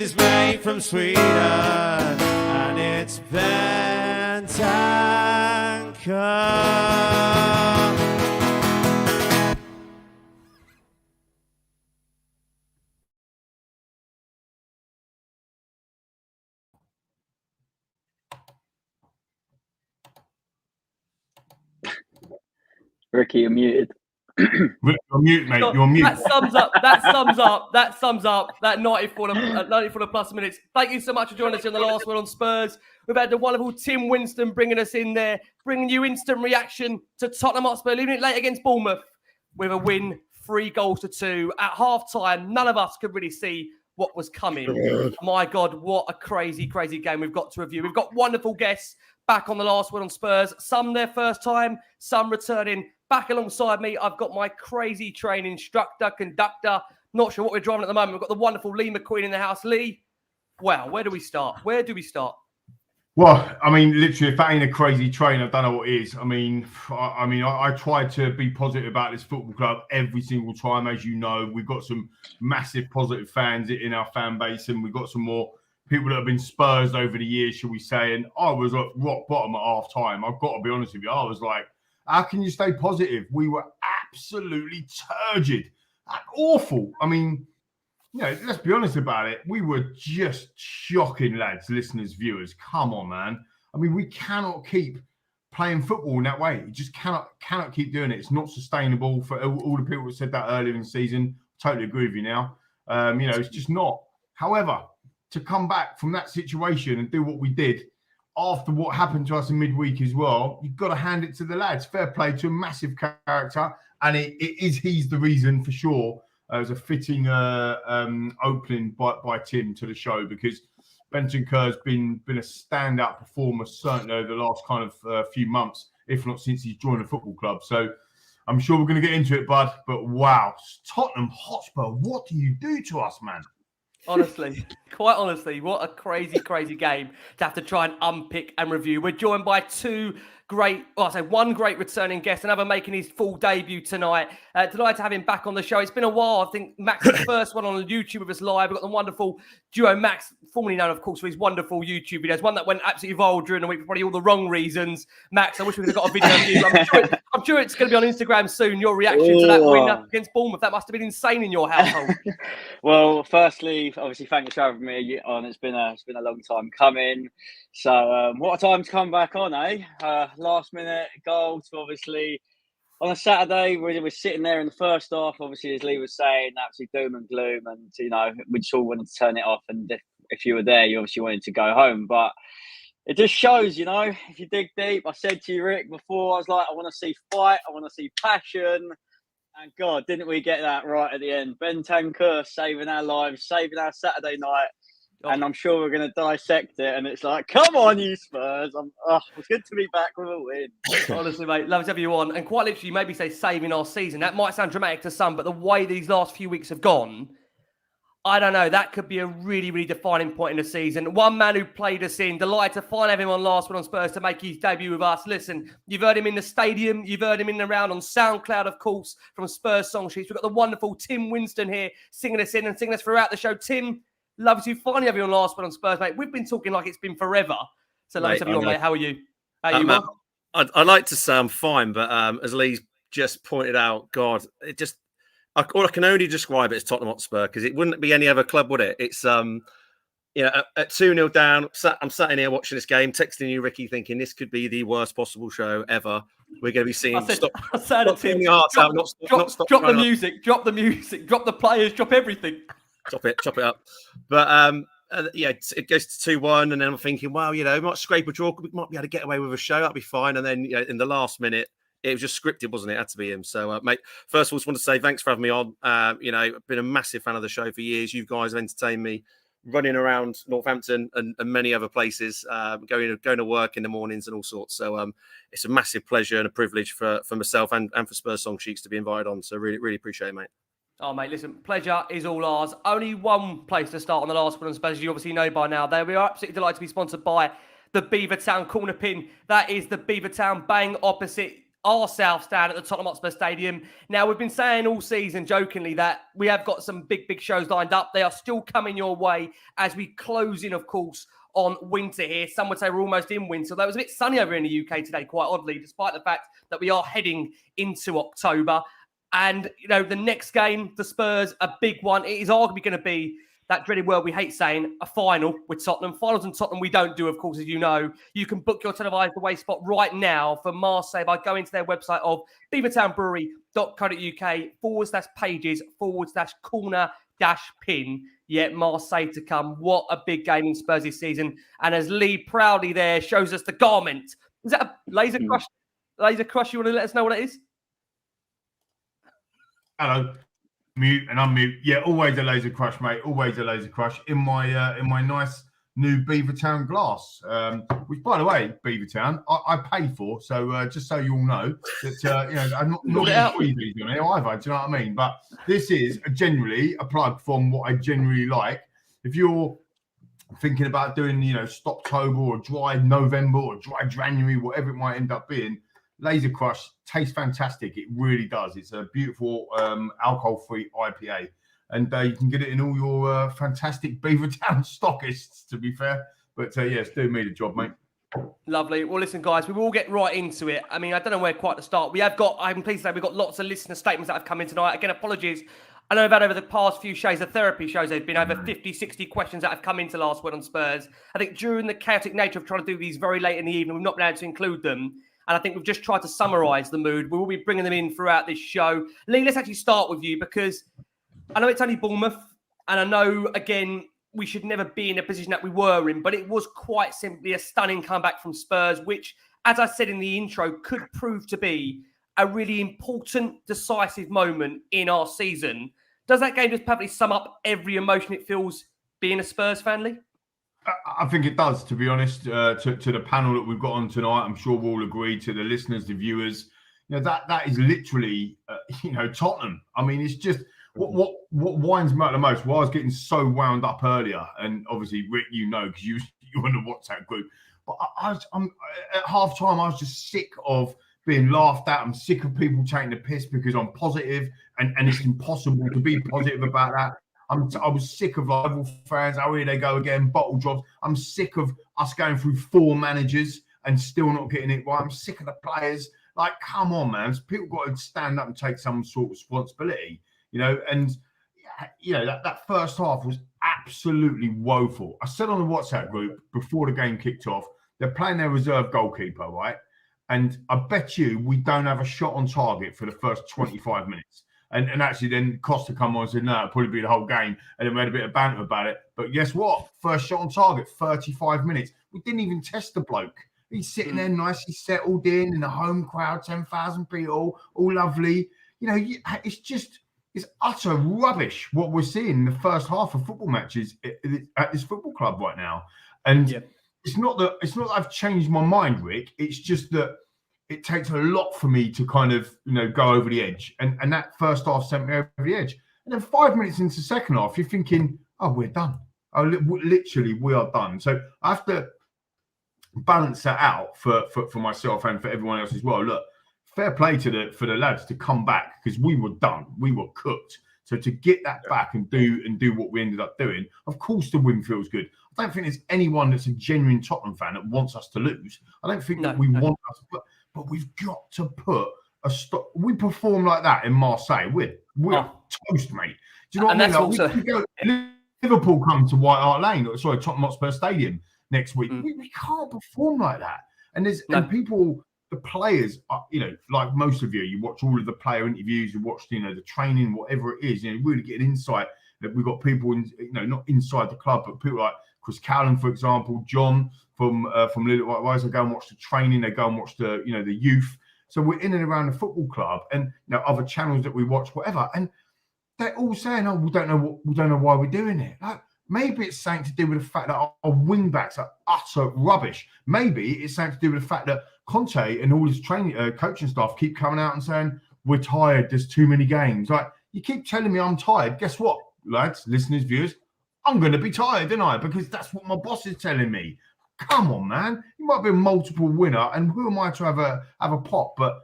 is made from Sweden, and it's Bentancur. Ricky, you're muted. You're mute, mate. You're mute. That sums up that 94 plus minutes. Thank you so much for joining us in the last one on Spurs. We've had the wonderful Tim Winstone bringing us in there, bringing you instant reaction to Tottenham Hotspur, leaving it late against Bournemouth with a win, 3-2. At half-time, none of us could really see what was coming. My God, what a crazy, crazy game we've got to review. We've got wonderful guests back on the last one on Spurs. Some their first time, some returning. Back alongside me, I've got my crazy train instructor, conductor. Not sure what we're driving at the moment. We've got the wonderful Lee McQueen in the house. Lee, well, where do we start? Well, I mean, literally, if that ain't a crazy train, I don't know what is. I try to be positive about this football club every single time. As you know, we've got some massive positive fans in our fan base, and we've got some more people that have been Spurs over the years, shall we say. And I was at rock bottom at half time. I've got to be honest with you. I was like, how can you stay positive? We were absolutely turgid. Awful. I mean, you know, let's be honest about it. We were just shocking, lads, listeners, viewers. Come on, man. I mean, we cannot keep playing football in that way. You just cannot keep doing it. It's not sustainable for all the people that said that earlier in the season. Totally agree with you now. It's just not. However, to come back from that situation and do what we did after what happened to us in midweek as well, you've got to hand it to the lads. Fair play to a massive character, and he's the reason for sure. It was a fitting opening by Tim to the show, because Bentancur has been a standout performer certainly over the last kind of few months, if not since he's joined the football club. So I'm sure we're going to get into it, bud. But wow, Tottenham Hotspur, what do you do to us, man? Honestly, quite honestly, what a crazy, crazy game to have to try and unpick and review. We're joined by one great returning guest, another making his full debut tonight. Delighted to have him back on the show. It's been a while. I think Max is the first one on YouTube with us live. We've got the wonderful xDuoMax, formerly known, of course, for his wonderful YouTube videos. One that went absolutely viral during the week for probably all the wrong reasons. Max, I wish we could have got a video of you. I'm sure it's going to be on Instagram soon. Your reaction to that win up against Bournemouth. That must have been insane in your household. Well, firstly, obviously, thanks for having me on. It's been a long time coming. So, what a time to come back on, eh? Last minute goal to obviously on a Saturday. We're sitting there in the first half. Obviously, as Lee was saying, absolutely doom and gloom, and we just all wanted to turn it off. And if you were there, you obviously wanted to go home. But it just shows, if you dig deep. I said to you, Rick, before, I was like, I want to see fight, I want to see passion. And God, didn't we get that right at the end? Bentancur saving our lives, saving our Saturday night. And I'm sure we're going to dissect it. And it's like, come on, you Spurs. It's good to be back with a win. Honestly, mate, love to have you on. And quite literally, maybe say saving our season. That might sound dramatic to some, but the way these last few weeks have gone, I don't know. That could be a really, really defining point in the season. One man who played us in. Delighted to finally have him on last one on Spurs to make his debut with us. Listen, you've heard him in the stadium. You've heard him in and around on SoundCloud, of course, from Spurs song sheets. We've got the wonderful Tim Winstone here singing us in and singing us throughout the show. Tim, love to finally have you on last one on Spurs, mate. We've been talking like it's been forever. So love to have you on, mate. How are you? I'd like to say I'm fine, but as Lee's just pointed out, God, I can only describe it as Tottenham Hotspur, because it wouldn't be any other club, would it? It's at 2-0 down. I'm sat in here watching this game, texting you, Ricky, thinking this could be the worst possible show ever. We're going to be singing. Drop the music, drop the players, drop everything. Chop it up. But it goes to 2-1, and then I'm thinking, well, we might scrape a draw, we might be able to get away with a show, that'll be fine. And then in the last minute, it was just scripted, wasn't it? It had to be him. So, mate, first of all, just want to say thanks for having me on. I've been a massive fan of the show for years. You guys have entertained me running around Northampton and many other places, going to work in the mornings and all sorts. So it's a massive pleasure and a privilege for myself and for Spurs Song Sheets to be invited on. So really, really appreciate it, mate. Oh, mate, listen, pleasure is all ours. Only one place to start on the last one, as you obviously know by now. We are absolutely delighted to be sponsored by the Beavertown Corner Pin. That is the Beavertown bang opposite our South Stand at the Tottenham Hotspur Stadium. Now, we've been saying all season jokingly that we have got some big shows lined up. They are still coming your way as we close in, of course, on winter here. Some would say we're almost in winter, though it was a bit sunny over in the UK today, quite oddly, despite the fact that we are heading into October. And, you know, the next game, the Spurs, a big one. It is arguably going to be that dreaded word we hate saying, a final with Tottenham. Finals in Tottenham we don't do, of course, as you know. You can book your televised away spot right now for Marseille by going to their website of beavertownbrewery.co.uk/pages/corner-pin. Yet Marseille to come. What a big game in Spurs this season. And as Lee proudly there shows us the garment. Is that a laser crush? Laser crush, you want to let us know what it is? Hello. Mute and unmute. Yeah, always a laser crush, mate. Always a laser crush in my nice new Beavertown glass. Which, by the way, Beavertown, I pay for. So just so you all know that I'm not freebies on it either. Do you know what I mean? But this is generally a plug from what I generally like. If you're thinking about doing Stoptober or dry November or dry January, whatever it might end up being, Laser Crush tastes fantastic. It really does. It's a beautiful alcohol-free IPA. And you can get it in all your fantastic Beavertown stockists, to be fair. But it's doing me the job, mate. Lovely. Well, listen, guys, we will get right into it. I mean, I don't know where quite to start. I'm pleased to say we've got lots of listener statements that have come in tonight. Again, apologies. I know about over the past few shows, the therapy shows, there's been over 50, 60 questions that have come into Last Word on Spurs. I think during the chaotic nature of trying to do these very late in the evening, we've not been able to include them. And I think we've just tried to summarise the mood. We will be bringing them in throughout this show. Lee, let's actually start with you because I know it's only Bournemouth. And I know, again, we should never be in a position that we were in. But it was quite simply a stunning comeback from Spurs, which, as I said in the intro, could prove to be a really important, decisive moment in our season. Does that game just perfectly sum up every emotion it feels being a Spurs fan, Lee? I think it does, to be honest, to the panel that we've got on tonight. I'm sure we'll agree, to the listeners, the viewers. That is literally, Tottenham. I mean, it's just what winds me up the most. Well, I was getting so wound up earlier, and obviously, Rick, because you're in the WhatsApp group. But I'm at half time, I was just sick of being laughed at. I'm sick of people taking the piss because I'm positive, and it's impossible to be positive about that. I was sick of rival fans. Oh, here they go again, bottle drops. I'm sick of us going through 4 managers and still not getting it right. I'm sick of the players. Like, come on, man. People got to stand up and take some sort of responsibility, And, that first half was absolutely woeful. I said on the WhatsApp group before the game kicked off, they're playing their reserve goalkeeper, right? And I bet you we don't have a shot on target for the first 25 minutes. And actually then Costa come on and said, no, it'll probably be the whole game. And then we had a bit of banter about it. But guess what? First shot on target, 35 minutes. We didn't even test the bloke. He's sitting there nicely settled in the home crowd, 10,000 people, all lovely. It's utter rubbish what we're seeing in the first half of football matches at this football club right now. And it's not that I've changed my mind, Rick. It's just that it takes a lot for me to kind of, go over the edge. And that first half sent me over the edge. And then 5 minutes into the second half, you're thinking, oh, we're done. Oh, literally, we are done. So I have to balance that out for myself and for everyone else as well. Look, fair play for the lads to come back because we were done. We were cooked. So to get that back and do what we ended up doing, of course the win feels good. I don't think there's anyone that's a genuine Tottenham fan that wants us to lose. I don't think that we want us to, but we've got to put a stop. We perform like that in Marseille. We're toast, mate. Do you know what I mean? Liverpool come to White Hart Lane, Tottenham Hotspur Stadium next week. We can't perform like that. And and people, the players, like most of you watch all of the player interviews, you watch, the training, whatever it is, really get an insight that we've got people not inside the club, but people like Chris Callan, for example, John from Little White Rise. They go and watch the training, they go and watch the youth. So we're in and around the football club, and other channels that we watch, whatever, and they're all saying, "Oh, we don't know why we're doing it." Like, maybe it's something to do with the fact that our wing backs are utter rubbish. Maybe it's something to do with the fact that Conte and all his training coaching staff keep coming out and saying, "We're tired. There's too many games." Like, you keep telling me I'm tired. Guess what, lads, listeners, viewers? I'm going to be tired, aren't I? Because that's what my boss is telling me. Come on, man. You might be a multiple winner, and who am I to have a pop? But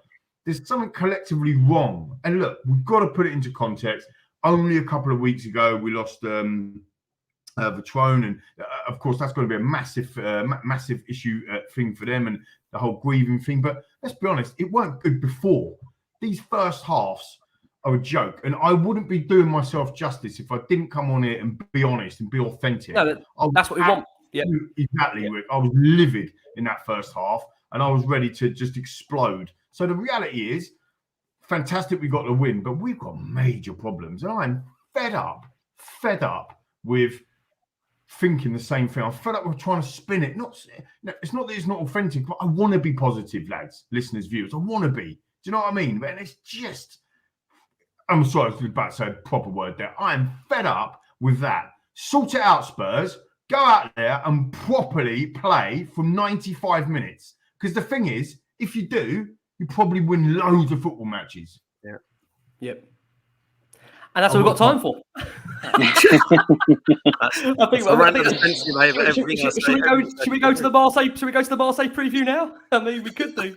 there's something collectively wrong. And look, we've got to put it into context. Only a couple of weeks ago, we lost Vitrone, and of course, that's going to be a massive issue thing for them, and the whole grieving thing. But let's be honest, it weren't good before. These first halves are a joke, and I wouldn't be doing myself justice if I didn't come on here and be honest and be authentic. No, that's what we want. Yeah, exactly. Rick. I was livid in that first half, and I was ready to just explode. So the reality is, fantastic we got the win, but we've got major problems, and I'm fed up with thinking the same thing. I'm fed up with trying to spin it. It's not that it's not authentic, but I want to be positive, lads, listeners, viewers. I want to be. Do you know what I mean? And it's just, I'm sorry, I was about to say a proper word there. I am fed up with that. Sort it out, Spurs. Go out there and properly play from 95 minutes. Because the thing is, if you do, you probably win loads of football matches. Yeah. Yep. And that's what we've got time for. Should we go to the Marseille? Should we go to the Marseille preview now? I mean, we could do.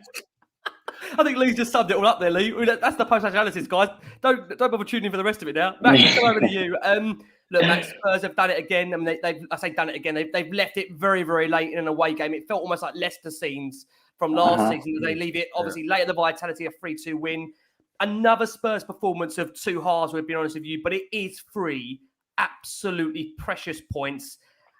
I think Lee's just summed it all up there, Lee. That's the post-match analysis, guys. Don't bother tuning in for the rest of it now. Max, let's go over to you. Look, Max, Spurs have done it again. I mean, they've left it very, very late in an away game. It felt almost like Leicester scenes from last season. They leave it, obviously, late at the Vitality, a 3-2 win. Another Spurs performance of two halves, we've been honest with you, but it is 3 absolutely precious points.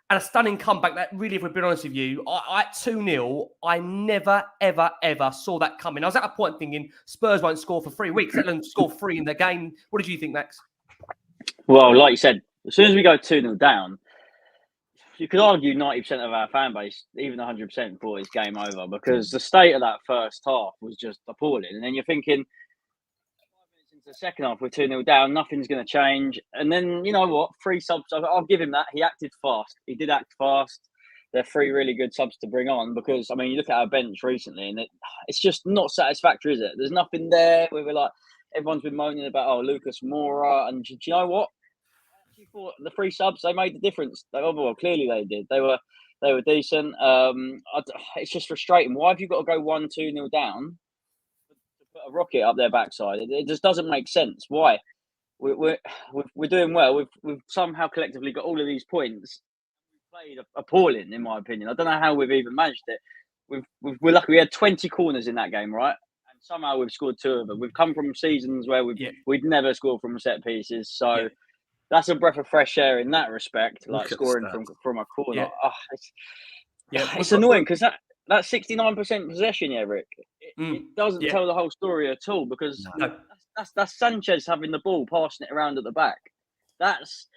And a stunning comeback that really, if we've been honest with you, at 2-0, I never, ever, ever saw that coming. I was at a point thinking Spurs won't score for 3 weeks, let alone score 3 in the game. What did you think, Max? Well, like you said, as soon as we go 2-0 down, you could argue 90% of our fan base, even 100%, thought it's game over, because the state of that first half was just appalling. And then you're thinking, 5 minutes into the second half, we're 2-0 down, nothing's going to change. And then, you know what, 3 subs, I'll give him that. He acted fast. He did act fast. They're 3 really good subs to bring on, because, I mean, you look at our bench recently and it's just not satisfactory, is it? There's nothing there. We were like, everyone's been moaning about, Lucas Moura. And do you know what? For the 3 subs, they made the difference. Well, clearly they did. They were decent. It's just frustrating. Why have you got to go 1-2-0 down to put a rocket up their backside? It just doesn't make sense. Why? We're doing well. We've somehow collectively got all of these points. We've played appalling, in my opinion. I don't know how we've even managed it. We're lucky. We had 20 corners in that game, right? And somehow we've scored 2 of them. We've come from seasons where we'd never scored from set pieces. So. Yeah. That's a breath of fresh air in that respect, like scoring from a corner. Yeah. It's annoying because that 69% possession, Rick, it doesn't tell the whole story at all, because that's Sanchez having the ball, passing it around at the back. That's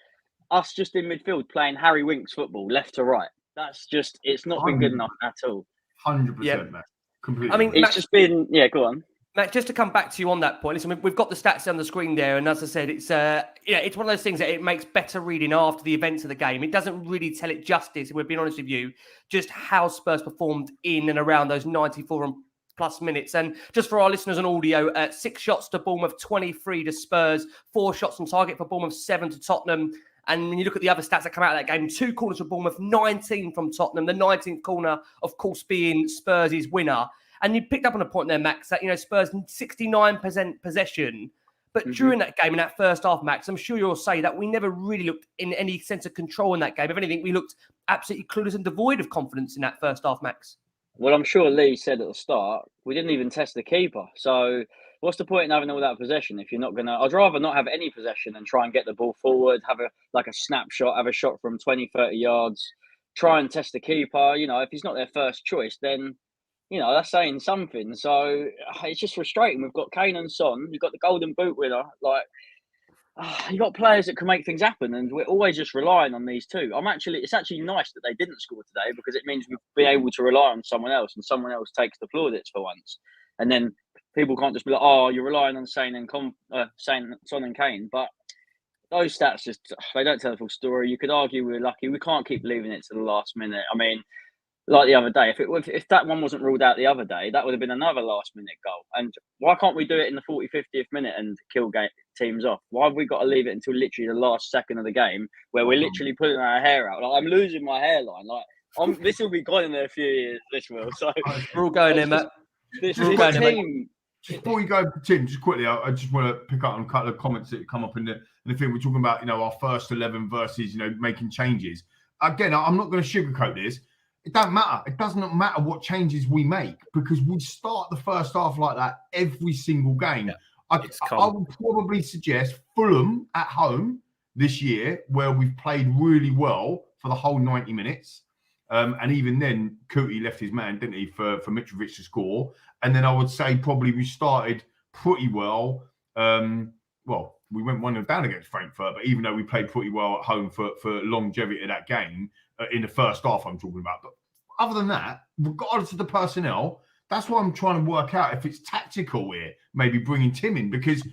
us just in midfield playing Harry Winks football, left to right. That's just, it's not been good enough at all. 100%, Matt. Completely. I mean, it's just been, go on. Matt, just to come back to you on that point, listen, we've got the stats on the screen there, and as I said, it's it's one of those things that it makes better reading after the events of the game. It doesn't really tell it justice, and we've been honest with you, just how Spurs performed in and around those 94 and plus minutes. And just for our listeners on audio, 6 shots to Bournemouth, 23 to Spurs, 4 shots on target for Bournemouth, 7 to Tottenham. And when you look at the other stats that come out of that game, 2 corners for Bournemouth, 19 from Tottenham, the 19th corner, of course, being Spurs' winner. And you picked up on a point there, Max, that, Spurs 69% possession. But during that game, in that first half, Max, I'm sure you'll say that we never really looked in any sense of control in that game. If anything, we looked absolutely clueless and devoid of confidence in that first half, Max. Well, I'm sure Lee said at the start, we didn't even test the keeper. So what's the point in having all that possession if you're not going to... I'd rather not have any possession and try and get the ball forward, have a snapshot, have a shot from 20, 30 yards, try and test the keeper. If he's not their first choice, then... that's saying something. So it's just frustrating. We've got Kane and Son. You've got the Golden Boot winner. You've got players that can make things happen, and we're always just relying on these 2. It's actually nice that they didn't score today, because it means we'll be able to rely on someone else, and someone else takes the plaudits for once. And then people can't just be like, you're relying on Son and Kane. But those stats they don't tell the full story. You could argue we're lucky. We can't keep leaving it to the last minute. I mean, like the other day, if that one wasn't ruled out the other day, that would have been another last-minute goal. And why can't we do it in the 40th, 50th minute and kill teams off? Why have we got to leave it until literally the last second of the game, where we're literally pulling our hair out? I'm losing my hairline. This will be gone in a few years. This will. So we're all going in, Matt. This team, Just before you go, Tim, just quickly, I just want to pick up on a couple of comments that come up in the thing. We're talking about, our first 11 versus, making changes. Again, I'm not going to sugarcoat this. It doesn't matter. It does not matter what changes we make because we start the first half like that every single game. Yeah, I would probably suggest Fulham at home this year, where we've played really well for the whole 90 minutes. And even then, Conte left his man, didn't he, for Mitrovic to score. And then I would say probably we started pretty well. We went 1-0 down against Frankfurt, but even though we played pretty well at home for longevity of that game, in the first half I'm talking about. But other than that, regardless of the personnel, that's what I'm trying to work out if it's tactical here, maybe bringing Tim in, because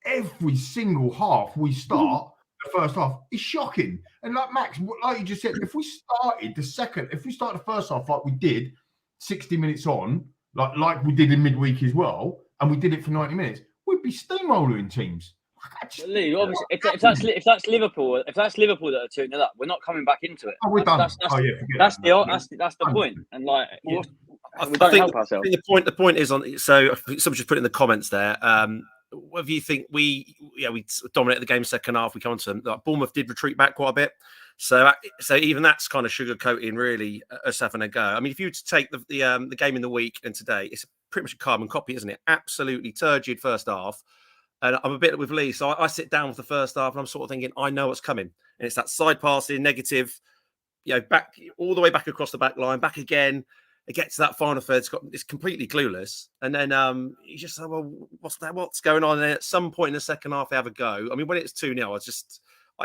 every single half we start, the first half is shocking. And like Max, like you just said, if we started the first half like we did 60 minutes on, like we did in midweek as well, and we did it for 90 minutes, we'd be steamrolling teams. Lee, obviously, if that's Liverpool that are 2-0 up, we're not coming back into it. Oh, we're done. That's the point. And like, we don't help ourselves. I think the point is on. So someone just put in the comments there. Whether you think we dominated the game second half, we come on to them. Like, Bournemouth did retreat back quite a bit. So even that's kind of sugarcoating really us having a go. I mean, if you were to take the game in the week and today, it's pretty much a carbon copy, isn't it? Absolutely turgid first half. And I'm a bit with Lee. So I sit down with the first half and I'm sort of thinking, I know what's coming. And it's that side passing, negative, back all the way back across the back line, back again. It gets to that final third, it's completely clueless. And then you just say, well, what's going on? And then at some point in the second half, they have a go. I mean, when it's 2-0,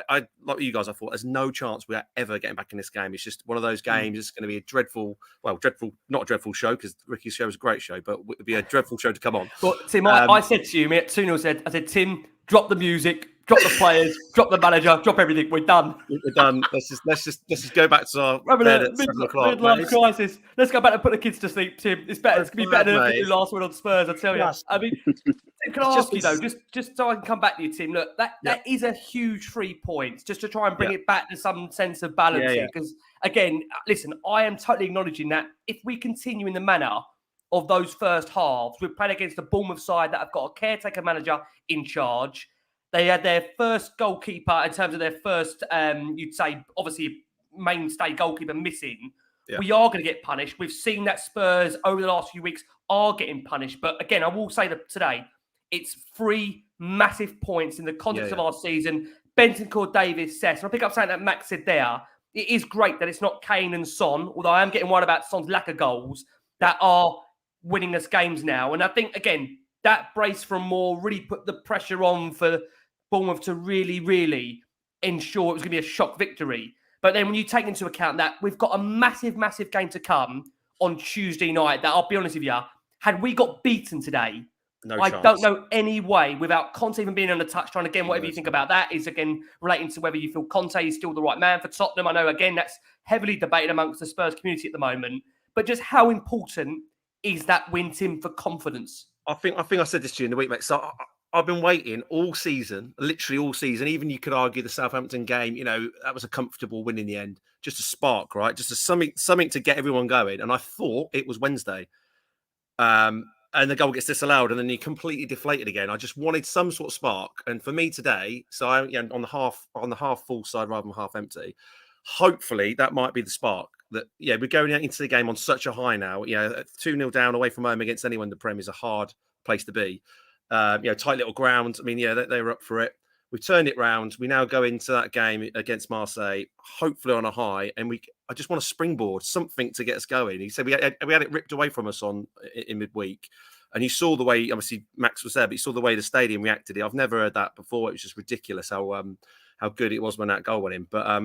I like you guys, I thought there's no chance we are ever getting back in this game. It's just one of those games. It's going to be a not a dreadful show, because Ricky's show was a great show, but it would be a dreadful show to come on. Well, Tim, I said to you, mate, 2-0 I said, Tim, drop the music, drop the players, drop the manager, drop everything. We're done. We're done. Let's just go back to our bed at 7 o'clock. Midlife crisis. Let's go back and put the kids to sleep, Tim. It's better. It's going to be better than the last one on Spurs, I tell you. Yes. I mean, can I ask you though, just so I can come back to you, Tim? Look, that is a huge 3 points, just to try and bring it back to some sense of balance here. Because again, listen, I am totally acknowledging that if we continue in the manner of those first halves, we've played against the Bournemouth side that have got a caretaker manager in charge. They had their first goalkeeper in terms of their first, you'd say, obviously, mainstay goalkeeper missing. Yeah. We are going to get punished. We've seen that Spurs over the last few weeks are getting punished. But again, I will say that today, it's 3 massive points in the context of our season. Bentancur, Davis, Cess. And I'll pick up something that Max said there. It is great that it's not Kane and Son, although I am getting worried about Son's lack of goals, that are winning us games now. And I think, again, that brace from Moore really put the pressure on for Bournemouth to really, really ensure it was going to be a shock victory. But then when you take into account that we've got a massive, massive game to come on Tuesday night, that I'll be honest with you, had we got beaten today, I don't know any way without Conte even being on the touchline. Again, whatever you think about that is, again, relating to whether you feel Conte is still the right man for Tottenham. I know, again, that's heavily debated amongst the Spurs community at the moment. But just how important is that win, Tim, for confidence? I think I said this to you in the week, mate. So I've been waiting all season, literally all season. Even you could argue the Southampton game, that was a comfortable win in the end. Just a spark, right? Just something to get everyone going. And I thought it was Wednesday. And the goal gets disallowed, and then you completely deflated again. I just wanted some sort of spark. And for me today, so I on the half full side rather than half empty. Hopefully that might be the spark. That we're going into the game on such a high now. 2-0 down away from home against anyone in the Prem is a hard place to be. Tight little ground. I mean, they were up for it. We've turned it round. We now go into that game against Marseille, hopefully on a high, and I just want to springboard something to get us going. He said we had it ripped away from us in midweek, and you saw the way, obviously Max was there, but you saw the way the stadium reacted. I've never heard that before. It was just ridiculous how good it was when that goal went in. But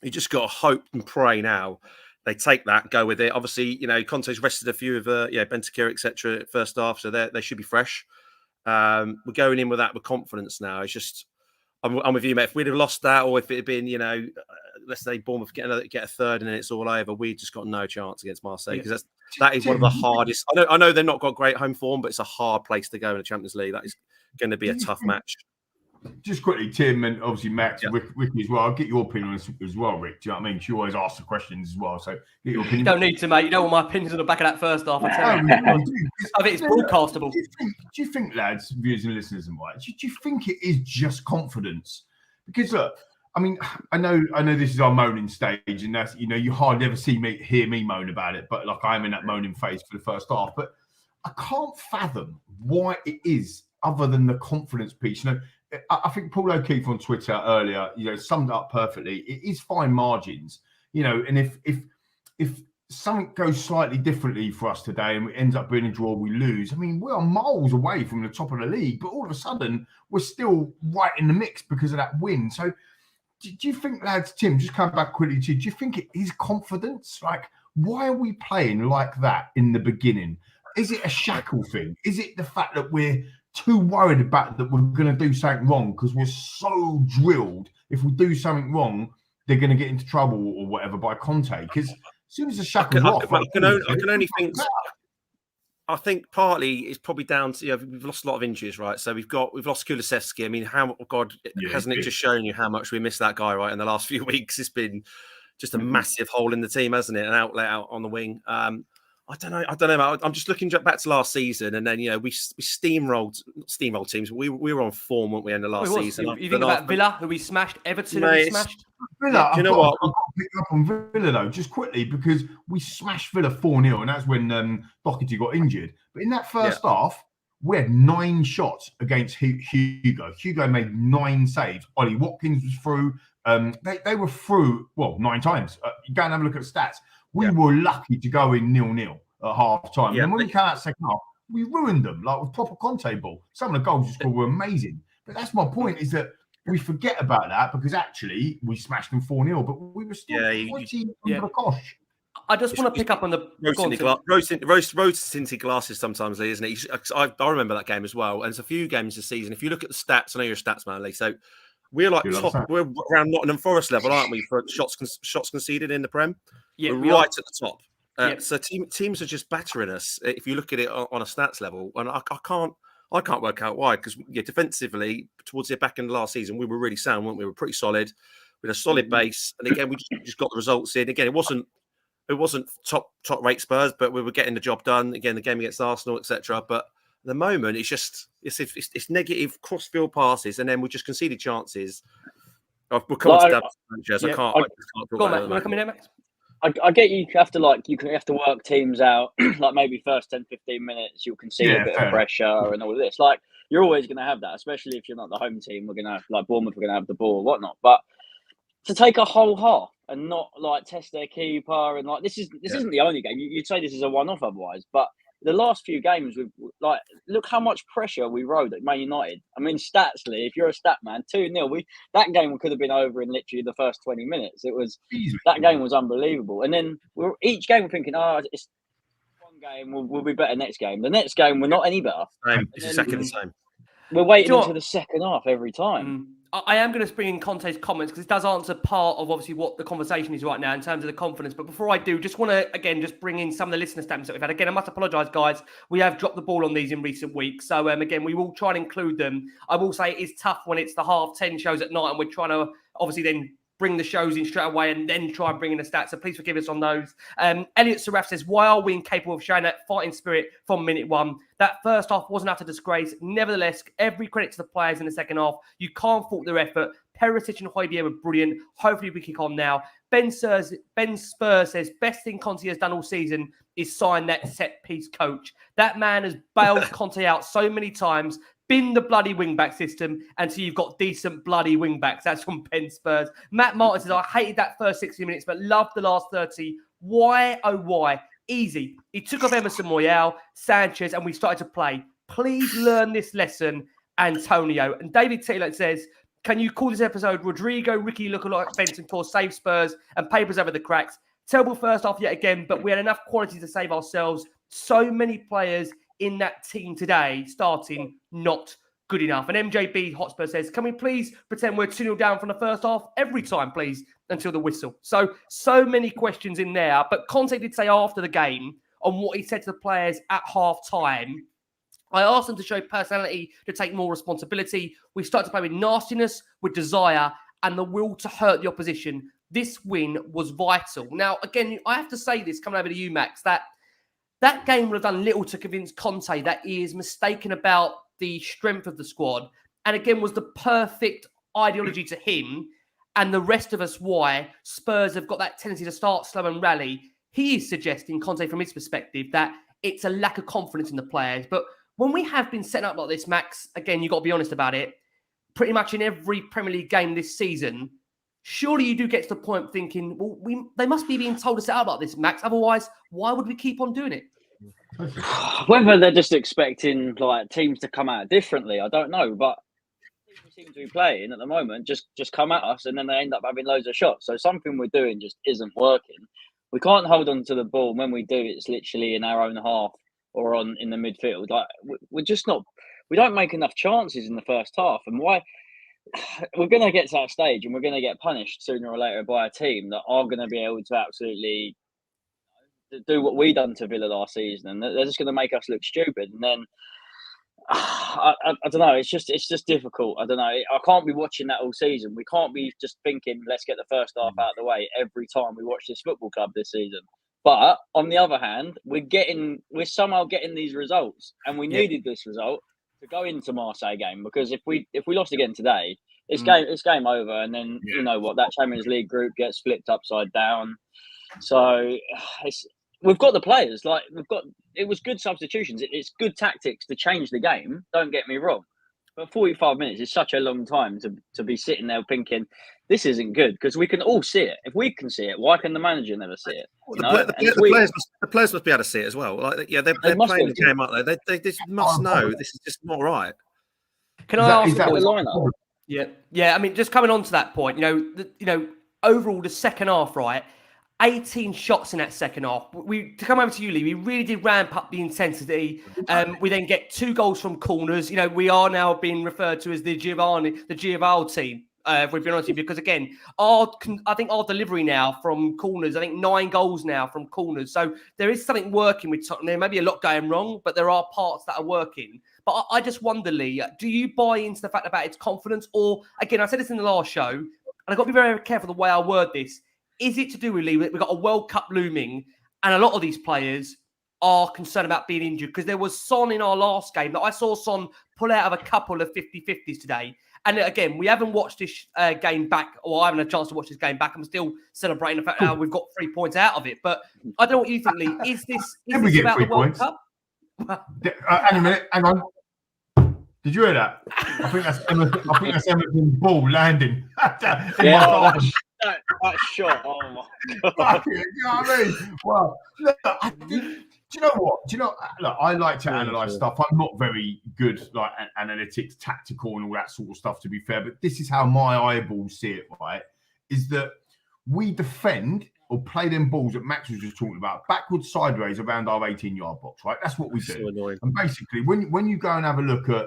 you just got to hope and pray now they take that, go with it. Obviously, Conte's rested a few of Bentancur, etc. First half, so they should be fresh. We're going in with that with confidence now. It's just, I'm with you, mate. If we'd have lost that, or if it had been, let's say Bournemouth get a third and then it's all over, we just got no chance against Marseille, because that is one of the hardest. I know they've not got great home form, but it's a hard place to go in the Champions League. That is going to be a tough match. Just quickly, Tim, and obviously Max, Ricky as well. I'll get your opinion on this as well, Rick. Do you know what I mean? She always asks the questions as well. So get your opinion. Don't need to, mate. You don't want my opinions on the back of that first half. I tell you. I think it's broadcastable. Do you think, lads, viewers and listeners, and what? Do you think it is just confidence? Because look, I mean, I know this is our moaning stage, and that's, you hardly ever hear me moan about it. But like, I'm in that moaning phase for the first half. But I can't fathom why it is, other than the confidence piece. I think Paul O'Keefe on Twitter earlier, summed it up perfectly. It is fine margins, and if something goes slightly differently for us today and it ends up being a draw, we lose. I mean, we are miles away from the top of the league, but all of a sudden we're still right in the mix because of that win. So do you think, lads, Tim, just come back quickly to you, do you think it is confidence? Like, why are we playing like that in the beginning? Is it a shackle thing? Is it the fact that we're too worried about that we're going to do something wrong because we're so drilled? If we do something wrong, they're going to get into trouble or whatever by Conte. Because as soon as the shackles off, I can only think. I think partly it's probably down to we've lost a lot of injuries, right? So we've lost Kulusevski. I mean, hasn't it just shown you how much we miss that guy, right? In the last few weeks, it's been just a massive hole in the team, hasn't it? An outlet out on the wing. I don't know. I'm just looking back to last season, and then we steamrolled teams. We were on form, weren't we, in the last season? You think about Villa, who we smashed, Everton, who we smashed. Villa, do you know what? I've got to pick up on Villa though, just quickly, because we smashed Villa 4-0, and that's when Doherty got injured. But in that first half, we had 9 shots against Hugo. Hugo made 9 saves. Ollie Watkins was through. They were through 9 times. Go and have a look at the stats. We were lucky to go in 0-0 at half time. And then when we came out second half, we ruined them, like with proper Conte ball. Some of the goals we scored were amazing. But that's my point, is that we forget about that because actually we smashed them 4-0, but we were still pretty under the cosh. I just want to pick up on the rose-tinted glasses sometimes, isn't it? I remember that game as well. And it's a few games this season. If you look at the stats, I know you're a stats man, Lee. So we're like we're around Nottingham Forest level, aren't we, for shots conceded in the Prem? Yeah, we're right at the top. So teams are just battering us if you look at it on a stats level, and I can't work out why. Because defensively, towards the back end of last season, we were really sound, weren't we? We were pretty solid. We had a solid base, and again, we just got the results in. Again, it wasn't top rate Spurs, but we were getting the job done. Again, the game against Arsenal, etc. But at the moment, it's negative cross-field passes, and then we just conceded chances. We'll come on to that, Sanchez. I can't talk about it. Want to come in there, Max? I get you have to work teams out, like maybe first 10, 15 minutes, you'll concede a bit of pressure and all of this. Like, you're always going to have that, especially if you're not the home team. We're going to have, like Bournemouth, we're going to have the ball or whatnot. But to take a whole half and not like test their keeper and like this isn't the only game. You'd say this is a one-off otherwise, but the last few games, we've like look how much pressure we rode at Man United. I mean, statsly, if you're a stat man, 2-0. That game could have been over in literally the first 20 minutes. That game was unbelievable. And then each game we're thinking, it's one game, we'll be better next game. The next game, we're not any better. It's exactly the same. We're waiting until the second half every time. I am going to bring in Conte's comments because it does answer part of obviously what the conversation is right now in terms of the confidence. But before I do, just want to again just bring in some of the listener statements that we've had. Again, I must apologise, guys. We have dropped the ball on these in recent weeks, so again we will try and include them. I will say it is tough when it's the 10:30 shows at night and we're trying to obviously then bring the shows in straight away and then try and bring in the stats. So please forgive us on those. Elliot Saraf says, why are we incapable of showing that fighting spirit from minute one? That first half wasn't utter disgrace. Nevertheless, every credit to the players in the second half. You can't fault their effort. Perisic and Højbjerg were brilliant. Hopefully we kick on now. Ben Spurs says, best thing Conte has done all season is sign that set-piece coach. That man has bailed Conte out so many times. Bin the bloody wing-back system until you've got decent bloody wing-backs. That's from Ben Spurs. Matt Martin says, I hated that first 60 minutes, but loved the last 30. Why, oh why? Easy. He took off Emerson, Royale, Sanchez, and we started to play. Please learn this lesson, Antonio. And David Taylor says, can you call this episode Rodrigo, Ricky lookalike Bentancur save Spurs and papers over the cracks? Terrible first half yet again, but we had enough quality to save ourselves. So many players in that team today starting not good enough. And MJB Hotspur says, can we please pretend we're 2-0 down from the first half every time, please, until the whistle? So many questions in there. But Conte did say after the game on what he said to the players at half time, I asked them to show personality, to take more responsibility. We started to play with nastiness, with desire, and the will to hurt the opposition. This win was vital. Now, again, I have to say this, coming over to you, Max, that game would have done little to convince Conte that he is mistaken about the strength of the squad. And again, was the perfect ideology to him and the rest of us why Spurs have got that tendency to start slow and rally. He is suggesting, Conte, from his perspective, that it's a lack of confidence in the players. But when we have been set up like this, Max, again, you've got to be honest about it, pretty much in every Premier League game this season, surely you do get to the point thinking, well, they must be being told to set up like this, Max. Otherwise, why would we keep on doing it? Whether they're just expecting like teams to come out differently, I don't know. But people seem to be playing at the moment just come at us, and then they end up having loads of shots. So something we're doing just isn't working. We can't hold on to the ball. When we do, it's literally in our own half or in the midfield. Like we're just not. We don't make enough chances in the first half, and why? We're going to get to that stage, and we're going to get punished sooner or later by a team that are going to be able to absolutely do what we done to Villa last season, and they're just going to make us look stupid. And then I don't know. It's just difficult. I don't know. I can't be watching that all season. We can't be just thinking, let's get the first half out of the way every time we watch this football club this season. But on the other hand, we're somehow getting these results, and we needed this result to go into Marseille game, because if we lost again today, it's game over, and then you know what, that Champions League group gets flipped upside down. So we've got the players, it was good substitutions. It's good tactics to change the game. Don't get me wrong, but 45 minutes is such a long time to be sitting there thinking this isn't good, because we can all see it. If we can see it, why can the manager never see it? The players must be able to see it as well. Like, yeah, they're playing the game, aren't they? They just must know this is just not right. Can I ask the lineup? Yeah. I mean, just coming on to that point, overall the second half, right? 18 shots in that second half. To come over to you, Lee, we really did ramp up the intensity. We then get 2 goals from corners. We are now being referred to as the Giovanni team. If we've been honest with you, because again, I think our delivery now from corners, I think 9 goals now from corners. So there is something working with Tottenham. There may be a lot going wrong, but there are parts that are working. But I just wonder, Lee, do you buy into the fact about its confidence? Or again, I said this in the last show, and I've got to be very careful the way I word this. Is it to do with, Lee, we've got a World Cup looming, and a lot of these players are concerned about being injured? Because there was Son in our last game that I saw Son pull out of a couple of 50-50s today. And again, we haven't watched this game back, or I haven't had a chance to watch this game back. I'm still celebrating the fact that we've got 3 points out of it. But I don't know what you think, Lee. Is this about the World Cup? Hang a minute. Hang on. Did you hear that? I think that's Emerson ball landing. That shot. Oh my God. You know what I mean? Well, look, do you know what? Look, I like to analyse stuff. I'm not very good, like analytics, tactical, and all that sort of stuff, to be fair. But this is how my eyeballs see it, right? Is that we defend or play them balls that Max was just talking about, backwards, sideways, around our 18-yard box, right? That's what we do. So and basically, when you go and have a look at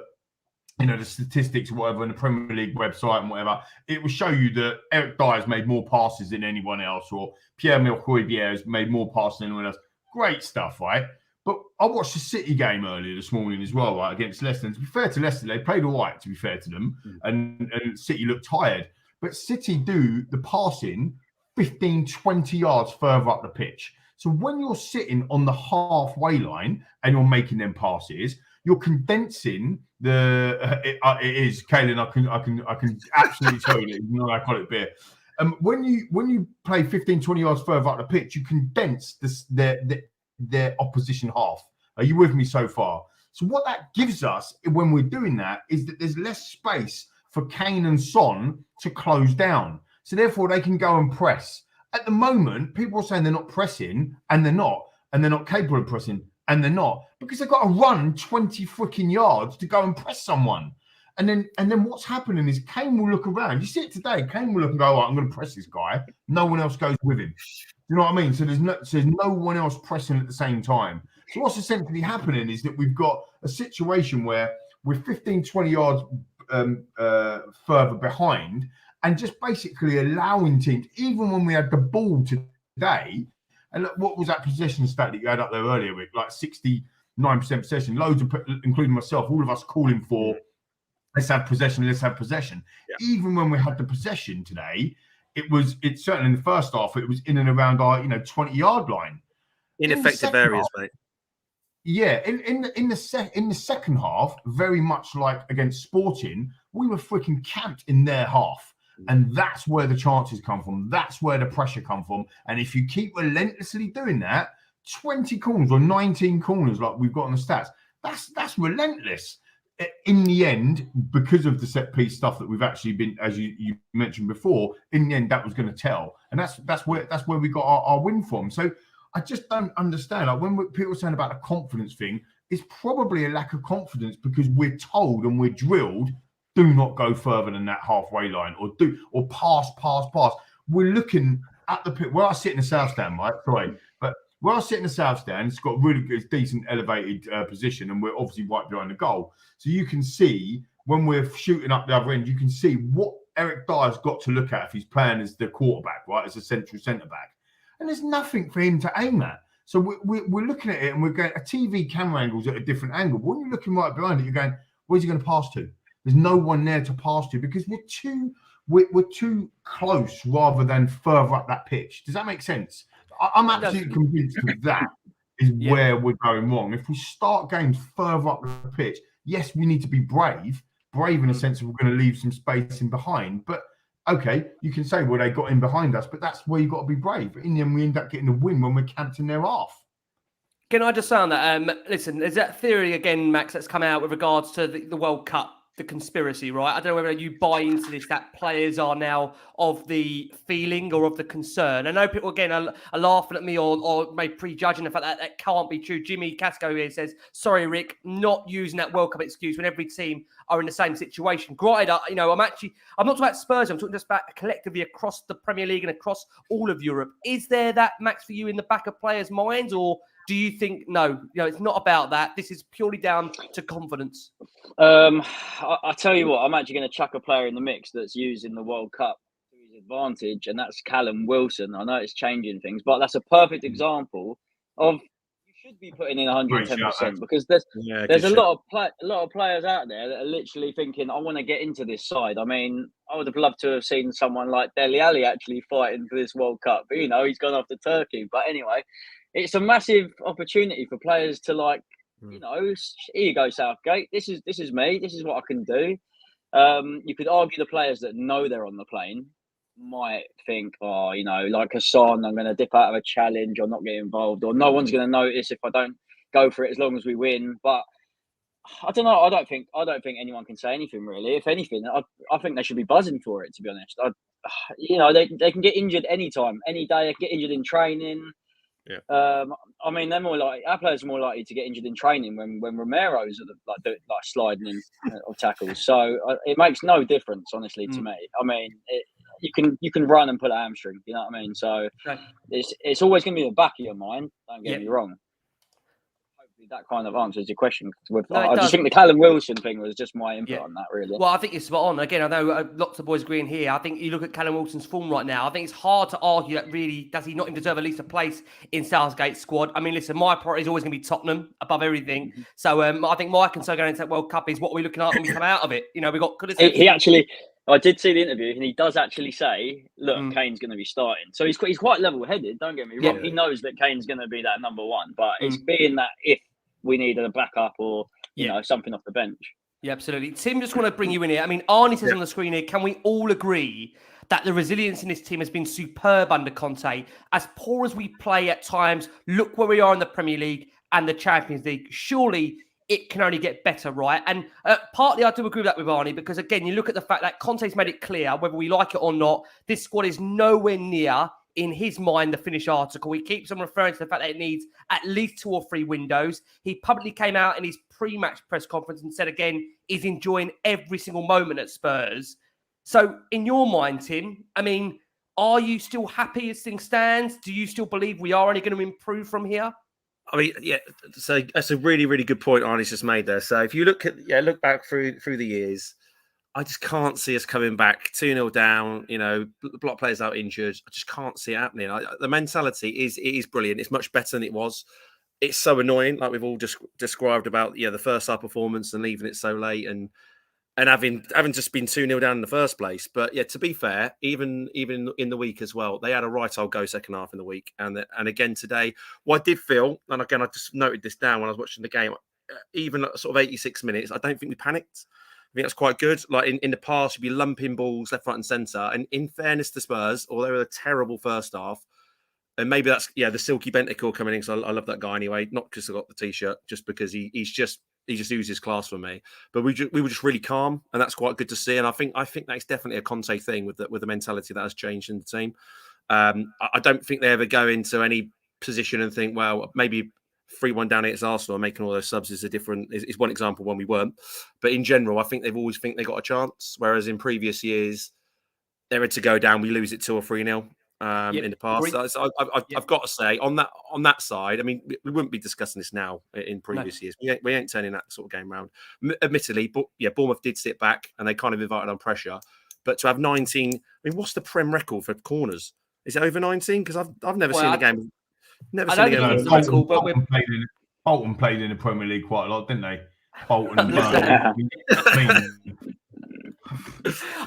the statistics or whatever on the Premier League website and whatever, it will show you that Eric Dyer's made more passes than anyone else, or Pierre-Emile Højbjerg has made more passes than anyone else. Great stuff, right? But I watched the City game earlier this morning as well, right, against Leicester. And to be fair to Leicester, they played all right, to be fair to them. And City looked tired. But City do the passing 15, 20 yards further up the pitch. So when you're sitting on the halfway line and you're making them passes, you're condensing it is, Kaelin, I can absolutely tell you that it's not alcoholic beer. When you play 15, 20 yards further up the pitch, you condense their opposition half. Are you with me so far? So what that gives us when we're doing that is that there's less space for Kane and Son to close down. So therefore they can go and press. At the moment, people are saying they're not pressing, and they're not capable of pressing, and they're not, because they've got to run 20 freaking yards to go and press someone. And then what's happening is Kane will look around. You see it today. Kane will look and go, "Oh, I'm going to press this guy." No one else goes with him. You know what I mean? So there's no one else pressing at the same time. So what's essentially happening is that we've got a situation where we're 15, 20 yards further behind, and just basically allowing teams, even when we had the ball today, and look, what was that possession stat that you had up there earlier, Rick? Like 69% 9% possession. Loads of, including myself, all of us calling for let's have possession. Yeah. Even when we had the possession today, it's certainly in the first half, it was in and around our 20-yard line. Ineffective areas, mate. Yeah, in the second half, very much like against Sporting, we were freaking camped in their half. And that's where the chances come from. That's where the pressure come from. And if you keep relentlessly doing that, 20 corners or 19 corners like we've got on the stats, that's relentless. In the end, because of the set piece stuff that we've actually been, as you mentioned before, in the end that was going to tell. And that's where we got our win from. So I just don't understand. Like when people are saying about the confidence thing, it's probably a lack of confidence because we're told and we're drilled, do not go further than that halfway line or pass. We're looking at the pit where I sit in the south stand, right? Sorry, but where I sit in the south stand, it's got really good, decent elevated position, and we're obviously right behind the goal. So you can see when we're shooting up the other end, you can see what Eric Dyer's got to look at if he's playing as the quarterback, right, as a central centre back. And there's nothing for him to aim at. So we're looking at it and we're going, a TV camera angle's at a different angle. But when you're looking right behind it, you're going, where's he going to pass to? There's no one there to pass to because we're too close rather than further up that pitch. Does that make sense? I'm absolutely convinced that is where we're going wrong. If we start games further up the pitch, yes, we need to be brave in a sense of we're going to leave some space in behind. But okay, you can say, well, they got in behind us, but that's where you've got to be brave. But in the end, we end up getting the win when we're camped in their half. Can I just say on that? Listen, there's that theory again, Max, that's come out with regards to the World Cup, the conspiracy, right? I don't know whether you buy into this, that players are now of the feeling or of the concern. I know people, again, are laughing at me or maybe prejudging the fact that can't be true. Jimmy Casco here says, sorry, Rick, not using that World Cup excuse when every team are in the same situation. Granted, I'm not talking about Spurs, I'm talking just about collectively across the Premier League and across all of Europe. Is there that, Max, for you in the back of players' minds, or do you think, no, it's not about that? This is purely down to confidence. I tell you what, I'm actually going to chuck a player in the mix that's using the World Cup to his advantage, and that's Callum Wilson. I know it's changing things, but that's a perfect example of you should be putting in 110% because there's a lot of players out there that are literally thinking, I want to get into this side. I mean, I would have loved to have seen someone like Dele Alli actually fighting for this World Cup, but he's gone off to Turkey. But anyway, it's a massive opportunity for players to here you go, Southgate. This is me. This is what I can do. You could argue the players that know they're on the plane might think, like a Son, I'm going to dip out of a challenge or not get involved, or no one's going to notice if I don't go for it as long as we win. But I don't know. I don't think anyone can say anything really. If anything, I think they should be buzzing for it. To be honest, they can get injured anytime, any day. Get injured in training. Yeah. I mean, our players are more likely to get injured in training when Romero's sliding in of tackles. So it makes no difference, honestly, to me. I mean, you can run and pull a hamstring. You know what I mean? So it's always going to be in the back of your mind. Don't get me wrong. Hopefully that kind of answers your question. I just think the Callum Wilson thing was just my input on that, really. Well, I think you're spot on. Again, I know lots of boys agreeing here. I think you look at Callum Wilson's form right now. I think it's hard to argue that really does he not even deserve at least a place in Southgate's squad. I mean, listen, my priority is always going to be Tottenham above everything. So I think my concern going into that World Cup is what we're looking at when we come out of it. We got. I did see the interview, and he does actually say, "Look, Kane's going to be starting." So he's quite level-headed. Don't get me wrong. Yeah. He knows that Kane's going to be that number one, but it's being that if we need a backup or something off the bench. Yeah, absolutely. Tim, just want to bring you in here. I mean, Arnie says on the screen here, can we all agree that the resilience in this team has been superb under Conte? As poor as we play at times, look where we are in the Premier League and the Champions League. Surely it can only get better, right? And partly I do agree with that with Arnie, because again, you look at the fact that Conte's made it clear, whether we like it or not, this squad is nowhere near, in his mind, the finished article. He keeps on referring to the fact that it needs at least 2 or 3 windows. He publicly came out in his pre-match press conference and said again, he's enjoying every single moment at Spurs. So in your mind, Tim, I mean, are you still happy as things stands? Do you still believe we are only going to improve from here? I mean, yeah, so that's a really, really good point Arnie's just made there. So if you look back through the years, I just can't see us coming back 2-0 down, block players out injured. I just can't see it happening. The mentality is brilliant. It's much better than it was. it's so annoying, like we've all just described about the first half performance and leaving it so late and having just been 2-0 down in the first place. But yeah, to be fair, even in the week as well, they had a right old go second half in the week, and again today, what I did feel, and again I just noted this down when I was watching the game, even at sort of 86 minutes, I don't think we panicked. I think that's quite good. Like in the past, you'd be lumping balls left, right, and centre. And in fairness to Spurs, although they were a terrible first half, and maybe that's the silky Bentancur coming in, because I love that guy anyway. Not because I got the t-shirt, just because he just oozes class for me. But we were just really calm, and that's quite good to see. And I think that's definitely a Conte thing with the mentality that has changed in the team. I don't think they ever go into any position and think, well, maybe 3-1 down against Arsenal and making all those subs is one example when we weren't. But in general, I think they've always think they got a chance. Whereas in previous years, they were to go down, we lose it 2 or 3-0 in the past. So I've got to say on that side, I mean, we wouldn't be discussing this now in previous years. We ain't turning that sort of game around. Admittedly, but Bournemouth did sit back and they kind of invited on pressure. But to have 19, I mean, what's the Prem record for corners? Is it over 19? Because I've never seen a game. Never seen a game. Bolton played in the Premier League quite a lot, didn't they? Bolton.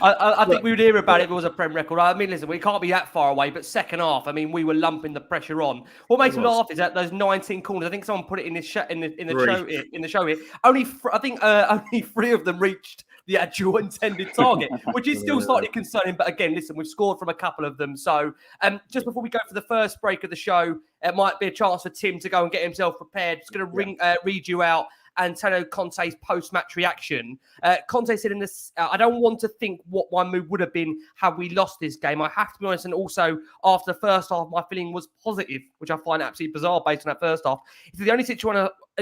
I think we would hear about it if it was a Prem record. I mean, listen, we can't be that far away, but second half, I mean, we were lumping the pressure on. What makes me laugh is that those 19 corners. I think someone put it in the show here. Only 3 of them reached the actual intended target, which is still slightly concerning. But again, listen, we've scored from a couple of them. So just before we go for the first break of the show, it might be a chance for Tim to go and get himself prepared. Just going to read you out Antonio Conte's post-match reaction. Conte said in this, I don't want to think what my mood would have been had we lost this game. I have to be honest, and also after the first half, my feeling was positive, which I find absolutely bizarre based on that first half. It's the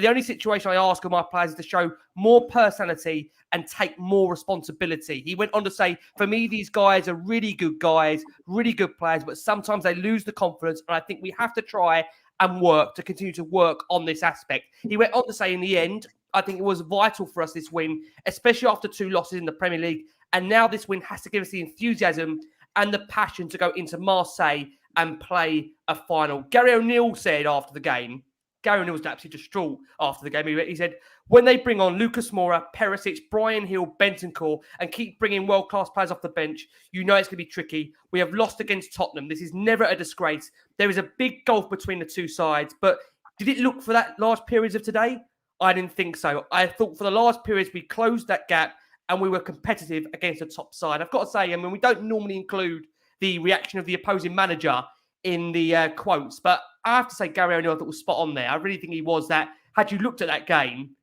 only situation I ask of my players is to show more personality and take more responsibility. He went on to say, for me, these guys are really good guys, really good players, but sometimes they lose the confidence, and I think we have to try and continue to work on this aspect. He went on to say, in the end, I think it was vital for us, this win, especially after 2 losses in the Premier League. And now this win has to give us the enthusiasm and the passion to go into Marseille and play a final. Gary O'Neill said after the game, Gary O'Neill was absolutely distraught after the game. He said, when they bring on Lucas Moura, Perisic, Brian Hill, Bentancur, and keep bringing world-class players off the bench, you know it's going to be tricky. We have lost against Tottenham. This is never a disgrace. There is a big gulf between the two sides. But did it look for that large periods of today? I didn't think so. I thought for the last periods, we closed that gap and we were competitive against the top side. I've got to say, I mean, we don't normally include the reaction of the opposing manager in the quotes, but I have to say Gary O'Neill I thought was spot on there. I really think he was that. Had you looked at that game,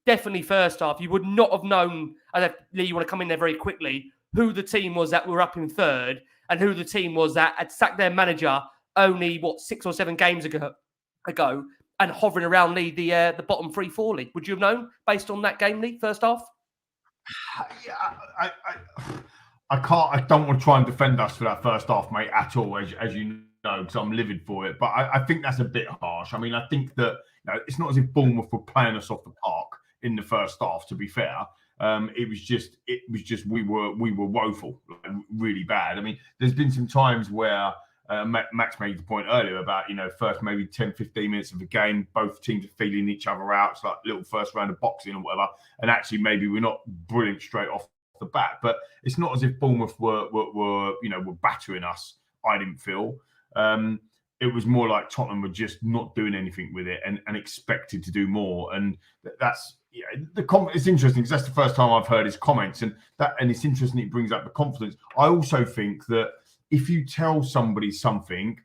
definitely first half, you would not have known, Lee, you want to come in there very quickly, who the team was that were up in third and who the team was that had sacked their manager only, 6 or 7 games ago and hovering around Lee, the bottom 3-4 league. Would you have known based on that game, Lee, first half? Yeah, I don't want to try and defend us for that first half, mate, at all, as you know, because I'm livid for it. But I think that's a bit harsh. I mean, I think that it's not as if Bournemouth were playing us off the park in the first half. To be fair, it was just we were woeful, really bad. I mean, there's been some times where Max made the point earlier about first maybe 10-15 minutes of the game, both teams are feeling each other out. It's like little first round of boxing or whatever, and actually maybe we're not brilliant straight off the bat, but it's not as if Bournemouth were battering us. I didn't feel it was more like Tottenham were just not doing anything with it and expected to do more. And that's it's interesting because that's the first time I've heard his comments, and it's interesting it brings up the confidence. I also think that if you tell somebody something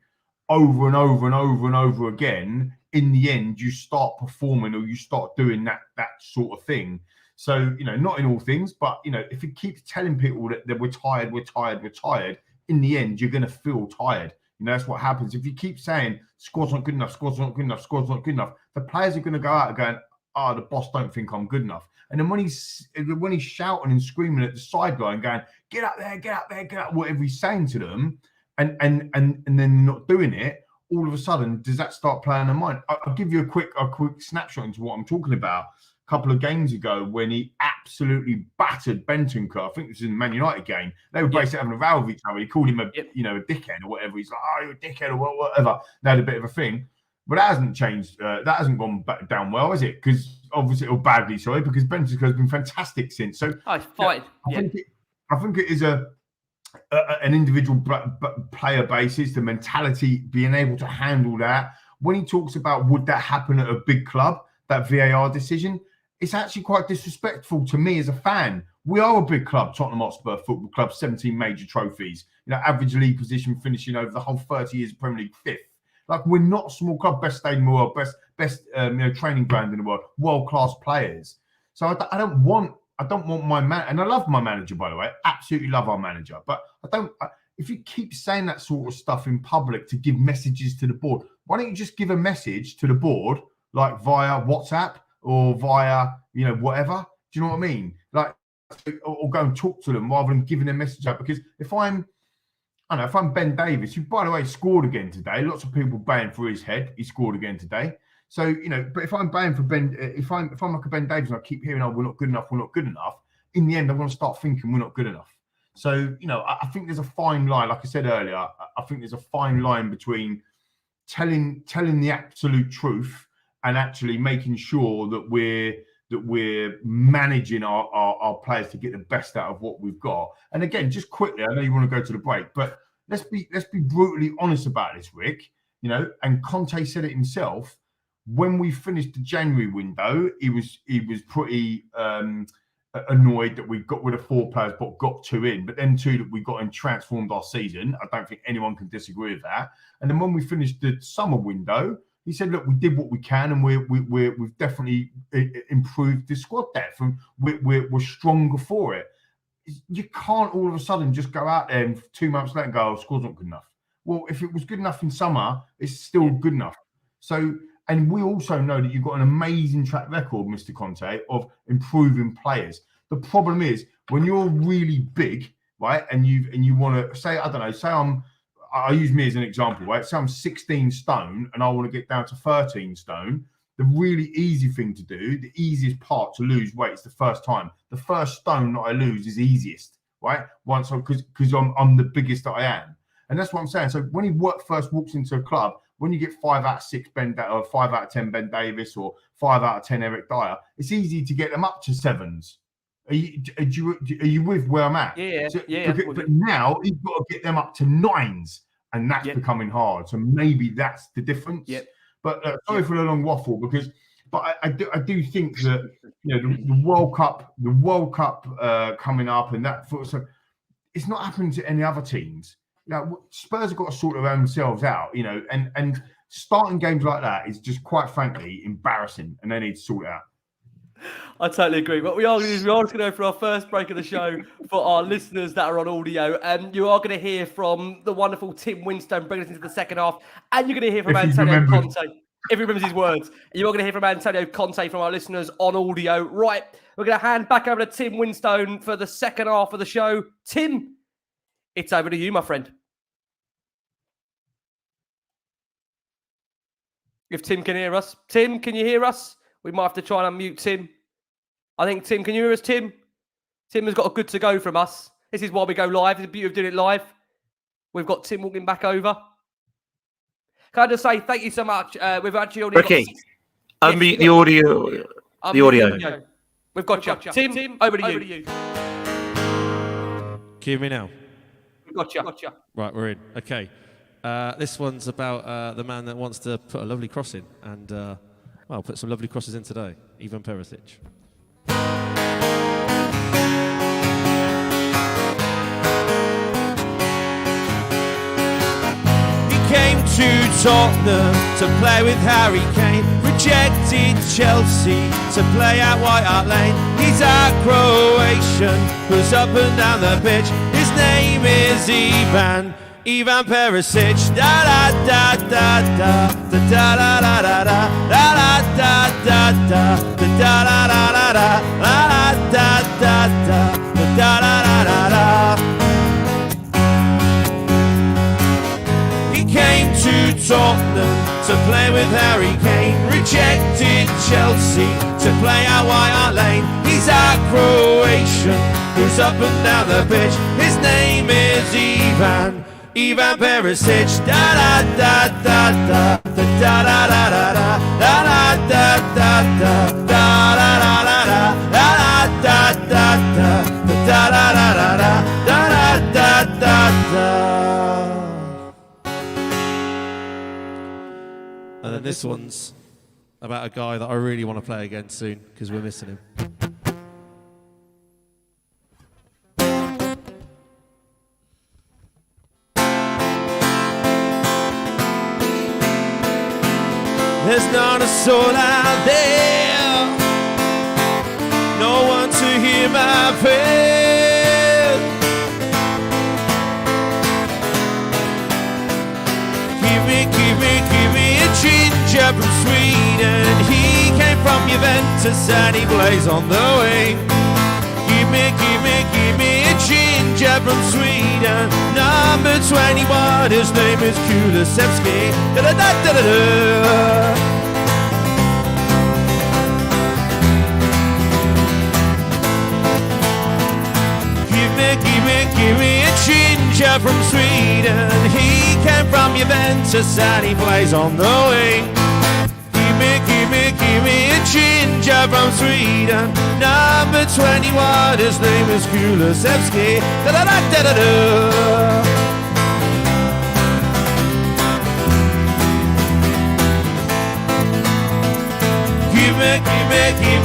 over and over and over and over again, in the end you start performing or you start doing that sort of thing. So, not in all things, but, if you keep telling people that we're tired, in the end, you're going to feel tired. That's what happens. If you keep saying, squad's not good enough, the players are going to go out going, the boss don't think I'm good enough. And then when he's shouting and screaming at the sideline, going, get up there, get up, whatever he's saying to them, and then not doing it, all of a sudden, does that start playing in mind? I'll give you a quick snapshot into what I'm talking about. Couple of games ago when he absolutely battered Bentancur. I think this is in the Man United game. They were basically having a row with each other. He called him a dickhead or whatever. He's like, you're a dickhead or whatever. They had a bit of a thing. But that hasn't changed. That hasn't gone back down well, has it? Because obviously, or badly, sorry, because Bentancur has been fantastic since. So fine. I think it is an individual player basis, the mentality, being able to handle that. When he talks about would that happen at a big club, that VAR decision, it's actually quite disrespectful to me as a fan. We are a big club, Tottenham Hotspur Football Club, 17 major trophies. Average league position finishing over the whole 30 years of Premier League 5th. Like, we're not a small club, best stadium in the world, best training ground in the world, world-class players. So I don't want my man, and I love my manager, by the way, absolutely love our manager. But if you keep saying that sort of stuff in public to give messages to the board, why don't you just give a message to the board, like via WhatsApp or via, whatever? Do you know what I mean? Like, or go and talk to them rather than giving a message out. Because if I'm Ben Davies, who, by the way, scored again today, lots of people baying for his head, he scored again today. So, but if I'm baying for Ben, if I'm like a Ben Davies and I keep hearing, we're not good enough, in the end, I'm going to start thinking we're not good enough. So, I think there's a fine line. Like I said earlier, I think there's a fine line between telling the absolute truth and actually making sure that we're managing our players to get the best out of what we've got. And again, just quickly, I know you want to go to the break, but let's be brutally honest about this, Rick. And Conte said it himself. When we finished the January window, he was pretty annoyed that we got rid of 4 players but got 2 in. But then 2 that we got and transformed our season. I don't think anyone can disagree with that. And then when we finished the summer window, he said, look, we did what we can, and we've definitely improved the squad depth, and we're stronger for it. You can't all of a sudden just go out there and 2 months later go, squad's not good enough. Well, if it was good enough in summer, it's still good enough. So, and we also know that you've got an amazing track record, Mr. Conte, of improving players. The problem is when you're really big, right, and you want to say, I don't know, I use me as an example, right? So I'm 16 stone and I want to get down to 13 stone. The really easy thing to do, the easiest part to lose weight is the first time. The first stone that I lose is easiest, right? Because I'm the biggest that I am. And that's what I'm saying. So when he first walks into a club, when you get 5 out of 6 or 5 out of 10 Ben Davis or 5 out of 10 Eric Dyer, it's easy to get them up to 7s. Are you with where I'm at? Yeah. But now he's got to get them up to 9s, and that's becoming hard. So maybe that's the difference. Yep. But sorry for the long waffle, but I do think that the World Cup coming up and that, so it's not happening to any other teams. Spurs have got to sort themselves out, and starting games like that is just, quite frankly, embarrassing, and they need to sort it out. I totally agree. What we are going to do is we are going to go for our first break of the show for our listeners that are on audio. And you are going to hear from the wonderful Tim Winstone bringing us into the second half. And you're going to hear from Antonio Conte. If he remembers his words. And you're going to hear from Antonio Conte from our listeners on audio. Right. We're going to hand back over to Tim Winstone for the second half of the show. Tim, it's over to you, my friend. If Tim can hear us. Tim, can you hear us? We might have to try and unmute Tim. I think, Tim, can you hear us, Tim? Tim has got a good to go from us. This is why we go live. It's the beauty of doing it live. We've got Tim walking back over. Can I just say thank you so much? We've actually already got... unmute the audio. The audio. We've got you. Tim, over to you. Cue me now. We've got you. Right, we're in. Okay. This one's about the man that wants to put a lovely cross in. And... I'll put some lovely crosses in today. Ivan Perisic. He came to Tottenham to play with Harry Kane. Rejected Chelsea to play at White Hart Lane. He's a Croatian who's up and down the pitch. His name is Ivan Perisic. Da da da da da da da da da da da da da da da da da da da da. He came to Tottenham to play with Harry Kane. Rejected Chelsea to play at White Hart Lane. He's a Croatian who's up and down the pitch. His name is Ivan Perisic. Da da da da da da da da And then this one's about a guy that I really want to play against soon because we're missing him. There's not a soul out there, no one to hear my prayer. Give me a ginger from Sweden. He came from Juventus and he plays on the wing. Give me a ginger from Sweden. Number 21, his name is Kulusevski. Da-da-da-da-da-da. Give me a ginger from Sweden. He came from Juventus and he plays on the wing. Give me a ginger from Sweden. Number 21, his name is Kulusevski. Da-da-da-da-da-da. Give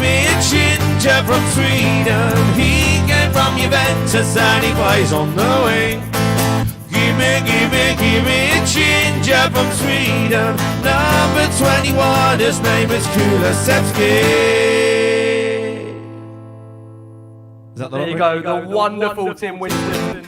me a ginger from Sweden. He came from Juventus and he plays on the wing. Give me a ginger from Sweden. Number 21, his name is Kulusevski. Is that there you go, the wonderful Tim Winstone.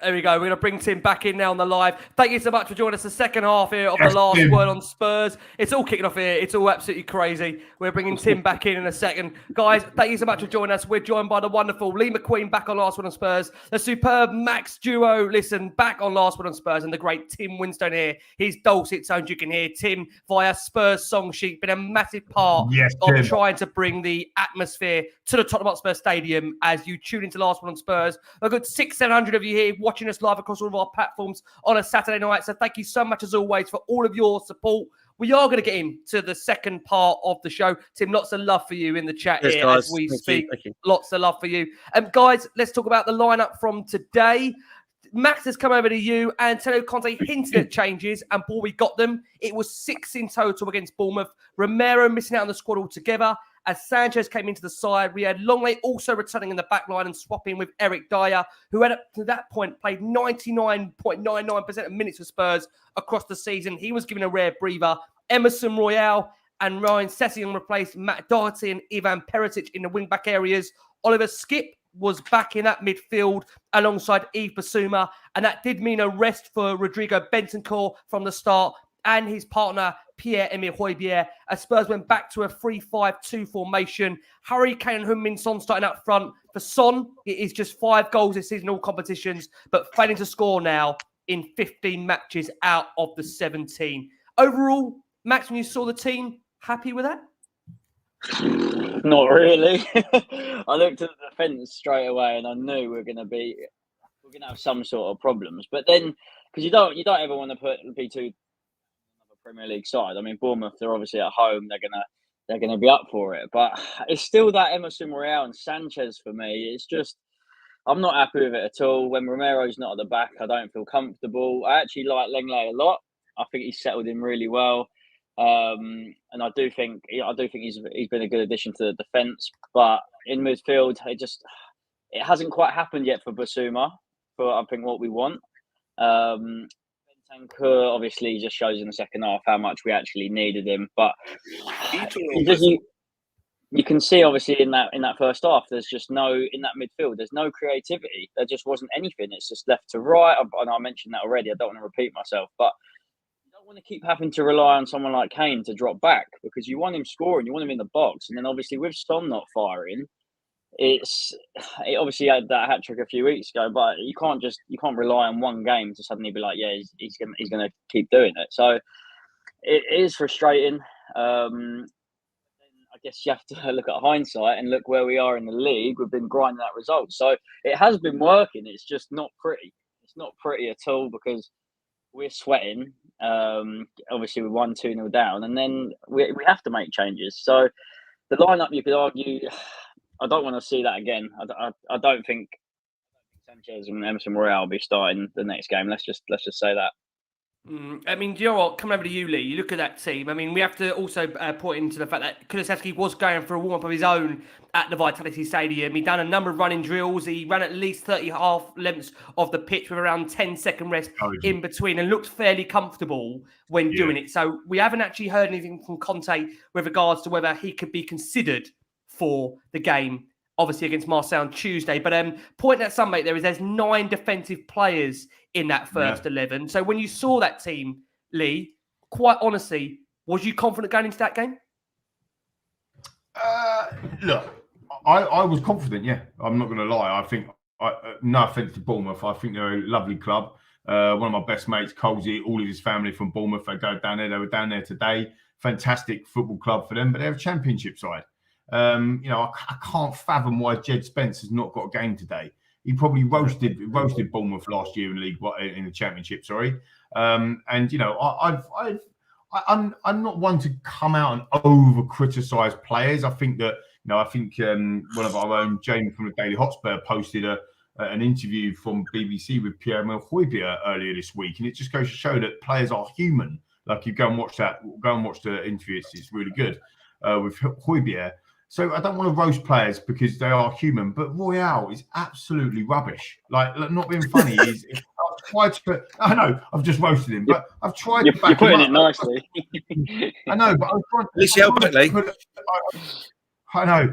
There we go. We're going to bring Tim back in now on the live. Thank you so much for joining us the second half here of the last word on Spurs. It's all kicking off here. It's all absolutely crazy. We're bringing Tim back in a second. Guys, thank you so much for joining us. We're joined by the wonderful Lee McQueen back on last word on Spurs. The superb Max duo, listen, back on last word on Spurs. And the great Tim Winstone here. His dulcet tones you can hear. Tim, via Spurs song sheet, been a massive part of trying to bring the atmosphere to the Tottenham Hotspur Stadium as you tune into last word on Spurs. A good 600-700 of you here watching us live across all of our platforms on a Saturday night. So thank you so much as always for all of your support. We are going to get into the second part of the show. Tim, lots of love for you in the chat here guys, as we speak. Thank you. Lots of love for you. Guys, let's talk about the lineup from today. Max has come over to you. Antonio Conte hinted at changes, and boy, we got them. It was 6 in total against Bournemouth. Romero missing out on the squad altogether. As Sanchez came into the side, we had Longley also returning in the back line and swapping with Eric Dyer, who had up to that point played 99.99% of minutes for Spurs across the season. He was given a rare breather. Emerson Royale and Ryan Sessegnon replaced Matt Doherty and Ivan Perisic in the wing-back areas. Oliver Skipp was back in that midfield alongside Yves Bissouma, and that did mean a rest for Rodrigo Bentancur from the start and his partner Pierre-Emile Højbjerg, as Spurs went back to a 3-5-2 formation. Harry Kane and Heung-min Son starting up front. For Son, it is just 5 goals this season in all competitions, but failing to score now in 15 matches out of the 17. Overall, Max, when you saw the team, happy with that? Not really. I looked at the defence straight away and I knew we're going to have some sort of problems. But then, because you don't ever want to be too Premier League side. I mean, Bournemouth, they're obviously at home. They're gonna be up for it. But it's still that Emerson Royale and Sanchez for me. It's just I'm not happy with it at all. When Romero's not at the back, I don't feel comfortable. I actually like Lenglet a lot. I think he's settled in really well, and I do think he's been a good addition to the defence. But in midfield, it hasn't quite happened yet for Bissouma. For I think what we want. Bentancur obviously just shows in the second half how much we actually needed him, but you can see obviously in that first half, there's just in that midfield, there's no creativity. There just wasn't anything. It's just left to right. And I mentioned that already. I don't want to repeat myself, but you don't want to keep having to rely on someone like Kane to drop back because you want him scoring, you want him in the box, and then obviously with Son not firing. It obviously had that hat trick a few weeks ago, but you can't rely on one game to suddenly be like, yeah, he's gonna keep doing it. So it is frustrating. I guess you have to look at hindsight and look where we are in the league. We've been grinding that result, so it has been working. It's just not pretty. It's not pretty at all because we're sweating. Obviously, we won 2-0 down, and then we have to make changes. So the lineup, you could argue. I don't want to see that again. I don't think Sanchez and Emerson Royale will be starting the next game. Let's just say that. I mean, do you know what? Coming over to you, Lee, you look at that team. I mean, we have to also point into the fact that Kulusevski was going for a warm-up of his own at the Vitality Stadium. He done a number of running drills. He ran at least 30 half lengths of the pitch with around 10-second rest in between and looked fairly comfortable when doing it. So we haven't actually heard anything from Conte with regards to whether he could be considered for the game, obviously against Marseille on Tuesday. But point at some, mate, there's 9 defensive players in that first 11. So when you saw that team, Lee, quite honestly, was you confident going into that game? Look, I was confident, yeah. I'm not going to lie. I think, no offence to Bournemouth, I think they're a lovely club. One of my best mates, Colsey, all of his family from Bournemouth, they go down there. They were down there today. Fantastic football club for them, but they're a championship side. I can't fathom why Jed Spence has not got a game today. He probably roasted Bournemouth last year in the championship. Sorry, I'm not one to come out and over criticise players. I think that one of our own, Jamie from the Daily Hotspur, posted an interview from BBC with Pierre-Emile Højbjerg earlier this week, and it just goes to show that players are human. Like, you go and watch the interview; it's really good with Højbjerg. So I don't want to roast players because they are human, but Royale is absolutely rubbish. Like, not being funny is. I know I've just roasted him, but I've tried. You're putting it nicely. I know, but I know.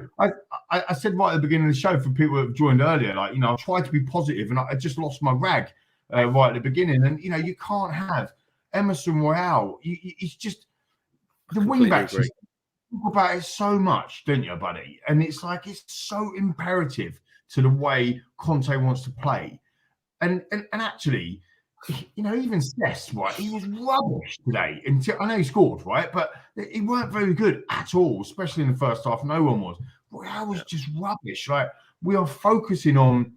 I said right at the beginning of the show for people that have joined earlier, I tried to be positive, and I just lost my rag right at the beginning. And you can't have Emerson Royale. He's just the wing backs. Talk about it so much, don't you, buddy? And it's like, it's so imperative to the way Conte wants to play. And actually, even Cesc, right? He was rubbish today. I know he scored, right? But he weren't very good at all, especially in the first half. No one was. Royale was just rubbish. Like, we are focusing on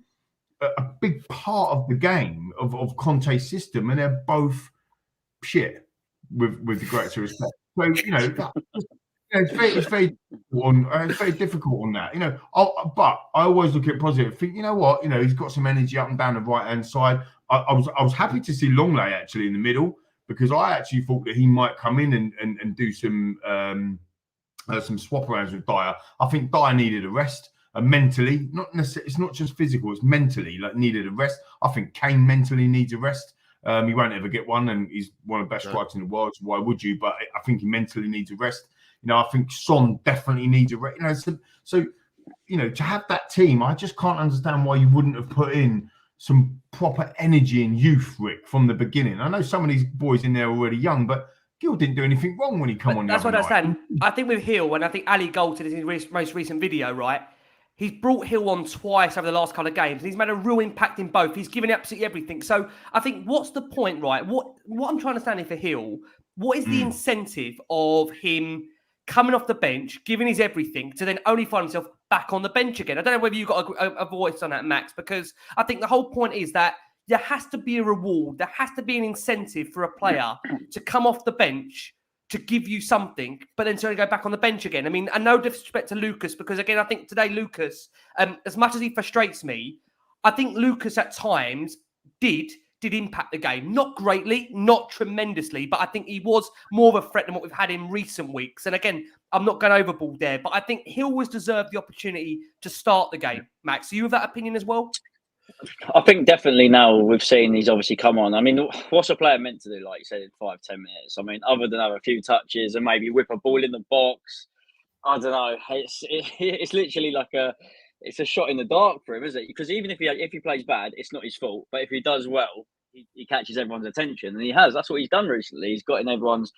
a big part of the game of Conte's system, and they're both shit, with the greatest respect. So, it's very difficult on that, but I always look at positive. Think, he's got some energy up and down the right hand side. I was happy to see Longley actually in the middle, because I actually thought that he might come in and do some swap arounds with Dyer. I think Dyer needed a rest mentally, not necessarily. It's not just physical; it's mentally. Needed a rest. I think Kane mentally needs a rest. He won't ever get one, and he's one of the best strikers in the world. So why would you? But I think he mentally needs a rest. I think Son definitely needs a rest. So to have that team, I just can't understand why you wouldn't have put in some proper energy and youth, Rick, from the beginning. I know some of these boys in there are already young, but Gill didn't do anything wrong when he come on. That's what I understand. I think with Hill, and I think Ali Gold in his most recent video, right? He's brought Hill on twice over the last couple of games, and he's made a real impact in both. He's given absolutely everything. So I think, what's the point, right? What I'm trying to understand for Hill, what is the incentive of him coming off the bench, giving his everything, to then only find himself back on the bench again? I don't know whether you've got a voice on that, Max, because I think the whole point is that there has to be a reward. There has to be an incentive for a player to come off the bench to give you something, but then to only go back on the bench again. I mean, and no disrespect to Lucas, because again, I think today Lucas, as much as he frustrates me, I think Lucas at times did impact the game. Not greatly, not tremendously, but I think he was more of a threat than what we've had in recent weeks. And again, I'm not going overboard there, but I think Hill was deserved the opportunity to start the game. Max, are you of that opinion as well? I think definitely now we've seen he's obviously come on. I mean, what's a player meant to do, like you said, in 5-10 minutes? I mean, other than have a few touches and maybe whip a ball in the box, I don't know. It's literally like it's a shot in the dark for him, isn't it? Because even if he plays bad, it's not his fault. But if he does well, he catches everyone's attention, and he has. That's what he's done recently. He's got in everyone's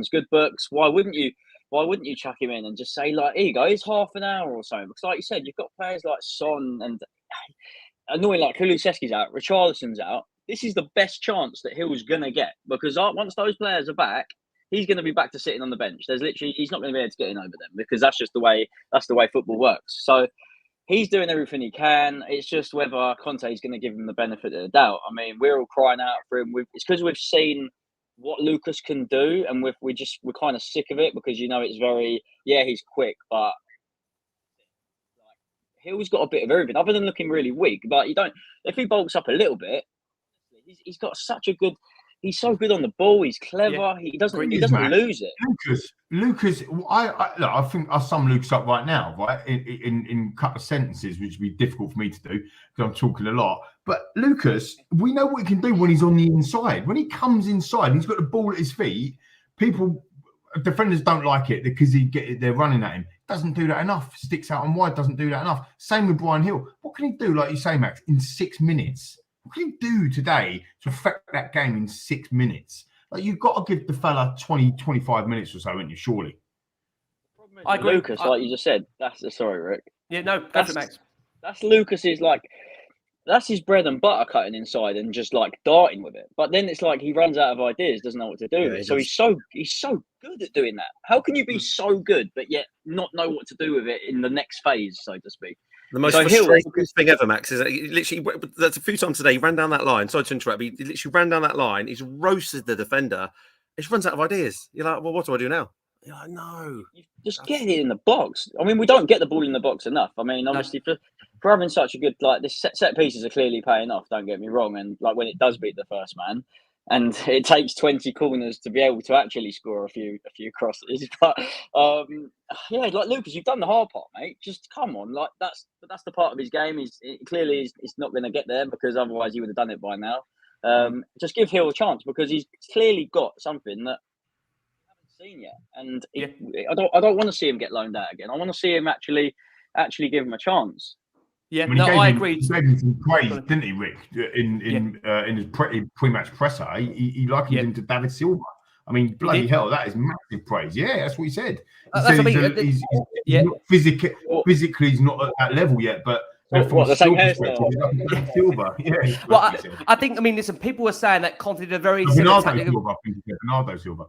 good books. Why wouldn't you chuck him in and just say, like, here you go, it's half an hour or something? Because like you said, you've got players like Son and annoying, like Kulusevski's out, Richarlison's out. This is the best chance that Hill's gonna get, because once those players are back, he's going to be back to sitting on the bench. He's not going to be able to get in over them, because that's just the way football works. So he's doing everything he can. It's just whether Conte is going to give him the benefit of the doubt. I mean, we're all crying out for him. It's because we've seen what Lucas can do, and we're kind of sick of it, because it's very, he's quick, but Hill's got a bit of everything, other than looking really weak. But if he bulks up a little bit, he's got such a good he's so good on the ball. He's clever. He doesn't lose it. Lucas. I think I'll sum Lucas up right now, right? In a couple of sentences, which would be difficult for me to do because I'm talking a lot. But Lucas, we know what he can do when he's on the inside. When he comes inside, and he's got the ball at his feet. Defenders don't like it because they're running at him. Doesn't do that enough. Sticks out on wide. Doesn't do that enough. Same with Brian Hill. What can he do, like you say, Max, in 6 minutes? What can he do today to affect that game in 6 minutes? Like, you've got to give the fella 20, 25 minutes or so, haven't you, surely? I agree. Lucas, like you just said, sorry, Rick. Yeah, no, that's Max. That's Lucas's, like, that's his bread and butter, cutting inside and just like darting with it. But then it's like he runs out of ideas, doesn't know what to do with it. So he's so good at doing that. How can you be so good but yet not know what to do with it in the next phase, so to speak? The most frustrating thing ever, Max, is that he literally, that's a few times today, he ran down that line. Sorry to interrupt, he literally ran down that line. He's roasted the defender. He just runs out of ideas. You're like, well, what do I do now? You're like, no. You just get it in the box. I mean, we don't get the ball in the box enough. I mean, obviously, for having such a good, like, this set pieces are clearly paying off, don't get me wrong. And, like, when it does beat the first man, and it takes 20 corners to be able to actually score a few crosses. But, yeah, like, Lucas, you've done the hard part, mate. Just come on. Like, that's the part of his game. He's not going to get there because otherwise he would have done it by now. Just give Hill a chance because he's clearly got something that seen yet, and I don't want to see him get loaned out again. I want to see him actually give him a chance. Yeah, I agree. He gave him some praise, didn't he, Rick? In his pre-match presser, he likened him to David Silva. I mean, bloody hell, that is massive praise. Yeah, that's what he said. He's not physically, he's not at that level yet, but. The same hairstyle? Well, I think, listen, people were saying that Conte did a very similar tactic. Bernardo Silva.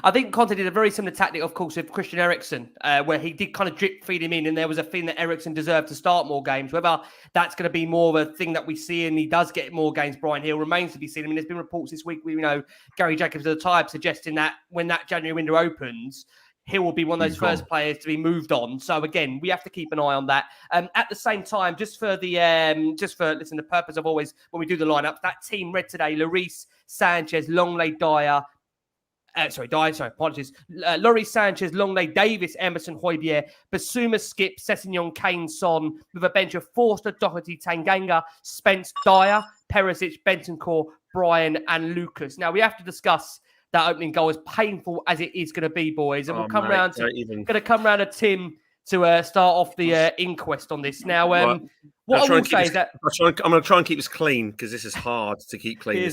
I think Conte did a very similar tactic, of course, with Christian Eriksen, where he did kind of drip feed him in, and there was a thing that Eriksen deserved to start more games. Whether that's going to be more of a thing that we see and he does get more games, Brian Hill remains to be seen. There's been reports this week, Gary Jacobs of the Times suggesting that when that January window opens, Hill will be one of those first players to be moved on. So again, we have to keep an eye on that. At the same time, the purpose of always when we do the lineup, that team read today: Lloris, Sanchez, Longley, Dyer. Lloris, Sanchez, Longley, Davis, Emerson, Højbjerg, Basuma, Skip, Sessegnon, Kane, Son, with a bench of Forster, Doherty, Tanganga, Spence, Dyer, Perisic, Bentancur, Brian, and Lucas. Now we have to discuss that opening goal, as painful as it is going to be, boys. And we'll come round to Tim to start off the inquest on this. Now, what I will say is that I'm going to try and keep this clean because this is hard to keep clean.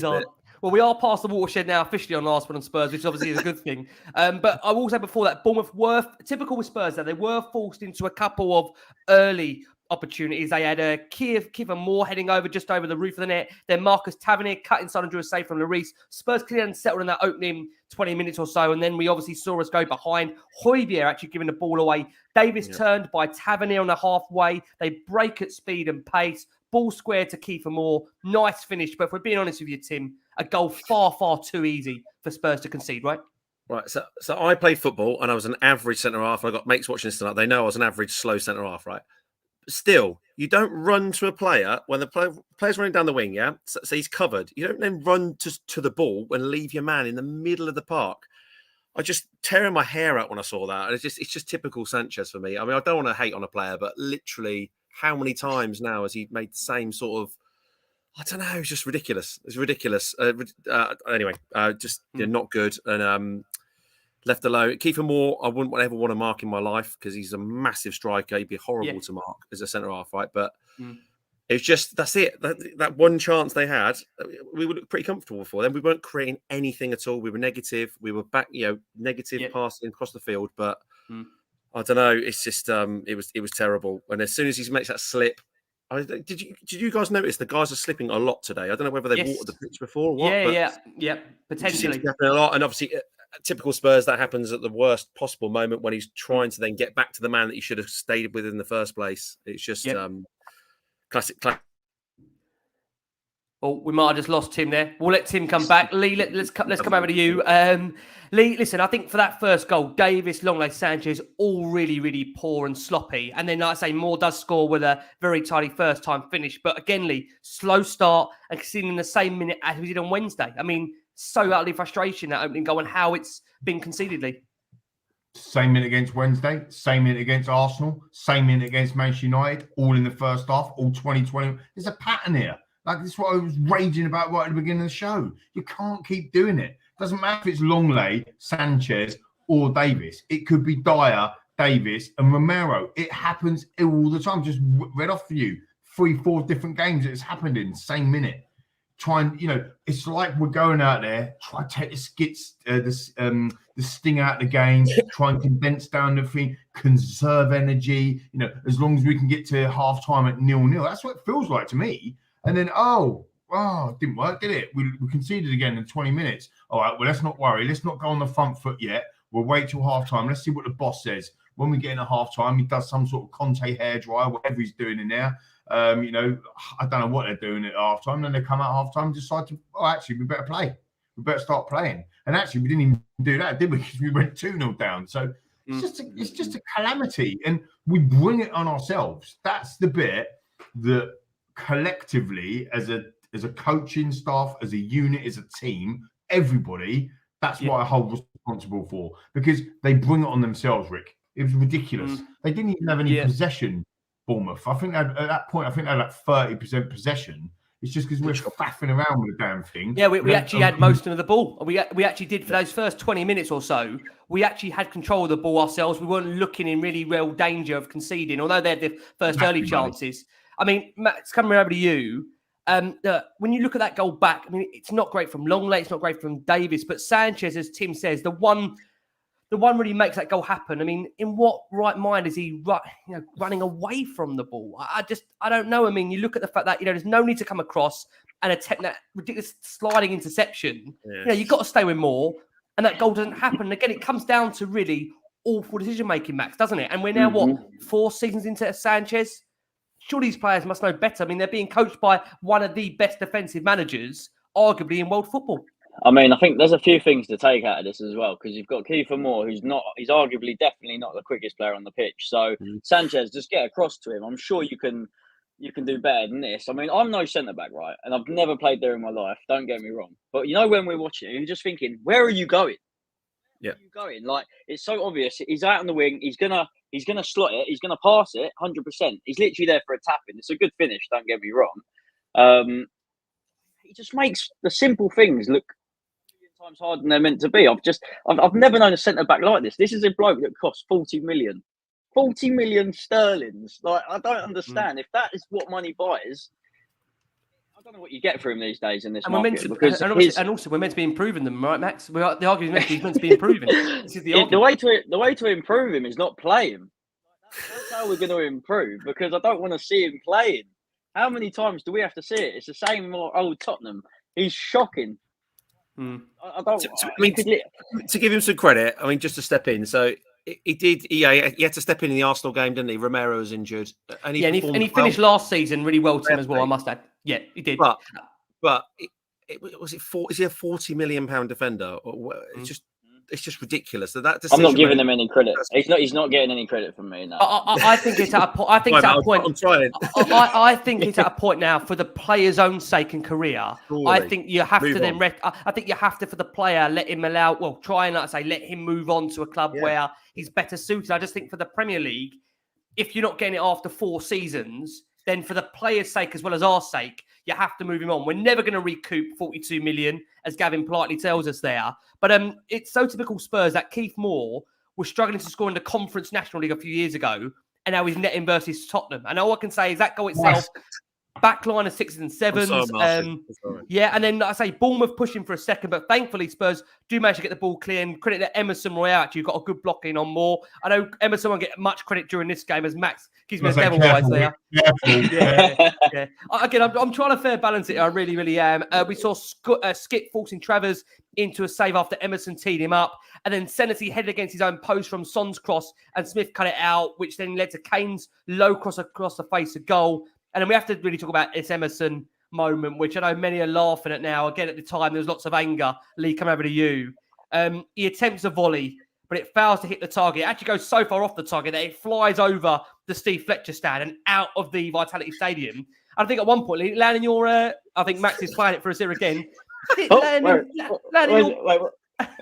Well, we are past the watershed now officially on Last Word on Spurs, which obviously is a good thing. But I will say before that, Bournemouth were, typical with Spurs, that they were forced into a couple of early opportunities. They had Kiefer Moore heading over just over the roof of the net. Then Marcus Tavernier cut inside and drew a save from Lloris. Spurs clearly hadn't settled in that opening 20 minutes or so. And then we obviously saw us go behind. Højbjerg actually giving the ball away. Davis turned by Tavernier on the halfway. They break at speed and pace. Ball square to Kiefer Moore. Nice finish. But if we're being honest with you, Tim, a goal far, far too easy for Spurs to concede, right? Right, so I played football and I was an average centre-half. I got mates watching this tonight. They know I was an average slow centre-half, right? Still, you don't run to a player when the player's running down the wing, yeah? So he's covered. You don't then run to the ball and leave your man in the middle of the park. I just tearing my hair out when I saw that. It's just typical Sanchez for me. I mean, I don't want to hate on a player, but literally, how many times now has he made the same sort of, I don't know, it's just ridiculous. It's ridiculous. Anyway, not good. And left alone. Kiefer Moore, I wouldn't ever want to mark in my life because he's a massive striker. He'd be horrible to mark as a centre-half, right? But it's just, that's it. That one chance they had, we were pretty comfortable for them. We weren't creating anything at all. We were negative. We were back, negative passing across the field. But I don't know. It's just, it was terrible. And as soon as he makes that slip, did you guys notice the guys are slipping a lot today? I don't know whether they watered the pitch before or what. Yeah, potentially. It happening a lot. And obviously, typical Spurs, that happens at the worst possible moment when he's trying to then get back to the man that he should have stayed with in the first place. It's just classic. Well, we might have just lost Tim there. We'll let Tim come back. Lee, let's come over to you. Lee, listen, I think for that first goal, Davis, Longley, Sanchez, all really, really poor and sloppy. And then, like I say, Moore does score with a very tidy first-time finish. But again, Lee, slow start and conceding in the same minute as we did on Wednesday. I mean, so utterly frustrating, that opening goal, and how it's been concededly. Same minute against Wednesday, same minute against Arsenal, same minute against Manchester United, all in the first half, all 2020. There's a pattern here. Like, this is what I was raging about right at the beginning of the show. You can't keep doing it. Doesn't matter if it's Longley, Sanchez, or Davis. It could be Dyer, Davis, and Romero. It happens all the time. Just read off for you 3-4 different games that it's happened in the same minute. Try and, it's like we're going out there, try to take the sting out of the game, try and condense down the thing, conserve energy, as long as we can get to half time at 0-0. That's what it feels like to me. And then, it didn't work, did it? We conceded again in 20 minutes. All right, well, let's not worry. Let's not go on the front foot yet. We'll wait till half time. Let's see what the boss says. When we get in at half time, he does some sort of Conte hairdryer, whatever he's doing in there. I don't know what they're doing at half time. Then they come out half time and decide to, actually, we better play. We better start playing. And actually, we didn't even do that, did we? Because we went 2-0 down. So it's just a calamity. And we bring it on ourselves. That's the bit that collectively, as a coaching staff, as a unit, as a team, everybody, that's what I hold responsible for. Because they bring it on themselves, Rick. It was ridiculous. They didn't even have any possession, Bournemouth. I think at that point, they had like 30% possession. It's just because we're faffing around with the damn thing. Yeah, we actually had most of the ball. We actually did for those first 20 minutes or so. We actually had control of the ball ourselves. We weren't looking in really real danger of conceding, although they had the first early chances. I mean, Matt, it's coming over to you. When you look at that goal back, I mean, it's not great from Longley, it's not great from Davis, but Sanchez, as Tim says, the one really makes that goal happen. I mean, in what right mind is he running away from the ball? I don't know. I mean, you look at the fact that, there's no need to come across and attempt that ridiculous sliding interception. Yes. You've got to stay with more, and that goal doesn't happen. And again, it comes down to really awful decision-making, Max, doesn't it? And we're now, 4 seasons into Sanchez? Surely these players must know better. I mean, they're being coached by one of the best defensive managers, arguably, in world football. I mean, I think there's a few things to take out of this as well, because you've got Kiefer Moore, he's arguably definitely not the quickest player on the pitch. So Sanchez, just get across to him. I'm sure you can do better than this. I mean, I'm no centre back, right? And I've never played there in my life. Don't get me wrong. But when we're watching it, you're just thinking, where are you going? Where are you going? Like, it's so obvious. He's out on the wing. He's gonna slot it. He's gonna pass it 100%. He's literally there for a tap-in. It's a good finish. Don't get me wrong. He just makes the simple things look times harder than they're meant to be. I've never known a centre back like this. This is a bloke that costs 40 million sterlings. Like, I don't understand. If that is what money buys, I don't know what you get for him these days in this market. And also, we're meant to be improving them, right, Max? The argument is meant to be improving. This is the way to improve him is not play him. That's how we're going to improve, because I don't want to see him playing. How many times do we have to see it? It's the same old Tottenham. He's shocking. I don't. To give him some credit, I mean, just to step in. So he had to step in the Arsenal game, didn't he? Romero was injured, and he finished last season really well, Tim, as well. I must add. Yeah, he did. But is he a £40 million defender? It's just ridiculous. I'm not giving him any credit. He's not getting any credit from me now. I think it's at a point. I think it's at a point. I'm trying. I think it's at a point now, for the player's own sake and career. Surely. I think you have to I think you have to, for the player, let him let him move on to a club where he's better suited. I just think for the Premier League, if you're not getting it after 4 seasons, then for the player's sake as well as our sake, you have to move him on. We're never going to recoup 42 million, as Gavin politely tells us there. But it's so typical Spurs that Keith Moore was struggling to score in the Conference National League a few years ago, and now he's netting versus Tottenham. And all I can say is that goal itself, back line of 6s and 7s. And then I say Bournemouth pushing for a second, but thankfully Spurs do manage to get the ball clear, and credit that Emerson Royale actually got a good blocking on Moore. I know Emerson won't get much credit during this game, as Max gives me a devil eyes there. Yeah. Again, I'm trying to fair balance it. I really, really am. We saw Skip forcing Travers into a save after Emerson teed him up, and then Senesi headed against his own post from Son's cross, and Smith cut it out, which then led to Kane's low cross across the face of goal. And then we have to really talk about this Emerson moment, which I know many are laughing at now. Again, at the time, there was lots of anger. Lee, come over to you. He attempts a volley, but it fails to hit the target. It actually goes so far off the target that it flies over the Steve Fletcher stand and out of the Vitality Stadium. I think at one point, Lee, landing your, I think Max is playing it for us here again. Here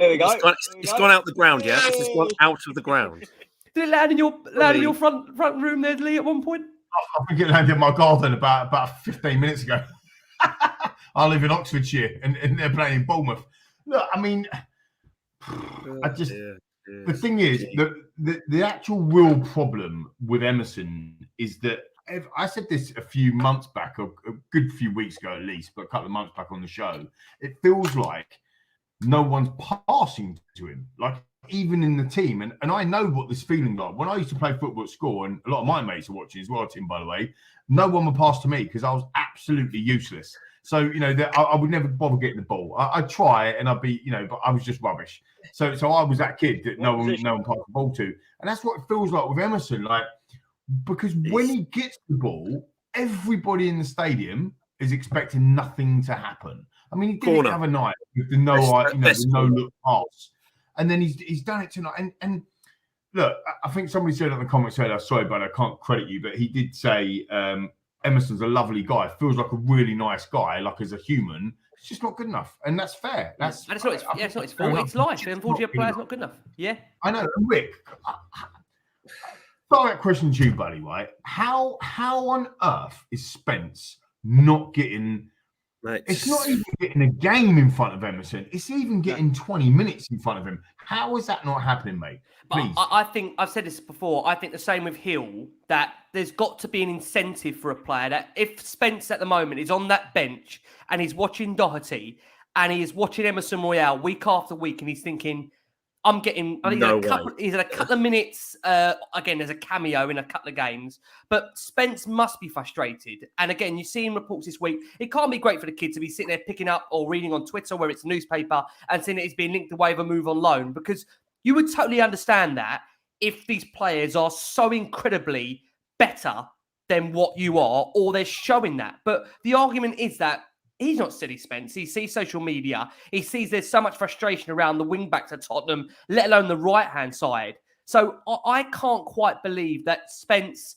we go. It's gone out the ground, yeah? It's gone out of the ground. Did it land in your front room there, Lee, at one point? I think it landed in my garden about 15 minutes ago. I live in Oxfordshire and they're playing in Bournemouth. Look, I mean, the thing is, the actual real problem with Emerson is that I said this a few months back, a good few weeks ago at least, but a couple of months back on the show. It feels like no one's passing to him, like even in the team. And I know what this feeling like. When I used to play football at school, and a lot of my mates are watching as well, Tim, by the way, no one would pass to me because I was absolutely useless. So, you know, I would never bother getting the ball. I'd try it and I'd be, you know, but I was just rubbish. So I was that kid that no one passed the ball to. And that's what it feels like with Emerson. Like, because when he gets the ball, everybody in the stadium is expecting nothing to happen. I mean, he did it the other night with the no look pass. And then he's done it tonight. And look, I think somebody said in the comments earlier, sorry, but I can't credit you, but he did say Emerson's a lovely guy. Feels like a really nice guy, like as a human. It's just not good enough. And that's fair. It's not his fault. It's life. Unfortunately, a player's not good enough. Yeah. I know. Rick, direct question to you, buddy, right? How on earth is Spence not getting... It's not even getting a game in front of Emerson. It's even getting 20 minutes in front of him. How is that not happening, mate? Please. I think I've said this before. I think the same with Hill, that there's got to be an incentive for a player that if Spence at the moment is on that bench and he's watching Doherty and he is watching Emerson Royale week after week and he's thinking, I'm getting, I think he's had a couple of minutes, again, there's a cameo in a couple of games, but Spence must be frustrated. And again, you've seen reports this week. It can't be great for the kid to be sitting there picking up or reading on Twitter where it's a newspaper and seeing that he's being linked away with a move on loan, because you would totally understand that if these players are so incredibly better than what you are, or they're showing that. But the argument is that he's not silly, Spence. He sees social media. He sees there's so much frustration around the wing-backs at Tottenham, let alone the right-hand side. So I can't quite believe that Spence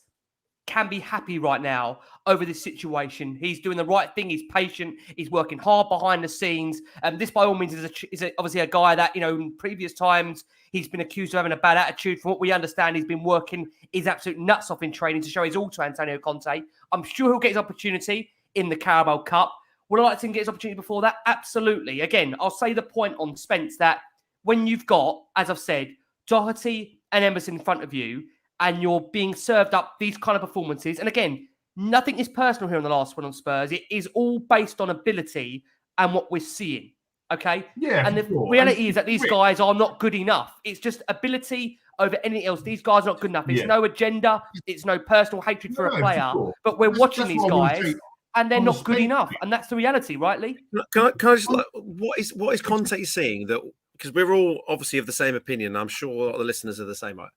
can be happy right now over this situation. He's doing the right thing. He's patient. He's working hard behind the scenes. And this, by all means, is obviously a guy that, you know, in previous times, he's been accused of having a bad attitude. From what we understand, he's been working his absolute nuts off in training to show his all to Antonio Conte. I'm sure he'll get his opportunity in the Carabao Cup. Would I like to get his opportunity before that? Absolutely. Again, I'll say the point on Spence that when you've got, as I've said, Doherty and Emerson in front of you, and you're being served up these kind of performances, and again, nothing is personal here on the last one on Spurs. It is all based on ability and what we're seeing. Okay? Yeah. And the reality is that these guys are not good enough. It's just ability over anything else. These guys are not good enough. It's no agenda. It's no personal hatred for a player. But we're watching these guys, and they're not good enough. And that's the reality, right, Lee? Can I just, like, what is Conte seeing? That, because we're all obviously of the same opinion. I'm sure a lot of the listeners are the same, right?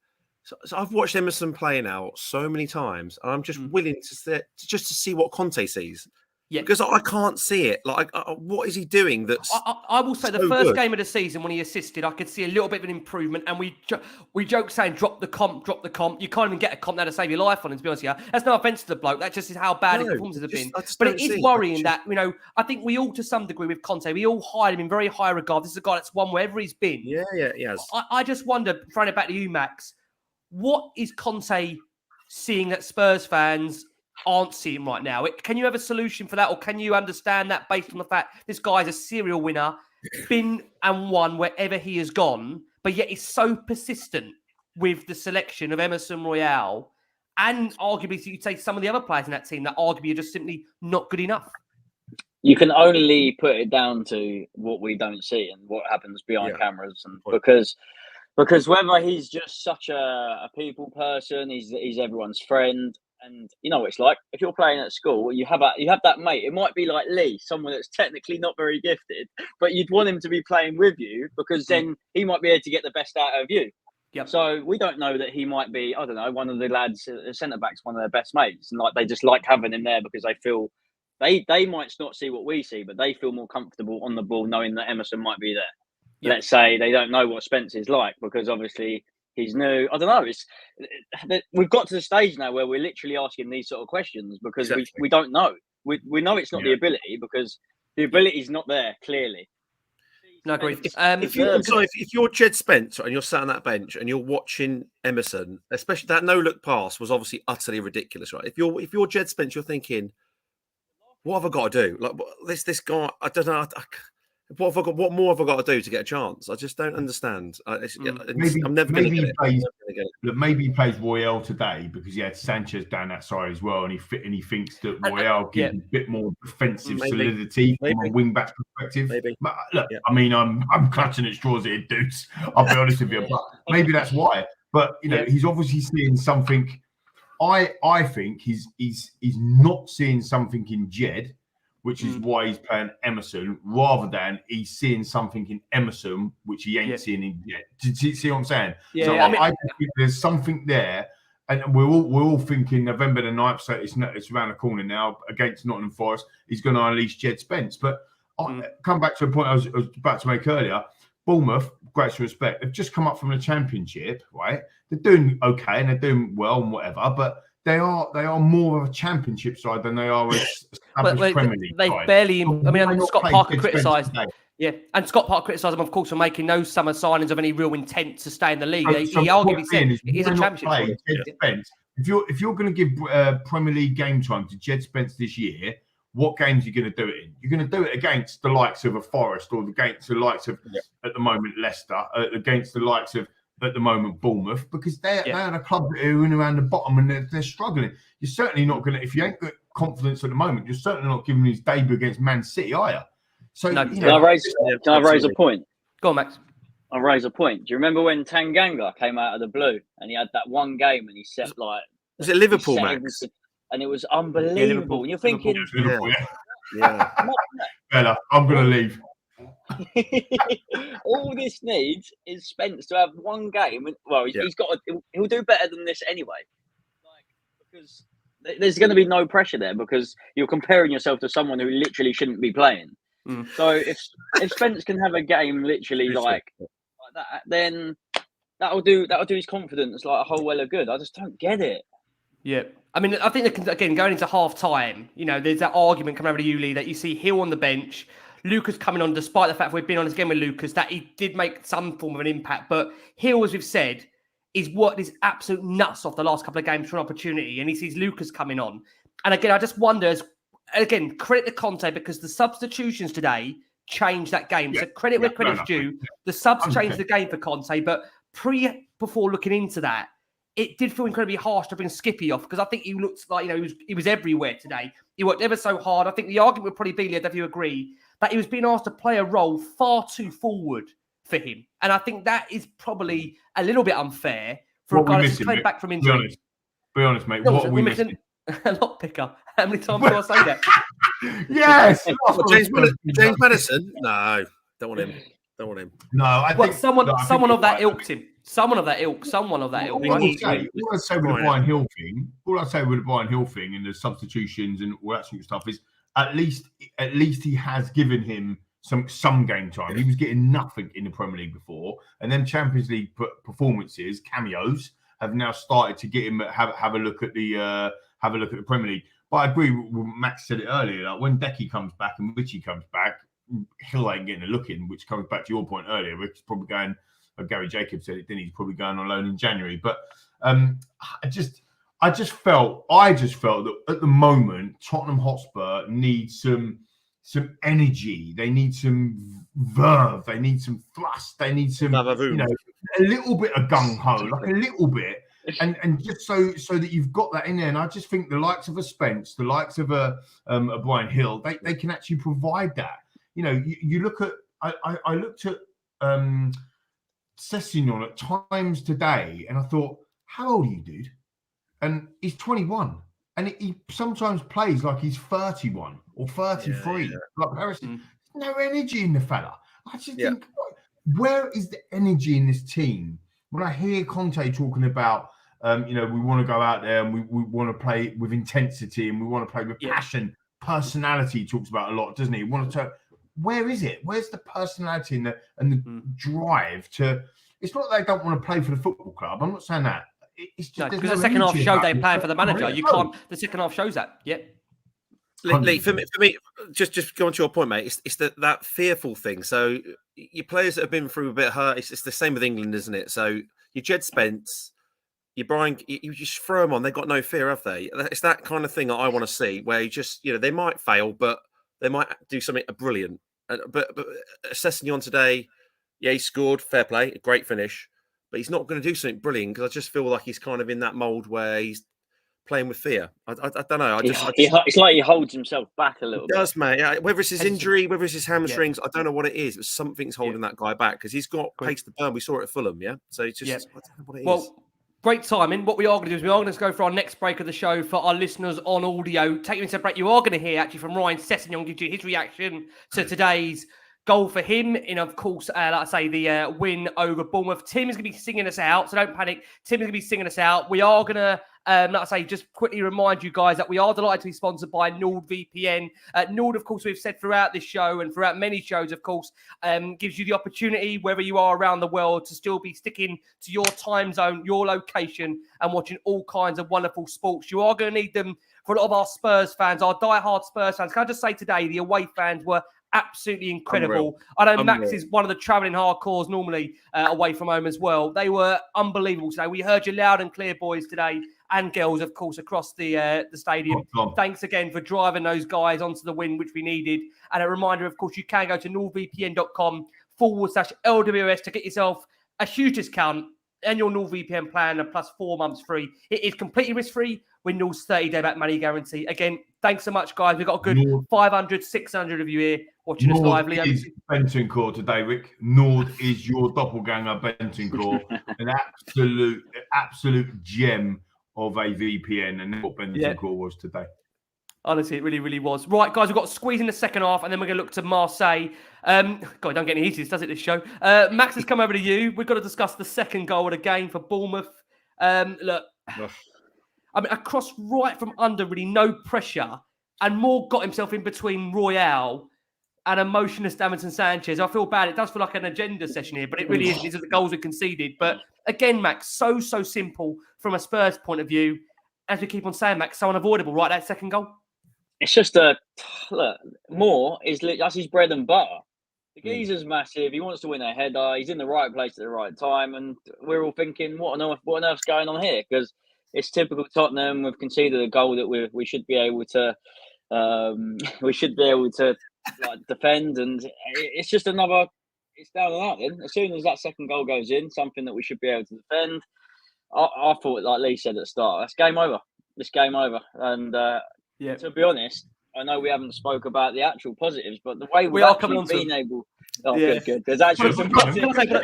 So I've watched Emerson play now so many times, and I'm just willing to see what Conte sees. Yeah, because I can't see it. Like, what is he doing? I will say the first game of the season when he assisted, I could see a little bit of an improvement. And we joke saying drop the comp. You can't even get a comp now to save your life on him. To be honest with you, that's no offense to the bloke. That just is how bad his performances have been. But it is worrying that, you know, I think we all, to some degree, with Conte, we all hide him in very high regard. This is a guy that's won wherever he's been. Yeah, yes. I just wonder, throwing it back to you, Max, what is Conte seeing that Spurs fans aren't seeing right now? Can you have a solution for that, or can you understand that based on the fact this guy's a serial winner, been and won wherever he has gone, but yet is so persistent with the selection of Emerson Royale, and arguably you'd say some of the other players in that team that arguably are just simply not good enough? You can only put it down to what we don't see and what happens behind cameras, and because whether he's just such a people person, he's everyone's friend. And you know what it's like if you're playing at school, you have that mate. It might be like Lee, someone that's technically not very gifted, but you'd want him to be playing with you because then he might be able to get the best out of you. Yep. So we don't know that he might be, I don't know, one of the lads, centre backs, one of their best mates, and like they just like having him there because they feel they might not see what we see, but they feel more comfortable on the ball knowing that Emerson might be there. Yep. Let's say they don't know what Spence is like because obviously he's new. I don't know. We've got to the stage now where we're literally asking these sort of questions because we don't know. We know it's not the ability because The ability's not there, clearly. No, agree. If you're Jed Spence and you're sat on that bench and you're watching Emerson, especially that no-look pass was obviously utterly ridiculous, right? If you're Jed Spence, you're thinking, what have I got to do? Like this guy, I don't know. What more have I got to do to get a chance? I just don't understand. I'm never going to get it. Maybe he plays Royale today because he had Sanchez down that side as well, and he thinks that Royale gives a bit more defensive solidity from a wing back perspective. Look, I mean, I'm clutching at straws here, dudes. I'll be honest with you, but maybe that's why. But he's obviously seeing something. I think he's not seeing something in Jed, which is why he's playing Emerson, rather than he's seeing something in Emerson, which he ain't seeing in Jed. Do you see what I'm saying? Yeah, so I think there's something there, and we're all thinking November the 9th, so it's around the corner now against Nottingham Forest. He's going to unleash Jed Spence. But I come back to a point I was about to make earlier. Bournemouth, great respect, they've just come up from the Championship, right? They're doing okay and they're doing well and whatever, but they are more of a Championship side than they are a established Premier League they side. barely. I mean, Scott Parker criticised. Yeah, and Scott Parker criticised them, of course, for making no summer signings of any real intent to stay in the league. He arguably said it is a Championship. If you're going to give Premier League game time to Jed Spence this year, what games are you going to do it in? You're going to do it against the likes of a Forest or against the likes of, at the moment, Leicester, against the likes of, at the moment, Bournemouth, because they're a club that are in around the bottom and they're struggling. You're certainly not going to, if you ain't got confidence at the moment, you're certainly not giving his debut against Man City, are you? So, can I raise a point? Go on, Max. I'll raise a point. Do you remember when Tanganga came out of the blue and he had that one game and he set like... Was it Liverpool, Max? And it was unbelievable. And you're thinking... Bella, I'm going to leave. All this needs is Spence to have one game. Well, he'll do better than this anyway. Because there's going to be no pressure there because you're comparing yourself to someone who literally shouldn't be playing. So if Spence can have a game literally like that, then that'll do his confidence like a whole well of good. I just don't get it. Yeah. I mean, I think that, again, going into half time, there's that argument coming over to you, Lee, that you see Hill on the bench, Lucas coming on, despite the fact we've been on this game with Lucas, that he did make some form of an impact. But Hill, as we've said, is worked his absolute nuts off the last couple of games for an opportunity, and he sees Lucas coming on. And again, I just wonder, credit to Conte, because the substitutions today changed that game. So credit where credit's due. The subs changed the game for Conte, but before looking into that, it did feel incredibly harsh to bring Skippy off, because I think he looked like, he was everywhere today. He worked ever so hard. I think the argument would probably be, Lee, if you agree, that he was being asked to play a role far too forward for him. And I think that is probably a little bit unfair for a guy that's came back from injury. Be honest, mate. What are we missing? A lot picker. How many times do I say that? Yes. James Madison? No, don't want him. No, I think someone of that ilk, Tim. Someone of that ilk. All I say with the Brian Hill thing and the substitutions and all that sort of stuff is at least he has given him some game time. He was getting nothing in the Premier League before, and then Champions League performances, cameos, have now started to get him have a look at the Premier League. But I agree with Max said it earlier. Like when Decky comes back and Richie comes back, Hill ain't getting a look in, which comes back to your point earlier. Rick's probably going. Gary Jacobs said it, didn't he? He's probably going on loan in January. But I just felt that at the moment Tottenham Hotspur needs some energy. They need some verve. They need some thrust. They need some a little bit of gung ho, like a little bit, and just so that you've got that in there. And I just think the likes of a Spence, the likes of a Brian Hill, they can actually provide that. You look at I looked at Sessegnon at times today, and I thought, how old are you, dude? And he's 21, and he sometimes plays like he's 31 or 33. Like Harrison, no energy in the fella. I just think, where is the energy in this team? When I hear Conte talking about, we want to go out there and we want to play with intensity and we want to play with passion, personality. He talks about a lot, doesn't he? Where is it? Where's the personality and the drive to? It's not that they don't want to play for the football club. I'm not saying that. It's just because the second half showed they playing for the manager. You can't. The second half shows that. Yep. Lee, for me, just going to your point, mate. It's that fearful thing. So your players that have been through a bit of hurt. It's the same with England, isn't it? So your Jed Spence, your Brian, you just throw them on. They've got no fear, have they? It's that kind of thing that I want to see, where you just, they might fail, but they might do something brilliant. But assessing you on today, yeah, he scored, fair play, a great finish, but he's not going to do something brilliant because I just feel like he's kind of in that mould where he's playing with fear. I don't know. It's like he holds himself back a little bit. Does, mate. Yeah, whether it's his injury, whether it's his hamstrings, I don't know what it is. But something's holding that guy back because he's got pace to burn. We saw it at Fulham, yeah? So it's just, I don't know what it is. Great timing. What we are going to do is we are going to go for our next break of the show for our listeners on audio. Taking into a break, you are going to hear actually from Ryan Sessegnon give you his reaction to today's goal for him in, of course, like I say, the win over Bournemouth. Tim is going to be singing us out, so don't panic. Tim is going to be singing us out. We are going to, like I say, just quickly remind you guys that we are delighted to be sponsored by NordVPN. Nord, of course, we've said throughout this show and throughout many shows, of course, gives you the opportunity, whether you are around the world, to still be sticking to your time zone, your location, and watching all kinds of wonderful sports. You are going to need them for a lot of our Spurs fans, our diehard Spurs fans. Can I just say today, the away fans were absolutely incredible. Unreal. I know Max is one of the travelling hardcores normally away from home as well. They were unbelievable today. We heard you loud and clear, boys, today, and girls, of course, across the stadium. Thanks again for driving those guys onto the win, which we needed. And a reminder, of course, you can go to nordvpn.com/LWS to get yourself a huge discount and your NordVPN plan and plus 4 months free. It is completely risk-free with Nord's 30-day back money guarantee. Again, thanks so much, guys. We've got a good 500, 600 of you here watching us live. Nord is Bentancur today, Rick. Nord is your doppelganger, Bentancur. An absolute gem of a VPN, and that's what Bentancur was today. Honestly, it really, really was. Right, guys, we've got to squeeze in the second half, and then we're going to look to Marseille. God, don't get any easier, does it, this show? Max has come over to you. We've got to discuss the second goal of the game for Bournemouth. Look, I mean, across right from under, really no pressure, and Moore got himself in between Royale and a motionless Emerson Sanchez. I feel bad. It does feel like an agenda session here, but it really is. These are the goals we conceded. But again, Max, so simple from a Spurs point of view. As we keep on saying, Max, so unavoidable, right? That second goal. It's just look, Moore that's his bread and butter. The geezer's massive. He wants to win a header. He's in the right place at the right time, and we're all thinking, what on earth's going on here? Because it's typical Tottenham. We've conceded a goal that we should be able to defend, and it's just another. It's down and out. Then as soon as that second goal goes in, something that we should be able to defend. I thought, like Lee said at the start, that's game over. It's game over, and. To be honest, I know we haven't spoke about the actual positives, but the way we've actually been able... Oh, good. There's actually some positives. By the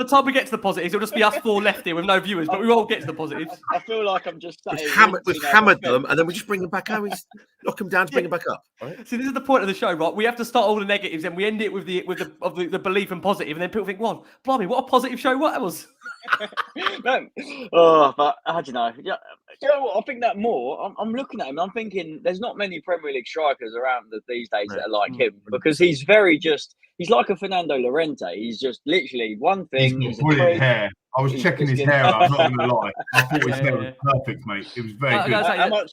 time we get to the positives, it'll just be us four left here with no viewers, but we won't get to the positives. I feel like I'm just... We've hammered them, and then we just bring them back home. We knock them down to bring them back up. Right? See, this is the point of the show, right? We have to start all the negatives, and we end it with the belief and positive, and then people think, well, blimey, what a positive show what was. But I don't know. You know what? I think that more. I'm looking at him. I'm thinking there's not many Premier League strikers around these days that are like him, because he's he's like a Fernando Llorente. He's just literally one thing. He's got brilliant hair. I was checking his hair out. I'm not going to lie. I thought his hair was perfect, mate. It was very good.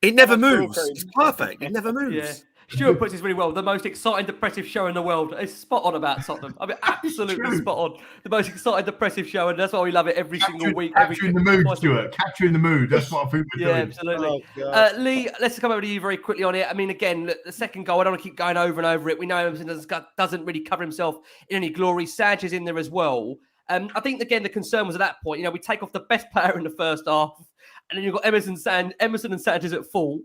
It never moves. It's perfect. It never moves. Yeah. Stuart puts this really well. The most exciting, depressive show in the world. It's spot on about Tottenham. I mean, absolutely spot on. The most exciting, depressive show, and that's why we love it every single week. Capturing the mood, Stuart. Capturing the mood. That's what I think we're doing. Yeah, absolutely. Lee, let's come over to you very quickly on it. I mean, again, the second goal, I don't want to keep going over and over it. We know Emerson doesn't really cover himself in any glory. Sanchez in there as well. I think, again, the concern was at that point, we take off the best player in the first half, and then you've got Emerson and Sanchez at full.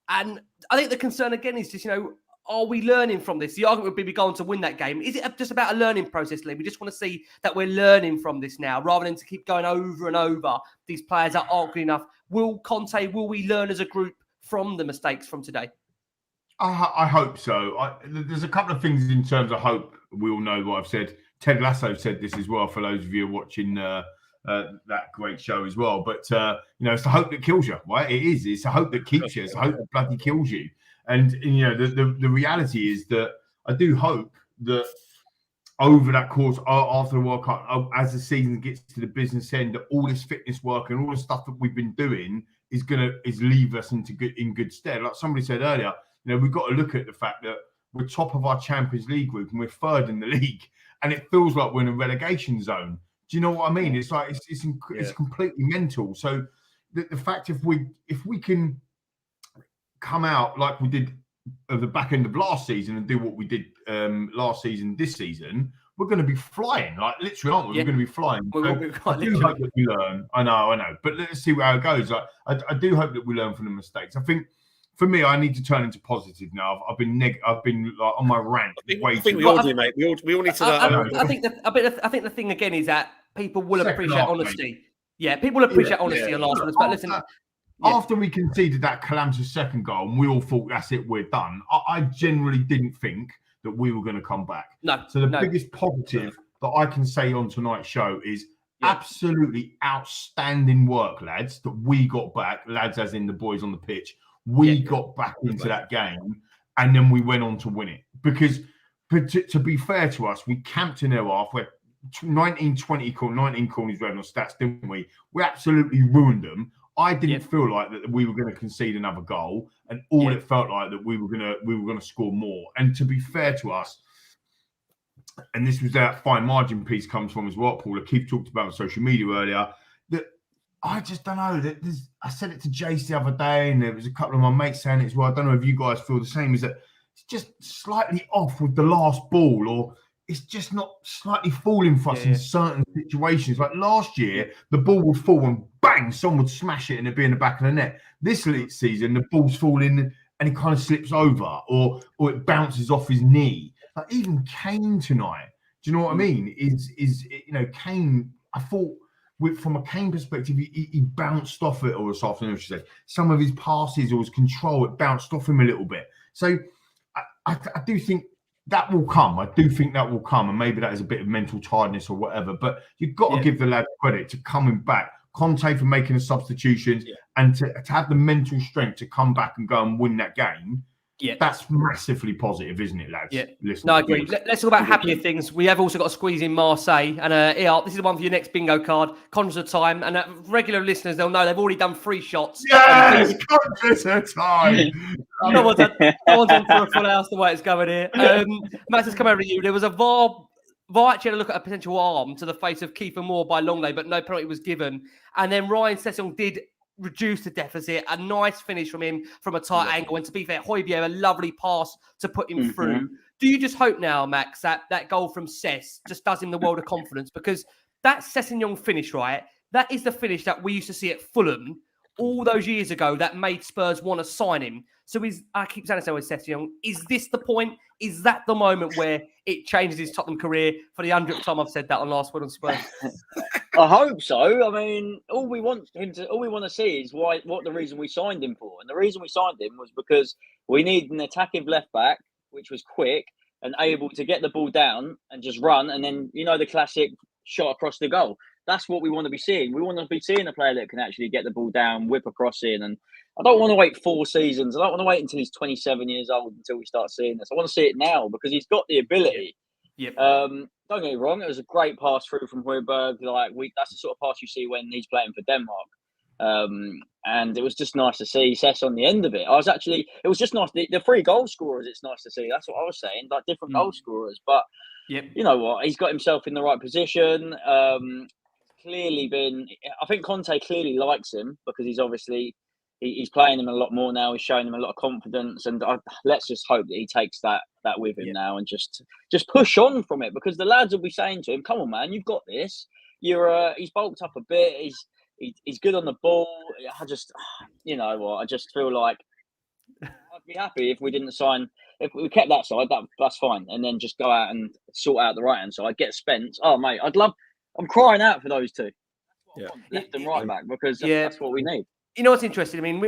And I think the concern again is just, are we learning from this? The argument would be going to win that game. Is it just about a learning process, Lee? We just want to see that we're learning from this now, rather than to keep going over and over these players that aren't good enough. Will we learn as a group from the mistakes from today? I hope so. There's a couple of things in terms of hope. We all know what I've said. Ted Lasso said this as well, for those of you watching that great show as well. But, it's the hope that kills you, right? It is. It's a hope that keeps you. It's a hope that bloody kills you. And, the reality is that I do hope that over that course, after the World Cup, as the season gets to the business end, that all this fitness work and all the stuff that we've been doing is leave us in good stead. Like somebody said earlier, we've got to look at the fact that we're top of our Champions League group and we're third in the league, and it feels like we're in a relegation zone. Do you know what I mean? It's like it's completely mental. So the fact if we can come out like we did at the back end of last season and do what we did last season, this season, we're going to be flying. Like literally, aren't we? We're going to be flying. So I do hope that we learn. I know. But let's see how it goes. Like I do hope that we learn from the mistakes. I think for me, I need to turn into positive now. I've been like on my rant. I think we all do, mate. We all need to. I think the thing again is that people will appreciate honesty. Mate. Yeah, people will appreciate honesty on last one. But listen. After we conceded that calamitous second goal and we all thought that's it, we're done, I generally didn't think that we were going to come back. No. So the biggest positive that I can say on tonight's show is absolutely outstanding work, lads, that we got back, lads as in the boys on the pitch. We got back into that game and then we went on to win it. Because to be fair to us, we camped in their half. We're 19 corners red on stats, didn't we? We absolutely ruined them. I didn't feel like that we were going to concede another goal, and all it felt like that we were going to score more. And to be fair to us, and this was that fine margin piece comes from as well, Paul. Keith talked about on social media earlier. That I just don't know. I said it to Jace the other day, and there was a couple of my mates saying it as well. I don't know if you guys feel the same. Is that it's just slightly off with the last ball, or it's just not slightly falling for us in certain situations. Like last year, the ball would fall and bang, someone would smash it and it'd be in the back of the net. This season, the ball's falling and it kind of slips over or it bounces off his knee. Like even Kane tonight, do you know what I mean? Kane, I thought from a Kane perspective, he bounced off it, or this afternoon, I should say. Some of his passes or his control, it bounced off him a little bit. So I do think that will come. I do think that will come. And maybe that is a bit of mental tiredness or whatever. But you've got to give the lad credit to coming back. Conte for making the substitutions and to have the mental strength to come back and go and win that game. Yeah, that's massively positive, isn't it, lads? Yeah. No, I agree. Let's talk about happier things. We have also got to squeeze in Marseille. And this is the one for your next bingo card. Conscious of time. And regular listeners, they'll know they've already done 3 shots. Yes, conscious of time. No one's on for a full house the way it's going here. Max has come over to you. There was a VAR actually had a look at a potential arm to the face of Kiefer Moore by Longley, but no penalty was given. And then Ryan Sessegnon did reduce the deficit. A nice finish from him from a tight angle. And to be fair, Højbjerg, a lovely pass to put him through. Do you just hope now, Max, that goal from Sess just does him the world of confidence? Because that Sessegnon finish, right, that is the finish that we used to see at Fulham all those years ago that made Spurs want to sign him. So I keep saying so with Sessegnon. Is this the point? Is that the moment where it changes his Tottenham career? For the 100th time I've said that on Last Word on Spurs. I hope so. I mean, all we want to see is what the reason we signed him for. And the reason we signed him was because we need an attacking left back, which was quick and able to get the ball down and just run. And then, the classic shot across the goal. That's what we want to be seeing. We want to be seeing a player that can actually get the ball down, whip a cross in. And I don't want to wait 4 seasons. I don't want to wait until he's 27 years old until we start seeing this. I want to see it now because he's got the ability. Yep. Don't get me wrong. It was a great pass through from Højbjerg. That's the sort of pass you see when he's playing for Denmark. And it was just nice to see Sess on the end of it. It was just nice. The 3 goal scorers, it's nice to see. That's what I was saying. Like different goal scorers. But you know what? He's got himself in the right position. I think Conte clearly likes him because he's playing him a lot more now. He's showing him a lot of confidence, and let's just hope that he takes that with him now and just push on from it, because the lads will be saying to him, "Come on, man, you've got this. He's bulked up a bit. He's good on the ball." I just feel like I'd be happy if we didn't sign. If we kept that side, that's fine, and then just go out and sort out the right hand side. Get Spence. Oh mate, I'm crying out for those 2. Left and right back, because that's what we need. You know what's interesting? I mean,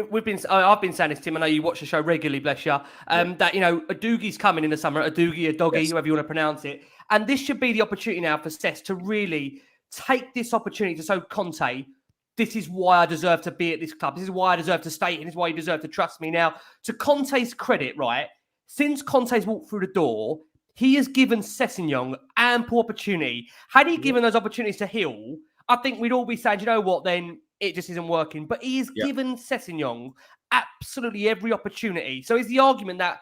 I've been saying this, Tim. I know you watch the show regularly, bless you. That Adughi's coming in the summer. Adoghi, however you want to pronounce it. And this should be the opportunity now for Sess to really take this opportunity to show Conte, this is why I deserve to be at this club. This is why I deserve to stay. And this is why you deserve to trust me. Now, to Conte's credit, right? Since Conte's walked through the door, he has given Sessegnon ample opportunity. Had he given those opportunities to Hill, I think we'd all be saying, you know what, then it just isn't working. But he has given Sessegnon absolutely every opportunity. So is the argument that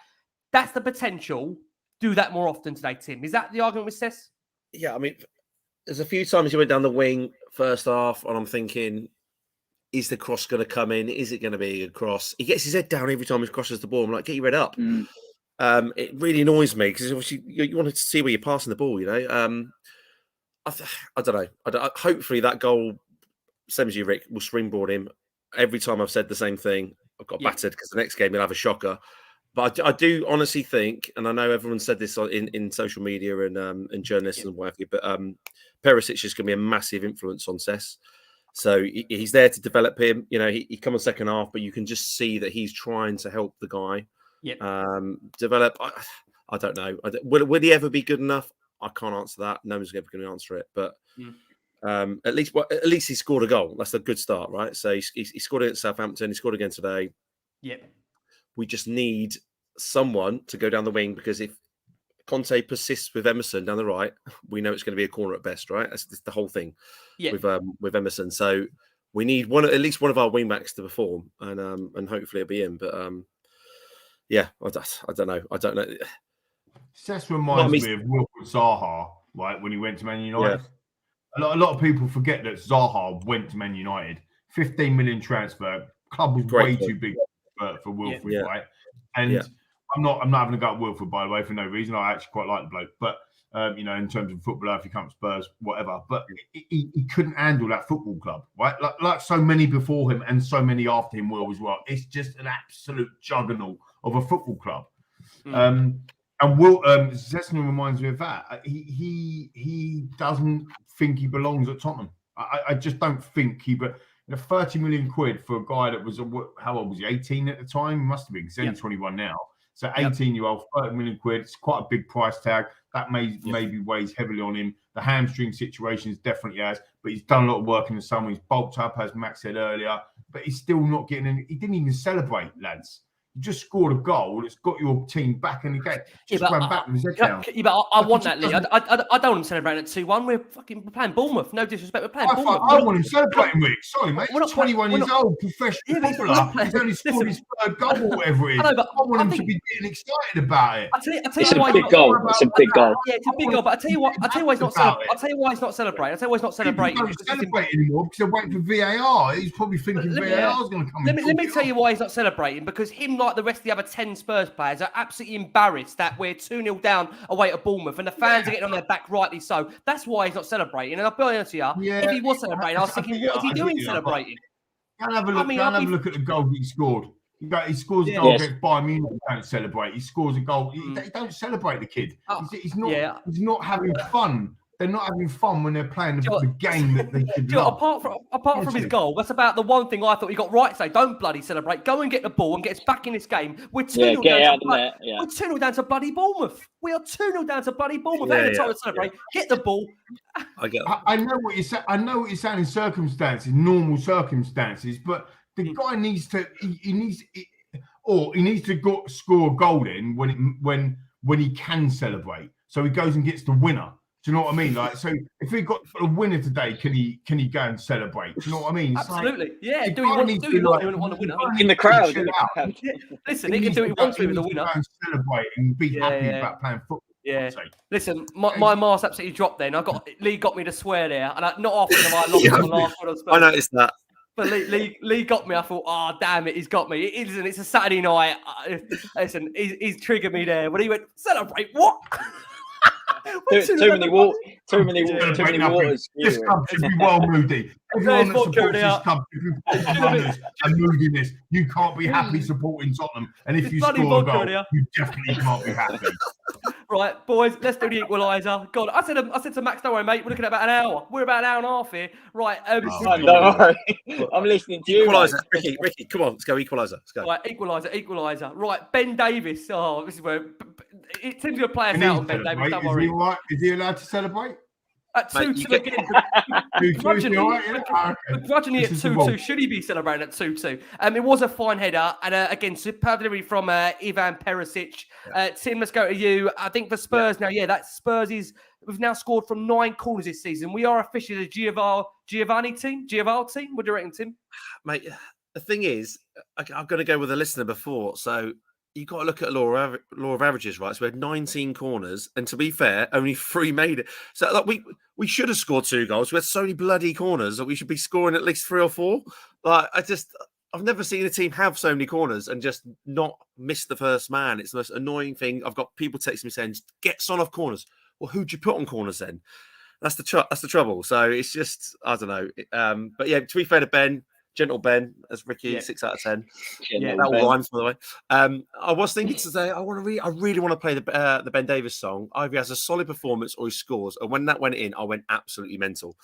that's the potential? Do that more often today, Tim. Is that the argument with Sess? Yeah, I mean, there's a few times he went down the wing first half, and I'm thinking, is the cross going to come in? Is it going to be a cross? He gets his head down every time he crosses the ball. I'm like, get your head up. It really annoys me because obviously you want to see where you're passing the ball, you know. I don't know. Hopefully that goal, same as you, Rick, will springboard him. Every time I've said the same thing, I've got battered because the next game he'll have a shocker. But I do honestly think, and I know everyone said this in social media and journalists and what have you, but Perisic is going to be a massive influence on Sess. So he's there to develop him. You know, he come on second half, but you can just see that he's trying to help the guy develop. I don't know. Will he ever be good enough? I can't answer that. No one's ever going to answer it. But at least he scored a goal. That's a good start, right? So he scored against Southampton. He scored again today. Yep. We just need someone to go down the wing because if Conte persists with Emerson down the right, we know it's going to be a corner at best, right? That's the whole thing with Emerson. So we need at least one of our wing backs to perform, and hopefully it'll be him. But I don't know. Sess reminds me of Wilfried Zaha, right? When he went to Man United. Yeah. A lot of people forget that Zaha went to Man United. 15 million transfer. Club was way too big for Wilfried, right? And I'm not having a go at Wilfried, by the way, for no reason. I actually quite like the bloke, but you know, in terms of footballer, if he comes to Spurs, whatever. But he couldn't handle that football club, right? Like so many before him and so many after him will as well. It's just an absolute juggernaut of a football club. And Sessegnon reminds me of that. He doesn't think he belongs at Tottenham. I just don't think he. But 30 million quid for a guy that was how old was he? 18 at the time. He must have been because he's 21 now. So 18-year-old, 30 million quid. It's quite a big price tag. That maybe weighs heavily on him. The hamstring situation is definitely has, but he's done a lot of work in the summer. He's bulked up, as Max said earlier, but he's still not getting in. He didn't even celebrate, lads. You just scored a goal. It's got your team back in the game. Just ran back with his head down. Yeah, but I want that, Lee. I don't want him celebrating at 2-1. We're playing Bournemouth. No disrespect, we're playing Bournemouth. I want him celebrating, Rick. Sorry, mate. He's 21 years old, professional footballer. He's only scored his third goal or whatever it is. I want him to be getting excited about it. It's a big goal. It's a big goal. Yeah, it's a big goal. But I tell you why he's not celebrating. I'll tell you why he's not celebrating. He don't celebrate anymore because they're waiting for VAR. He's probably thinking VAR is going to come. Let me tell you why he's not celebrating. Because him, like the rest of the other 10 Spurs players, are absolutely embarrassed that we're 2-0 down away at Bournemouth and the fans are getting on their back, rightly so. That's why he's not celebrating. And I'll be honest with you, if he was celebrating, I was thinking, what is he doing celebrating? Go and have a look. Go and have a look at the goal that he scored. He scores a goal against Bayern Munich. He don't celebrate. He scores a goal. He don't celebrate the kid. He's not having fun. They're not having fun when they're playing the game that they should love. Apart from his goal, that's about the one thing I thought he got right to say. Don't bloody celebrate. Go and get the ball and get us back in this game. We're 2-0 We're 2-0 down to bloody Bournemouth. We are 2-0 down to bloody Bournemouth. Ain't time to celebrate. Get the ball. I know what you're saying. I know what you're saying in normal circumstances, but the guy needs to. He needs to score a goal in when he can celebrate. So he goes and gets the winner. Do you know what I mean? Like, so if we got a winner today, can he go and celebrate? Do you know what I mean? Absolutely. Yeah. Do he want a winner? In the crowd. Listen, he can do what he wants with the winner. Go and celebrate and be happy about playing football. Yeah. Listen, my mask absolutely dropped then. Lee got me to swear there, and not often have I lost the last one on Spurs. I noticed that. But Lee got me. I thought, oh, damn it, he's got me. It's a Saturday night. Listen, he's triggered me there. When he went, celebrate what? Too many waters. This club should be well moody. Everyone that supports this club should be runners and moodiness. You can't be happy supporting Tottenham, and if you score a goal, you definitely can't be happy. Right, boys, let's do the equaliser. God, I said to Max, don't worry, mate. We're looking at about an hour. We're about an hour and a half here. Right, don't worry. I'm listening to you. Equaliser, Ricky, come on, let's go. Equaliser, let's go. Right, equaliser. Right, Ben Davis. Oh, this is where Tim's going to play us out on Ben Davis. Don't worry. Is he allowed to celebrate? At 2-2 Mate, you get- again. 2-2, all right, yeah? Okay. Begrudgingly at This is the 2-2. one. Should he be celebrating at 2-2? It was a fine header. And again, superb delivery from Ivan Perisic. Tim, let's go to you. I think for Spurs now, that Spurs is... We've now scored from 9 corners this season. We are officially the Giovanni team. What do you reckon, Tim? Mate, the thing is, I'm going to go with a listener before. So you've got to look at law of averages, right? So we had 19 corners, and to be fair, only 3 made it. So like, we should have scored 2 goals. We had so many bloody corners that we should be scoring at least 3 or 4. Like I've never seen a team have so many corners and just not miss the first man. It's the most annoying thing. I've got people texting me saying, "Get Son off corners." Well, who'd you put on corners then? That's the trouble. So it's just, I don't know. But yeah, to be fair to Ben, gentle Ben, as Ricky, 6 out of 10. Yeah, that all rhymes, by the way. I was thinking today, I really want to play the Ben Davies song. Either he has a solid performance or he scores. And when that went in, I went absolutely mental.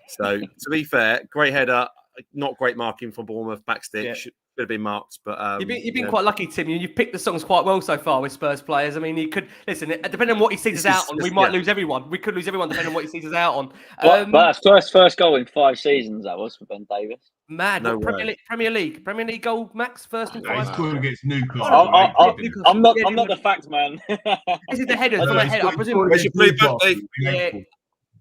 So to be fair, great header, not great marking from Bournemouth, backstick. Yeah. Should have been marked, but you've been quite lucky, Tim. You've picked the songs quite well so far with Spurs players. I mean, you could listen. Depending on what he sees us out on, we might lose everyone. We could lose everyone depending on what he sees us out on. But first goal in 5 seasons that was for Ben Davies. Mad. No Premier League goal, Max, first and He's 5. scored against Newcastle. I'm not the fact man. This is the header. I presume We should play back, yeah,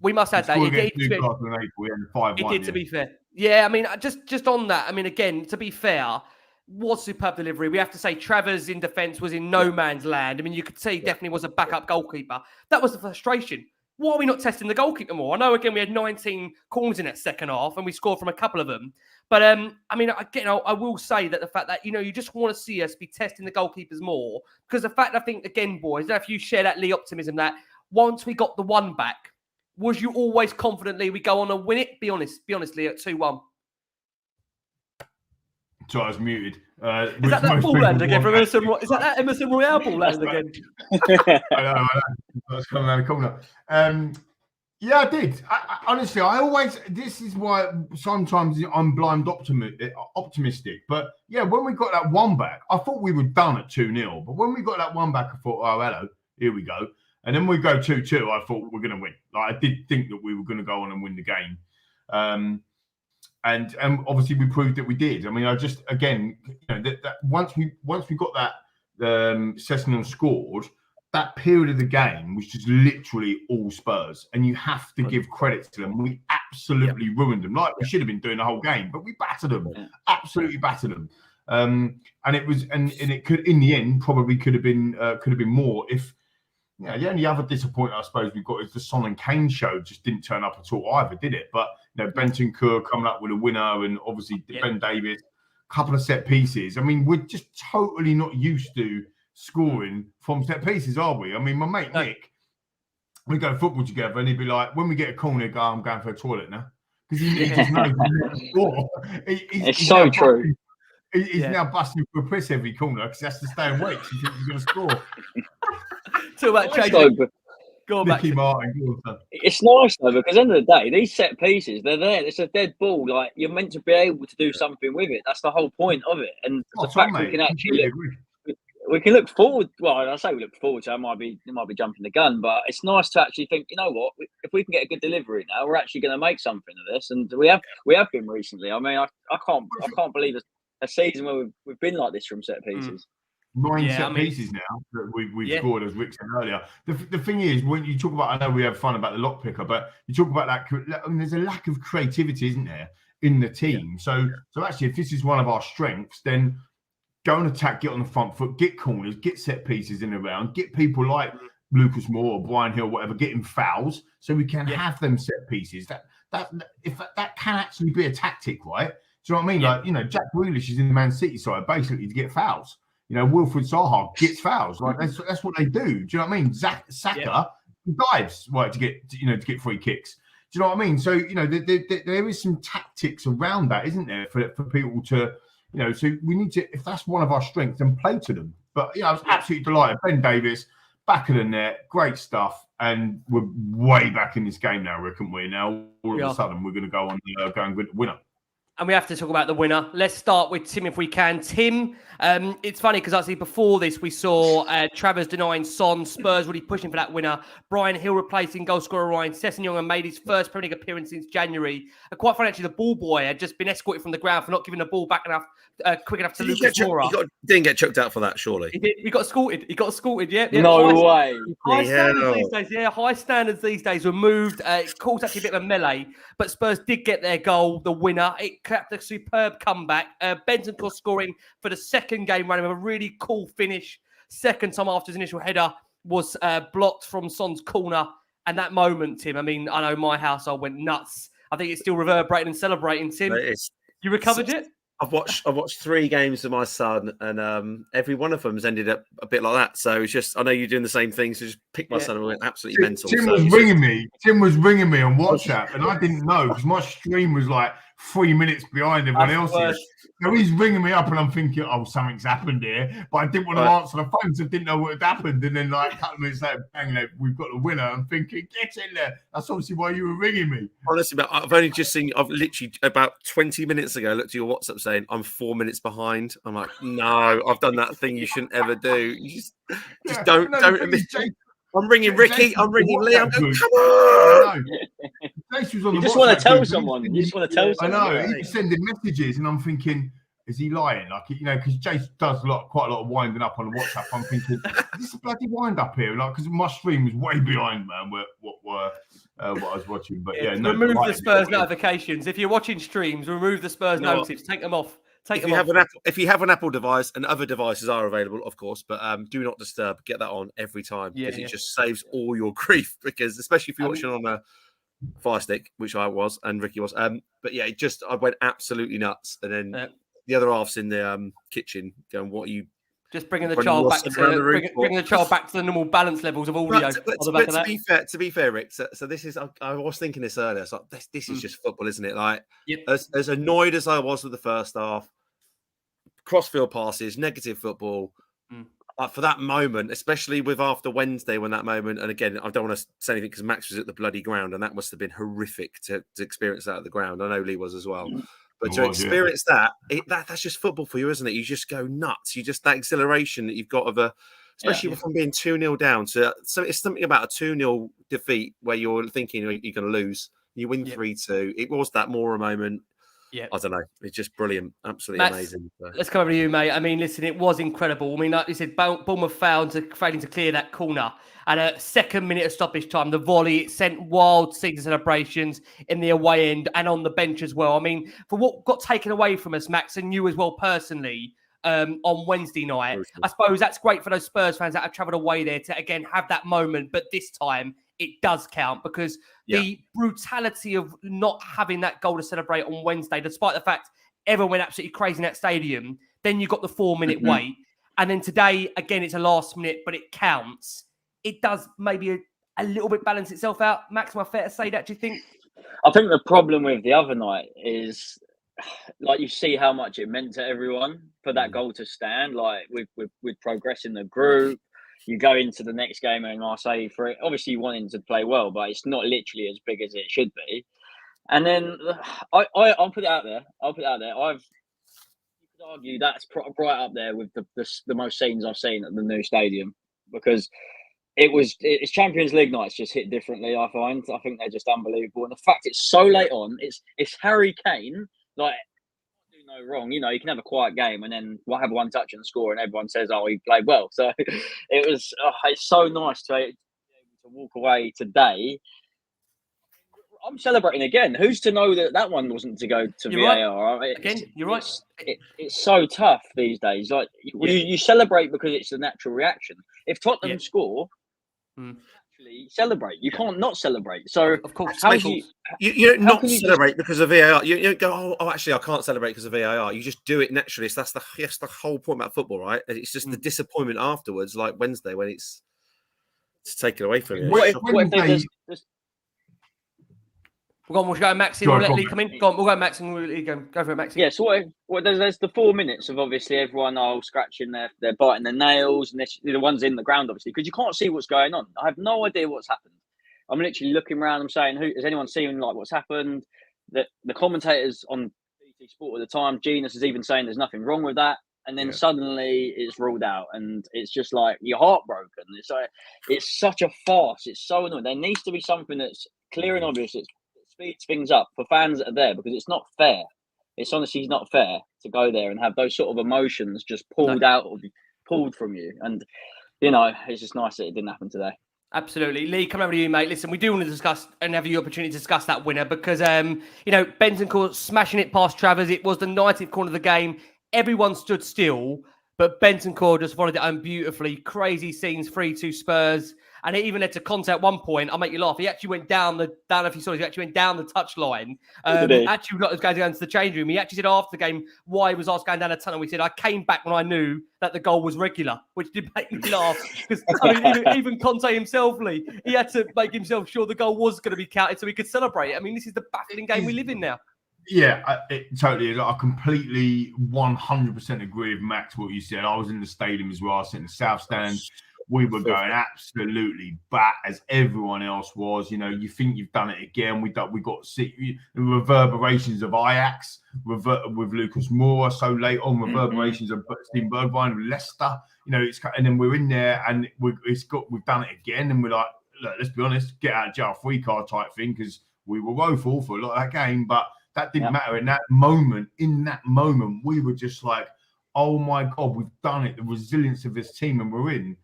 we must add that. He did, to be fair. Yeah, I mean, just on that. I mean, again, to be fair, was superb delivery. We have to say Travers in defence was in no man's land. I mean, you could see definitely was a backup goalkeeper. That was the frustration. Why are we not testing the goalkeeper more? I know, again, we had 19 corners in that second half and we scored from a couple of them. But, I mean, again, I will say that the fact that, you just want to see us be testing the goalkeepers more. Because the fact, I think, again, boys, I don't know if you share that Lee optimism that once we got the 1 back, was you always confidently we go on and win it? Be honestly, at 2-1. So I was muted. Is that ball land again from Emerson? Is that Emerson Royale ball land again? I know. That's coming around the corner. Yeah, I did. Honestly, this is why sometimes I'm blind optimistic. But yeah, when we got that 1 back, I thought we were done at 2-0. But when we got that 1 back, I thought, oh, hello, here we go. And then we go 2-2. I thought we're going to win. Like, I did think that we were going to go on and win the game. And obviously we proved that we did. I mean, that once we got that Sessegnon scored, that period of the game was just literally all Spurs, and you have to give credit to them. We absolutely ruined them, like we should have been doing the whole game, but we battered them, absolutely battered them. And it could, in the end, probably could have been more if. Yeah, the only other disappointment I suppose we've got is the Son and Kane show just didn't turn up at all either, did it? But Bentancur coming up with a winner, and obviously Ben Davies, a couple of set pieces. I mean, we're just totally not used to scoring from set pieces, are we? I mean, my mate Nick, we go football together, and he'd be like, when we get a corner, go, I'm going for a toilet now, because he just knows he's score. It's so true. He's now busting for a piss every corner because he has to stay awake. He thinks he's going to score. Talk about changing. Go on, Nicky Martin. It's nice though, because at the end of the day, these set pieces, they're there. It's a dead ball. Like, you're meant to be able to do something with it. That's the whole point of it. And the fact we can actually we can look forward. Well, I say we look forward to. It might be jumping the gun, but it's nice to actually think. You know what? If we can get a good delivery now, we're actually going to make something of this. And we have been recently. I mean, I can't believe a season where we've been like this from set pieces. 9 set pieces now that we've scored, as Rick said earlier. The thing is, when you talk about, I know we have fun about the lock picker, but you talk about that, I mean, there's a lack of creativity, isn't there, in the team? So actually, if this is one of our strengths, then go and attack, get on the front foot, get corners, get set pieces in and around, get people like Lucas Moore or Brian Hill, whatever, getting fouls, so we can have them set pieces. That can actually be a tactic, right? Do you know what I mean? Like, Jack Grealish is in the Man City side basically to get fouls. Wilfried Zaha gets fouls. Like that's what they do. Do you know what I mean? Saka dives to get free kicks. Do you know what I mean? So there is some tactics around that, isn't there, for people to So we need to, if that's one of our strengths, then play to them. But I was absolutely delighted. Ben Davies, back of the net, great stuff, and we're way back in this game now, Rick, and we now all of a sudden we're going to go on and get the winner. And we have to talk about the winner. Let's start with Tim if we can. Tim, it's funny because actually before this we saw Travers denying Son, Spurs really pushing for that winner. Brian Hill replacing goal scorer Ryan Sessegnon and made his first Premier League appearance since January. Quite funny, actually, the ball boy had just been escorted from the ground for not giving the ball back quick enough to Lucas Moura. Didn't get chucked out for that, surely. He got escorted. Yeah. No way. High standards these days. Yeah, high standards these days were moved. It caused actually a bit of a melee, but Spurs did get their goal, the winner. It capped a superb comeback. Bentancur scoring for the second game running with a really cool finish. Second time after his initial header was blocked from Son's corner. And that moment, Tim, I mean, I know my household went nuts. I think it's still reverberating and celebrating, Tim. You recovered it? I've watched 3 games with my son, and every one of them's ended up a bit like that. So it's just, I know you're doing the same thing, so just pick my son and went absolutely mental. Tim was ringing me. Tim was ringing me on WhatsApp, and I didn't know because my stream was like 3 minutes behind everyone else's. So he's ringing me up, and I'm thinking, "Oh, something's happened here," but I didn't want to answer the phone, so I didn't know what had happened. And then, like a couple of minutes later, bang! We've got the winner. I'm thinking, "Get in there!" That's obviously why you were ringing me. Honestly, I've only just seen. I've literally about 20 minutes ago looked at your WhatsApp saying I'm 4 minutes behind. I'm like, no, I've done that thing you shouldn't ever do. You just don't. I'm ringing Ricky. I'm ringing Lee. I'm going, come on. You just want to tell someone. You just want to tell someone. I know. He's sending messages, and I'm thinking, is he lying? Like, because Jace does quite a lot of winding up on WhatsApp. I'm thinking, is this a bloody wind up here? Like, because my stream was way behind, man. What I was watching, but remove the Spurs notifications. If you're watching streams, remove the Spurs notices. Take them off. If you have an Apple device, and other devices are available, of course, but do not disturb. Get that on every time because it just saves all your grief. Because especially if you're watching on a Fire Stick, which I was and Ricky was, but yeah, I went absolutely nuts. And then the other half's in the kitchen going, "What are you?" Just bringing the child back to bringing the child back to the normal balance levels of audio. To be fair, Rick. So this is. I was thinking this earlier. So this is just football, isn't it? Like as annoyed as I was with the first half, crossfield passes, negative football. For that moment, especially with after Wednesday, when that moment, and again, I don't want to say anything because Max was at the bloody ground, and that must have been horrific to experience that at the ground. I know Lee was as well. But to experience that's just football for you, isn't it? You just go nuts. You just that exhilaration that you've got especially from being 2-0 down to. So it's something about a 2-0 defeat where you're thinking you're going to lose. You win 3-2. It was that Moura moment. Yeah, I don't know. It's just brilliant, absolutely amazing. Let's come over to you, mate. I mean, listen, it was incredible. I mean, like you said, Bournemouth failing to clear that corner, and a second minute of stoppage time. The volley it sent wild season celebrations in the away end and on the bench as well. I mean, for what got taken away from us, Max, and you as well personally on Wednesday night, I suppose that's great for those Spurs fans that have travelled away there to again have that moment. But this time, it does count because the brutality of not having that goal to celebrate on Wednesday, despite the fact everyone went absolutely crazy in that stadium, then you got the 4-minute wait. And then today, again, it's a last minute, but it counts. It does maybe a little bit balance itself out. Max, am I fair to say that, do you think? I think the problem with the other night is, like, you see how much it meant to everyone for that goal to stand. Like, with progress in the group, you go into the next game in Marseille for it. Obviously, you want him to play well, but it's not literally as big as it should be. And then I'll put it out there. You could argue that's right up there with the most scenes I've seen at the new stadium because it's Champions League nights just hit differently. I think they're just unbelievable, and the fact it's so late on. It's Harry Kane. Like, no wrong, you can have a quiet game and then we'll have one touch and score and everyone says, "Oh, he played well." So it's so nice to be able to walk away today. I'm celebrating again. Who's to know that one wasn't to go to VAR? Right. Again, you're right. It's so tough these days. Like you celebrate because it's the natural reaction. If Tottenham score, actually celebrate. You can't not celebrate. So of course, you don't not celebrate because of VAR. You don't go, oh, actually, I can't celebrate because of VAR. You just do it naturally. So that's the whole point about football, right? It's just the disappointment afterwards, like Wednesday when it's taken away from you. What if we'll go Max in. We'll let Lee come in. Go on, we'll go Max and we'll go for it, Max. Yeah, so there's the 4 minutes of obviously everyone scratching they're biting their nails, and the ones in the ground, obviously, because you can't see what's going on. I have no idea what's happened. I'm literally looking around. I'm saying, has anyone seen like what's happened? The commentators on Sport at the time. Genius is even saying there's nothing wrong with that. And then suddenly it's ruled out, and it's just like you're heartbroken. It's like it's such a farce. It's so annoying. There needs to be something that's clear and obvious. It speeds things up for fans that are there, because it's not fair. It's honestly not fair to go there and have those sort of emotions just pulled from you. And it's just nice that it didn't happen today. Absolutely. Lee, come over to you, mate. Listen, we do want to discuss and have the opportunity to discuss that winner because, Bentancur smashing it past Travers. It was the 90th corner of the game. Everyone stood still, but Bentancur just followed it home beautifully. Crazy scenes, 3-2 Spurs. And it even led to Conte at one point. I'll make you laugh. He actually went down if you saw it, he actually went down the touchline. Actually, not as going to the change room. He actually said after the game why he was asked going down the tunnel. He said, I came back when I knew that the goal was regular, which did make me laugh. Because even Conte himself, Lee, he had to make himself sure the goal was going to be counted so he could celebrate it. I mean, this is the baffling game we live in now. Yeah, it totally is. I completely 100% agree with Max, what you said. I was in the stadium as well. I was in the South Stand. We were going absolutely bat as everyone else was. You think you've done it again. We got the reverberations of Ajax with Lucas Moura so late on, reverberations of Steve Bergwijn with Leicester. And then we're in there and we've done it again. And we're like, look, let's be honest, get out of jail free card type thing, because we were woeful for a lot of that game. But that didn't matter in that moment. In that moment, we were just like, oh my God, we've done it. The resilience of this team, and we're in.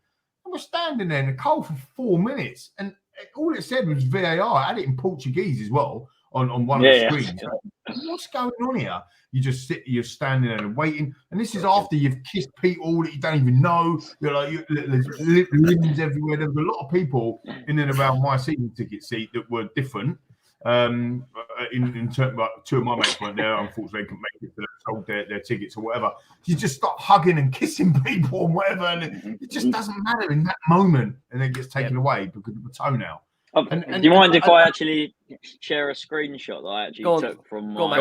And we're standing there in the cold for 4 minutes. And all it said was VAR. I had it in Portuguese as well on one of the screens. What's going on here? You're standing there and waiting. And this is after you've kissed people that you don't even know. You're like, there's limbs everywhere. There was a lot of people in and around my season ticket seat that were different. In terms, two of my mates weren't there. Unfortunately, they couldn't make it. They sold their tickets or whatever. You just start hugging and kissing people and whatever, and it just doesn't matter in that moment, and it gets taken away because of the toenail. Do you mind if I actually share a screenshot that I actually took from my?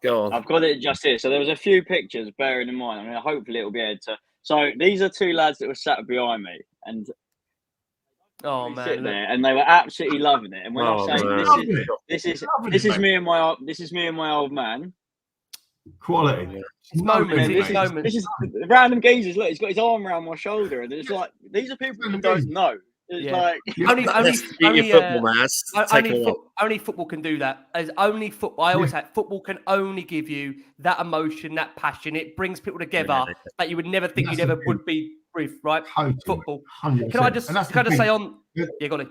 Go on. I've got it just here. So there was a few pictures, bearing in mind. I mean, hopefully it'll be able to. So these are two lads that were sat behind me, and. Oh man! Sit there, and they were absolutely loving it. And when I say this is me and my old man. Quality. This is random geezers. Look, he's got his arm around my shoulder, and it's like these are people who don't know. It's like only football can do that. As only football, I always say football can only give you that emotion, that passion. It brings people together that you would never think you'd ever would be. Brief, right? Totally. Football. 100%. Can I just say on? Yeah, go on.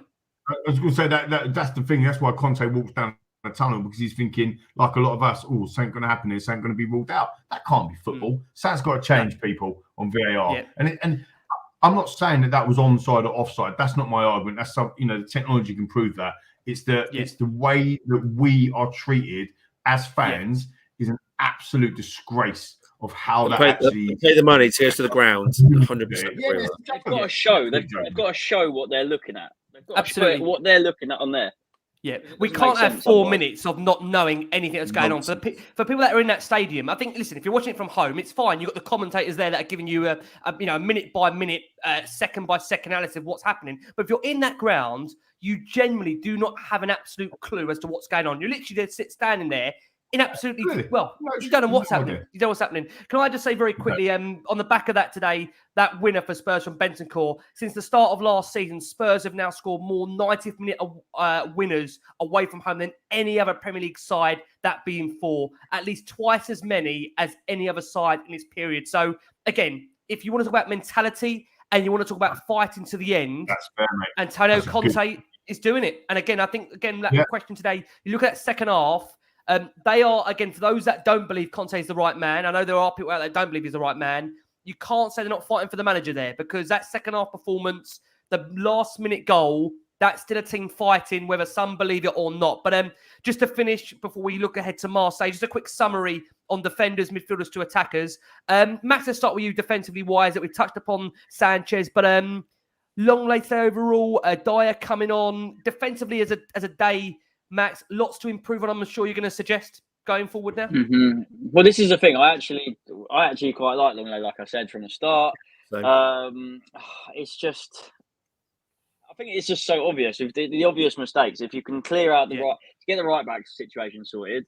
I was going to say that's the thing. That's why Conte walks down the tunnel, because he's thinking, like a lot of us, something going to happen here, something going to be ruled out. That can't be football. Something's got to change, people, on VAR. Yeah. And I'm not saying that was onside or offside. That's not my argument. That's the technology can prove that. It's the way that we are treated as fans is an absolute disgrace. Of how they pay the money to go to the ground. 100%. They've got to show. They've got to show what they're looking at. They've got to show what they're looking at on there. Yeah, we can't have 4 minutes of not knowing anything that's going on. For people that are in that stadium, I think, listen, if you're watching it from home, it's fine. You've got the commentators there that are giving you a minute by minute, second by second analysis of what's happening. But if you're in that ground, you genuinely do not have an absolute clue as to what's going on. You're literally just standing there. In absolutely, you don't know what's happening. You don't know what's happening. Can I just say very quickly, on the back of that today, that winner for Spurs from Bentancur, since the start of last season, Spurs have now scored more 90th minute winners away from home than any other Premier League side, that being 4, at least twice as many as any other side in this period. So again, if you want to talk about mentality and you want to talk about fighting to the end, that's fair, mate. Antonio Conte is doing it. And again, I think, that question today, you look at that second half, they are, again, for those that don't believe Conte is the right man, I know there are people out there that don't believe he's the right man, you can't say they're not fighting for the manager there, because that second half performance, the last minute goal, that's still a team fighting, whether some believe it or not. But just to finish, before we look ahead to Marseille, just a quick summary on defenders, midfielders to attackers. Max, let's start with you defensively wise, that we've touched upon Sanchez, but long late overall, Dyer coming on. Defensively as a day, Max, lots to improve on, I'm sure you're going to suggest going forward now? Mm-hmm. Well, this is the thing. I actually quite like Longley, like I said from the start. It's just... I think it's just so obvious. If the obvious mistakes, if you can clear out get the right back situation sorted,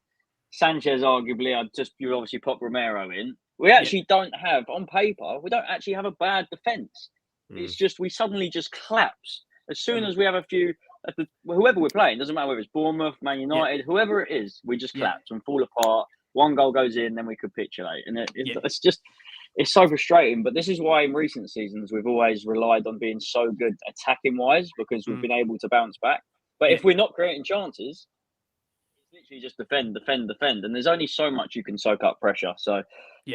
Sanchez, arguably, you obviously pop Romero in. We actually don't have, on paper, we don't actually have a bad defence. It's just we suddenly just collapse as soon as we have a few. Whoever we're playing, doesn't matter whether it's Bournemouth, Man United, whoever it is, we just collapse and fall apart. One goal goes in, then we capitulate, and it's just. It's so frustrating, but this is why in recent seasons we've always relied on being so good attacking-wise, because we've been able to bounce back. But if we're not creating chances, it's literally just defend, and there's only so much you can soak up pressure. So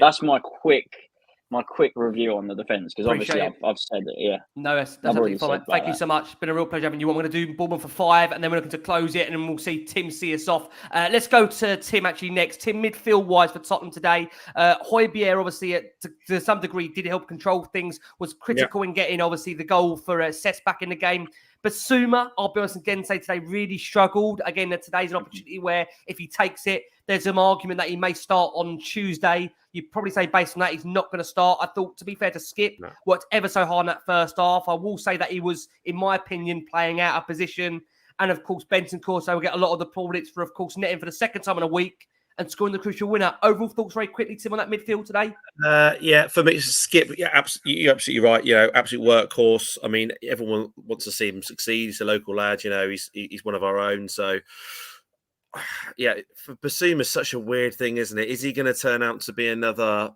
that's my quick review on the defence, because obviously I've said it. Yeah, no, that's absolutely fine. Thank you so much. It's been a real pleasure having you on. We're going to do Bournemouth for 5, and then we're looking to close it, and then we'll see Tim see us off. Let's go to Tim actually next. Tim, midfield-wise for Tottenham today. Højbjerg, obviously, to some degree, did help control things, was critical in getting, obviously, the goal for Cess back in the game. But Suma, I'll be honest again, say today really struggled. Again, today's an opportunity where if he takes it, there's an argument that he may start on Tuesday. You'd probably say based on that, he's not going to start. I thought, to be fair to Skip, worked ever so hard in that first half. I will say that he was, in my opinion, playing out of position. And, of course, Bentancur, so we'll get a lot of the plaudits for, of course, netting for the second time in a week and scoring the crucial winner. Overall thoughts very quickly, Tim, on that midfield today? For me, it's Skip. Yeah, you're absolutely right. Absolute workhorse. I mean, everyone wants to see him succeed. He's a local lad. He's one of our own. So, for Basuma, is such a weird thing, isn't it? Is he going to turn out to be another,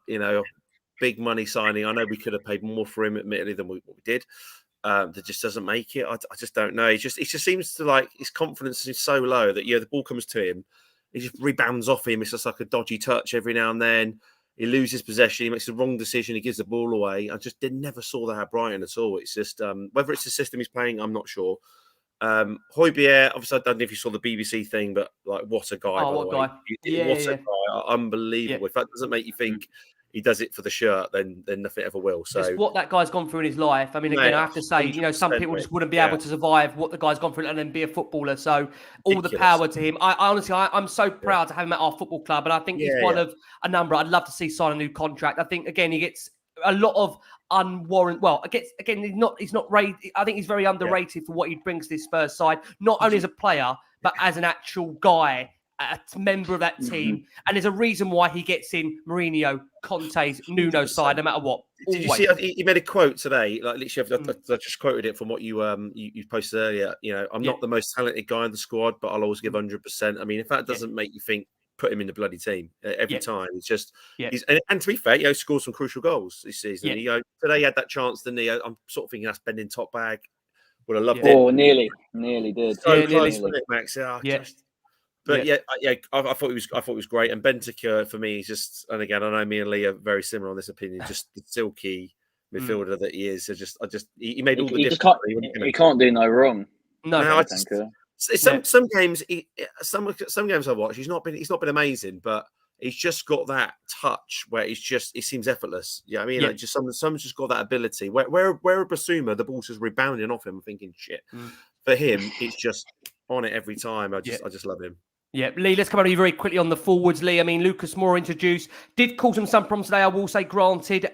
big money signing? I know we could have paid more for him, admittedly, than what we did. That just doesn't make it. I just don't know. It just seems to like his confidence is so low that the ball comes to him. He just rebounds off him. It's just like a dodgy touch every now and then. He loses possession. He makes the wrong decision. He gives the ball away. I just never saw that at Brighton at all. It's just whether it's the system he's playing, I'm not sure. Højbjerg, obviously, I don't know if you saw the BBC thing, but like, what a guy! Oh, what a guy! What a guy! Unbelievable. If that doesn't make you think he does it for the shirt, then nothing ever will. So it's what that guy's gone through in his life. I mean, again, I have to say, some people just wouldn't be able to survive what the guy's gone through and then be a footballer. So all the power to him. I honestly, I'm so proud to have him at our football club, and I think he's one of a number. I'd love to see sign a new contract. I think again, he gets a lot of unwarranted. Well, again, he's not rated. I think he's very underrated for what he brings to this Spurs side, not only as a player but as an actual guy. A member of that team, and there's a reason why he gets in Mourinho, Conte's, Nuno's side, no matter what. Did you see? He made a quote today. Like literally, I just quoted it from what you posted earlier. I'm not the most talented guy in the squad, but I'll always give 100%. I mean, if that doesn't make you think, put him in the bloody team every time. It's just, and to be fair, scored some crucial goals this season. Today he had that chance, didn't he? I'm sort of thinking that's bending top bag. Would have loved it. Oh, nearly did. So close, wasn't it, Max? But I thought he was great. And Bentancur for me, he's just, and again, I know me and Lee are very similar on this opinion. Just the silky midfielder that he is. He made all the difference. He can't do no wrong. Some games, some games I watch, he's not been amazing, but he's just got that touch where it seems effortless. I mean, like just someone's just got that ability. Where Basuma, the ball's just rebounding off him. I'm thinking, shit. For him, it's just on it every time. I just love him. Yeah, Lee, let's come on to you very quickly on the forwards, Lee. I mean, Lucas Moura introduced, did cause him some problems today, I will say, granted.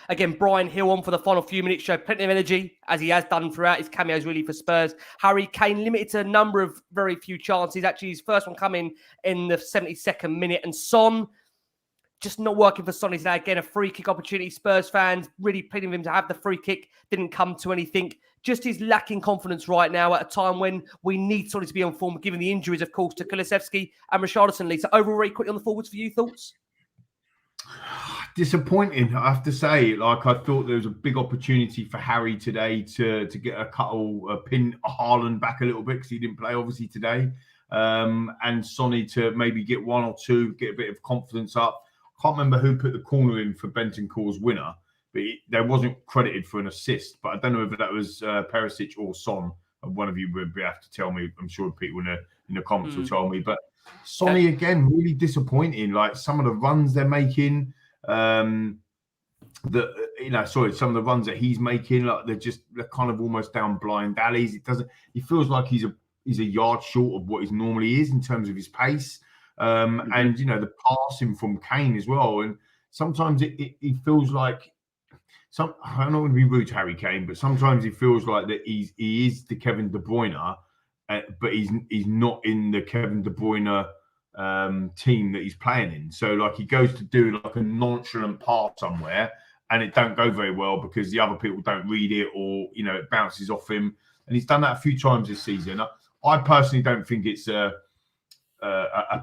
Again, Brian Hill on for the final few minutes, showed plenty of energy, as he has done throughout his cameos, really, for Spurs. Harry Kane limited to a number of very few chances. Actually, his first one coming in the 72nd minute. And Son, just not working for Sonny today. Again, a free kick opportunity. Spurs fans really pleading with him to have the free kick. Didn't come to anything. Just his lacking confidence right now at a time when we need Sonny to be on form, given the injuries, of course, to Kulusevski and Richarlison. Lee, so overall, very quickly on the forwards for you, thoughts? Disappointing, I have to say. Like, I thought there was a big opportunity for Harry today to get pin Haaland back a little bit because he didn't play, obviously, today. And Sonny to maybe get one or two, get a bit of confidence up. Can't remember who put the corner in for Bentancur's winner, but there wasn't credited for an assist. But I don't know whether that was Perisic or Son. One of you would have to tell me. I'm sure people in the comments will tell me. But Sonny, again, really disappointing. Like, some of the runs they're making, some of the runs that he's making, like they're kind of almost down blind alleys. He feels like he's a yard short of what he normally is in terms of his pace. And the passing from Kane as well, and sometimes it feels like I don't want to be rude to Harry Kane, but sometimes it feels like that he is the Kevin De Bruyne, but he's not in the Kevin De Bruyne team that he's playing in. So like he goes to do like a nonchalant pass somewhere and it don't go very well because the other people don't read it, or it bounces off him. And he's done that a few times this season. I personally don't think it's a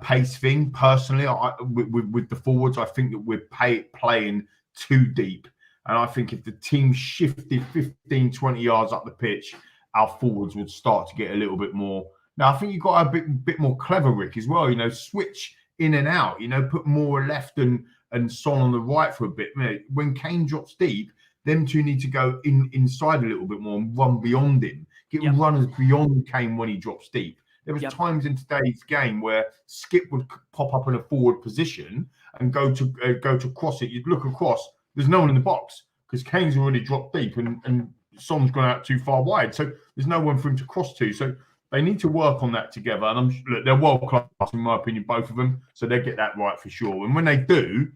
pace thing. Personally, with the forwards, I think that we're playing too deep. And I think if the team shifted 15, 20 yards up the pitch, our forwards would start to get a little bit more. Now, I think you've got a bit more clever, Rick, as well. Switch in and out. Put more left and Son on the right for a bit. When Kane drops deep, them two need to go inside a little bit more and run beyond him. Get runners beyond Kane when he drops deep. There was times in today's game where Skip would pop up in a forward position and go to cross it. You'd look across. There's no one in the box because Kane's already dropped deep and Son's gone out too far wide. So there's no one for him to cross to. So they need to work on that together. And look, they're world class in my opinion, both of them. So they get that right for sure. And when they do,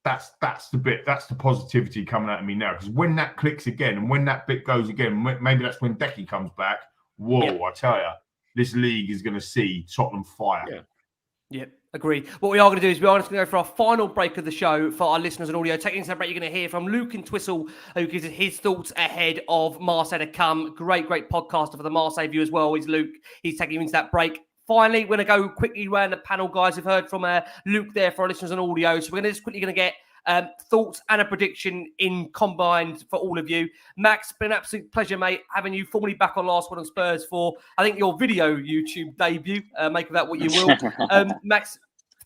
that's the positivity coming out of me now. Because when that clicks again and when that bit goes again, maybe that's when Decky comes back. Whoa, I tell you, this league is going to see Tottenham fire. Yeah, agreed. What we are going to do is we are just going to go for our final break of the show for our listeners and audio. Taking that break, you're going to hear from Luke and Twistle, who gives us his thoughts ahead of Marseille to come. Great podcaster for the Marseille view as well is Luke. He's taking you into that break. Finally, we're going to go quickly around the panel, guys. We've heard from Luke there for our listeners and audio. So we're just quickly going to get thoughts and a prediction in combined for all of you. Max, been an absolute pleasure, mate, having you formally back on Last Word on Spurs for, I think, your video YouTube debut. Make of that what you will. Max,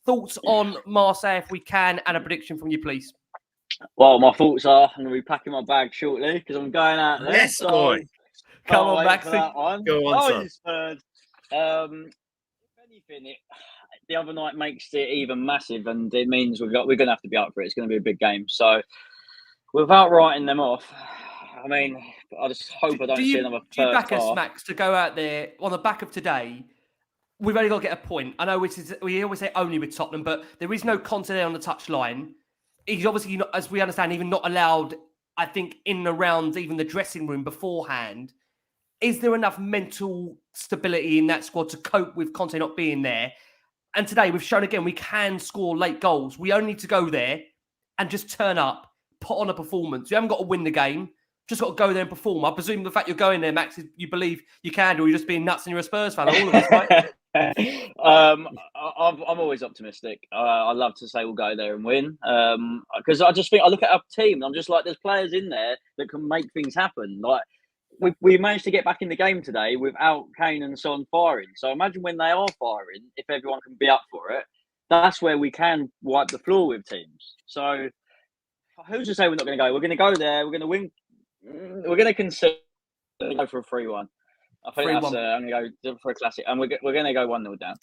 thoughts on Marseille, if we can, and a prediction from you, please. Well, my thoughts are I'm going to be packing my bag shortly because I'm going out there. Yes, boy. Come on, Max. Go on, Spurs. If anything, the other night makes it even massive, and it means we're going to have to be up for it. It's going to be a big game. So, without writing them off, I mean, I just hope I don't see another first half. Do you back us, Max, to go out there on the back of today? We've only got to get a point. I know we always say only with Tottenham, but there is no Conte there on the touchline. He's obviously not, as we understand, even not allowed, I think, in and around even the dressing room beforehand. Is there enough mental stability in that squad to cope with Conte not being there? And today we've shown again we can score late goals. We only need to go there and just turn up, put on a performance. You haven't got to win the game. Just got to go there and perform. I presume the fact you're going there, Max, is you believe you can, or you're just being nuts and you're a Spurs fan. All of us, right? I'm always optimistic. I love to say we'll go there and win because I just think I look at our team and I'm just like, there's players in there that can make things happen. Like we managed to get back in the game today without Kane and Son firing. So imagine when they are firing, if everyone can be up for it, that's where we can wipe the floor with teams. So who's to say we're not going to go? We're going to go there. We're going to win. We're going to consider go for a 3-1. I think that's I'm going to go for a classic, and we're going to go 1-0 down.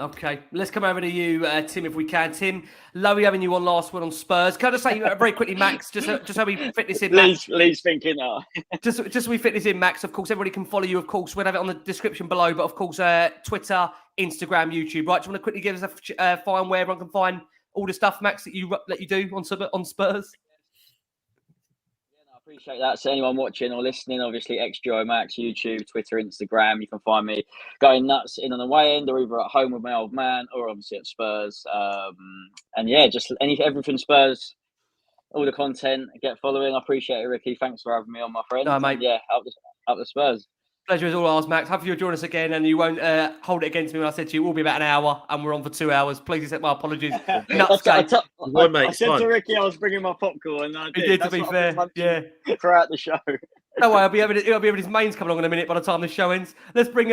Okay, let's come over to you, Tim, if we can. Tim, lovely having you on Last Word on Spurs. Can I just say very quickly, Max, just so we fit this in, Max. Lee's thinking that. just so we fit this in, Max. Of course, everybody can follow you. Of course, we'll have it on the description below. But of course, Twitter, Instagram, YouTube. Right? Do you want to quickly give us a find where everyone can find all the stuff, Max, that you do on Spurs? Appreciate that. So anyone watching or listening, obviously xDuoMax, YouTube, Twitter, Instagram, you can find me going nuts in and away end, or either at home with my old man, or obviously at Spurs. And yeah, just everything Spurs, all the content, get following. I appreciate it, Ricky. Thanks for having me on, my friend. No, mate. And yeah, up the Spurs. Pleasure is all ours, Max. Happy you'll join us again, and you won't hold it against me when I said to you, we'll be about an hour, and we're on for 2 hours. Please accept my apologies. I said to Ricky I was bringing my popcorn, and I did. You did, to be fair. Yeah. Throughout the show. No way, he'll be having his mains coming along in a minute by the time the show ends. Let's bring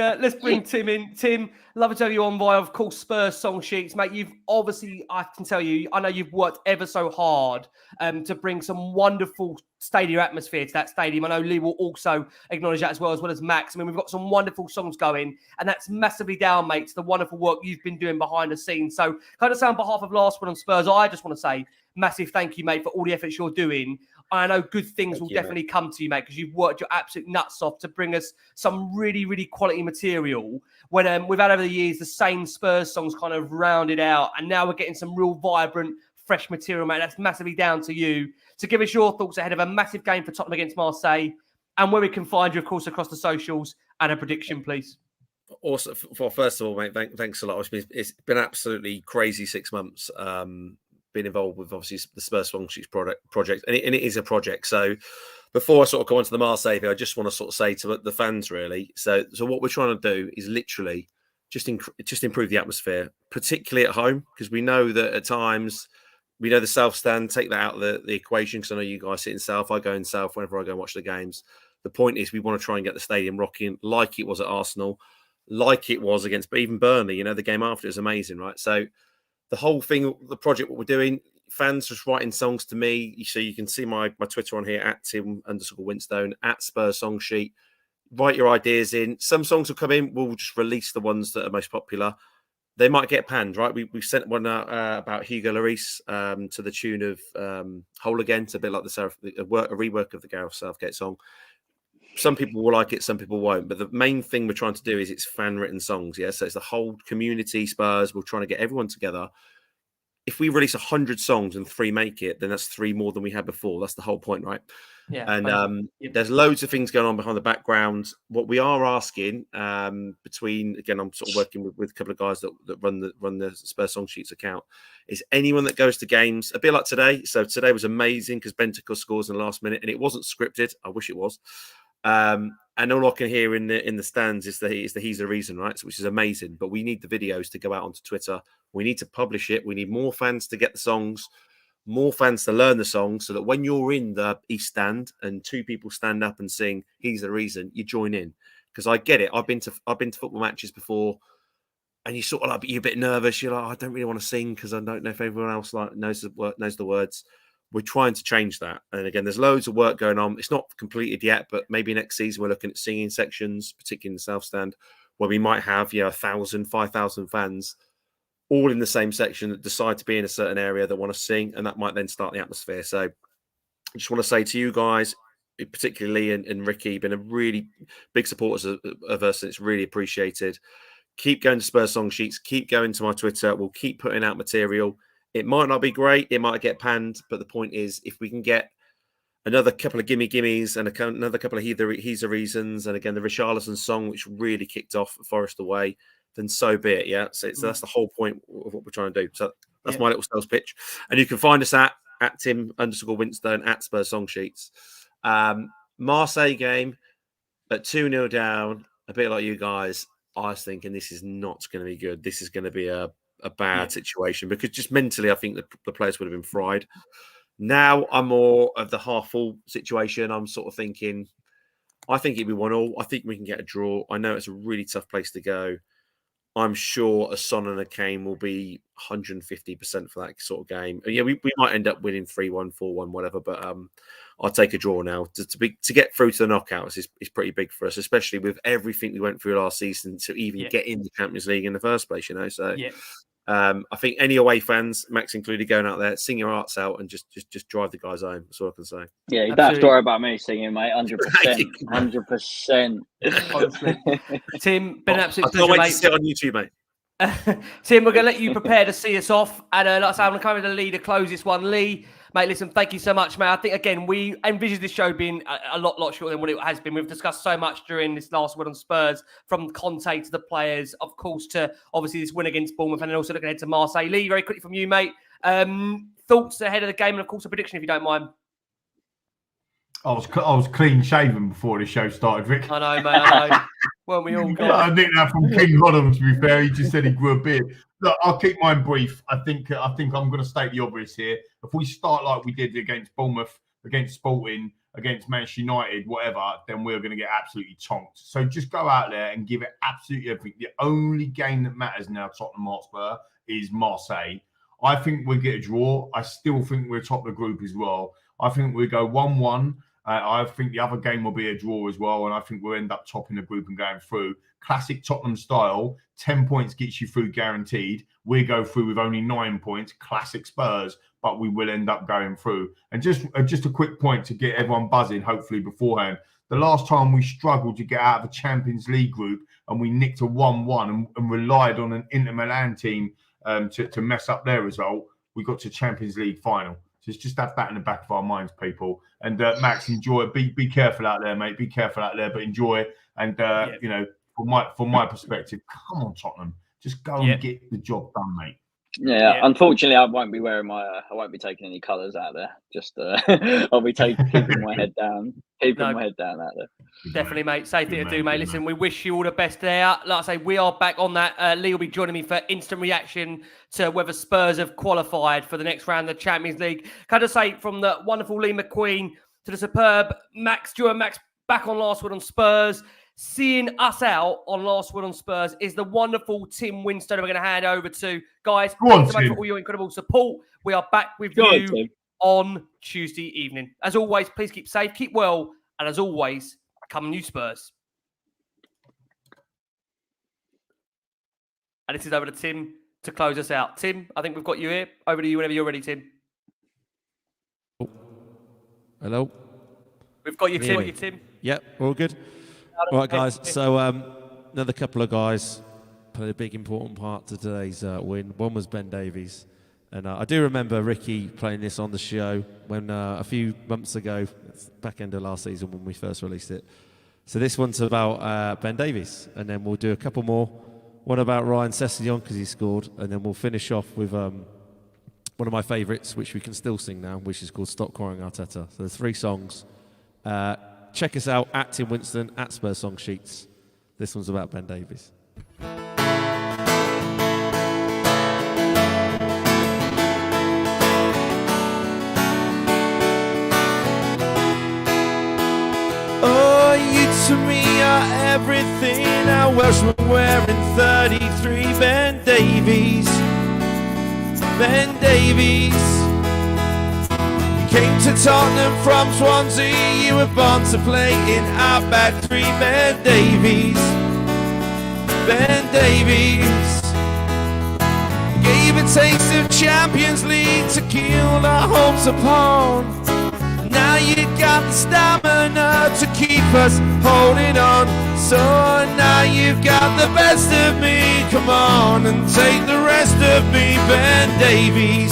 Tim in. Tim, love to have you on via, of course, Spurs song sheets, mate. You've obviously, I can tell you, I know you've worked ever so hard to bring some wonderful stadium atmosphere to that stadium. I know Lee will also acknowledge that as well as Max. I mean, we've got some wonderful songs going, and that's massively down, mate, to the wonderful work you've been doing behind the scenes. So, kind of say on behalf of Last Word on Spurs, I just want to say massive thank you, mate, for all the efforts you're doing. I know good things will definitely come to you, mate, because you've worked your absolute nuts off to bring us some really, really quality material. When we've had over the years the same Spurs songs kind of rounded out, and now we're getting some real vibrant, fresh material, mate. That's massively down to you to give us your thoughts ahead of a massive game for Tottenham against Marseille, and where we can find you, of course, across the socials, and a prediction, please. Also, first of all, mate, thanks a lot. It's been absolutely crazy 6 months. Been involved with obviously the Spurs Song Sheets project, and it is a project. So before I sort of go on to the Marseille thing, I just want to sort of say to the fans really. So what we're trying to do is literally just improve the atmosphere, particularly at home, because we know that at times we know the South Stand. Take that out of the equation, because I know you guys sit in South. I go in South whenever I go and watch the games. The point is we want to try and get the stadium rocking like it was at Arsenal, like it was against even Burnley. You know, the game after is amazing, right? So the whole thing, the project, what we're doing, fans just writing songs to me. So you can see my Twitter on here at Tim_Winstone at Spurs Song Sheet. Write your ideas in. Some songs will come in. We'll just release the ones that are most popular. They might get panned, right? We sent one out about Hugo Lloris to the tune of Whole Again. It's a bit like a rework of the Gareth Southgate song. Some people will like it, some people won't. But the main thing we're trying to do is it's fan-written songs, yeah? So it's the whole community, Spurs. We're trying to get everyone together. If we release 100 songs and 3 make it, then that's 3 more than we had before. That's the whole point, right? Yeah. And there's loads of things going on behind the background. What we are asking between, again, I'm sort of working with a couple of guys that run the Spurs Song Sheets account, is anyone that goes to games, a bit like today. So today was amazing because Bentancur scores in the last minute and it wasn't scripted. I wish it was. And all I can hear in the stands is the he's the reason, right? So, which is amazing. But we need the videos to go out onto Twitter. We need to publish it. We need more fans to get the songs, more fans to learn the songs, so that when you're in the East Stand and 2 people stand up and sing "He's the Reason," you join in. Because I get it. I've been to football matches before, and you sort of like you're a bit nervous. You're like, I don't really want to sing because I don't know if everyone else knows the words. We're trying to change that. And again, there's loads of work going on. It's not completed yet, but maybe next season we're looking at singing sections, particularly in the South Stand, where we might have 1,000, 5,000 fans all in the same section that decide to be in a certain area that want to sing, and that might then start the atmosphere. So I just want to say to you guys, particularly and Ricky, been a really big supporters of us, and it's really appreciated. Keep going to Spurs Song Sheets. Keep going to my Twitter. We'll keep putting out material. It might not be great. It might get panned. But the point is, if we can get another couple of gimmies and another couple of He's the Reasons, and again, the Richarlison song, which really kicked off Forest Away, then so be it, yeah? So that's the whole point of what we're trying to do. So that's my little sales pitch. And you can find us at Tim_Winstone at Spurs Song Sheets. Marseille game at 2-0 down, a bit like you guys. I was thinking this is not going to be good. This is going to be a bad situation, because just mentally, I think the players would have been fried. Now I'm more of the half full situation. I'm sort of thinking, I think it'll be 1-1. I think we can get a draw. I know it's a really tough place to go. I'm sure a Son and a Kane will be 150% for that sort of game. Yeah, we might end up winning 3-1, 4-1, whatever. But I'll take a draw now. To get through to the knockouts is pretty big for us, especially with everything we went through last season to even get in the Champions League in the first place. You know, so I think any away fans, Max included, going out there, sing your hearts out and just drive the guys home. That's all I can say. Yeah, you don't have to worry about me singing, mate. 100%. 100%. Honestly. Tim, been an absolute pleasure, pleasure, mate. To sit on YouTube, mate. Tim, we're going to let you prepare to see us off. And like I say, I'm going to come in the lead to close this one. Lee, mate, listen, thank you so much, mate. I think, again, we envisaged this show being a lot shorter than what it has been. We've discussed so much during this last word on Spurs, from Conte to the players, of course, to obviously this win against Bournemouth, and then also looking ahead to Marseille. Lee, very quickly from you, mate. Thoughts ahead of the game, and of course, a prediction, if you don't mind. I was clean shaven before the show started, Rick. I know, mate. I know. Well, we all got. I think that from King Hodham, to be fair. He just said he grew a beard. Look, I'll keep mine brief. I think I'm going to state the obvious here. If we start like we did against Bournemouth, against Sporting, against Manchester United, whatever, then we're going to get absolutely tonked. So just go out there and give it absolutely everything. The only game that matters now, Tottenham Hotspur, is Marseille. I think we'll get a draw. I still think we're top of the group as well. I think we'll go 1-1. I think the other game will be a draw as well, and I think we'll end up topping the group and going through. Classic Tottenham style, 10 points gets you through guaranteed. We go through with only 9 points, classic Spurs, but we will end up going through. And just a quick point to get everyone buzzing, hopefully beforehand. The last time we struggled to get out of a Champions League group and we nicked a 1-1 and relied on an Inter Milan team to mess up their result, we got to Champions League final. Just have that in the back of our minds, people. And Max, enjoy it. Be careful out there, mate. Be careful out there, but enjoy it. And, from my perspective, come on, Tottenham, just go and get the job done, mate. Yeah, unfortunately, I won't be wearing I won't be taking any colours out there. Just, I'll be keeping my head down, my head down out there. Definitely, mate. Safe thing to do, mate. Listen, we wish you all the best there. Like I say, we are back on that. Lee will be joining me for instant reaction to whether Spurs have qualified for the next round of the Champions League. Can I just say, from the wonderful Lee McQueen to the superb xDuoMax back on Last Word on Spurs, seeing us out on Last Word on Spurs is the wonderful Tim Winstone we're going to hand over to. Guys, thanks so much for all your incredible support. We are back with you on Tuesday evening. As always, please keep safe, keep well, and as always, come you Spurs. And this is over to Tim to close us out. Tim, I think we've got you here. Over to you whenever you're ready, Tim. Hello. We've got you, Tim. Yep, all good. Right, guys. So another couple of guys played a big, important part to today's win. One was Ben Davies. And I do remember Ricky playing this on the show when a few months ago, back end of last season when we first released it. So this one's about Ben Davies. And then we'll do a couple more. One about Ryan Sessegnon because he scored. And then we'll finish off with one of my favourites, which we can still sing now, which is called Stop Crying Arteta. So there's 3 songs. Check us out at Tim Winstone, at Spurs Song Sheets. This one's about Ben Davies. Oh, you to me are everything. A Welshman wearing 33. Ben Davies. Ben Davies. Came to Tottenham from Swansea. You were born to play in our back 3. Ben Davies. Ben Davies. Gave a taste of Champions League to kill our hopes upon. Now you got the stamina to keep us holding on. So now you've got the best of me. Come on and take the rest of me, Ben Davies.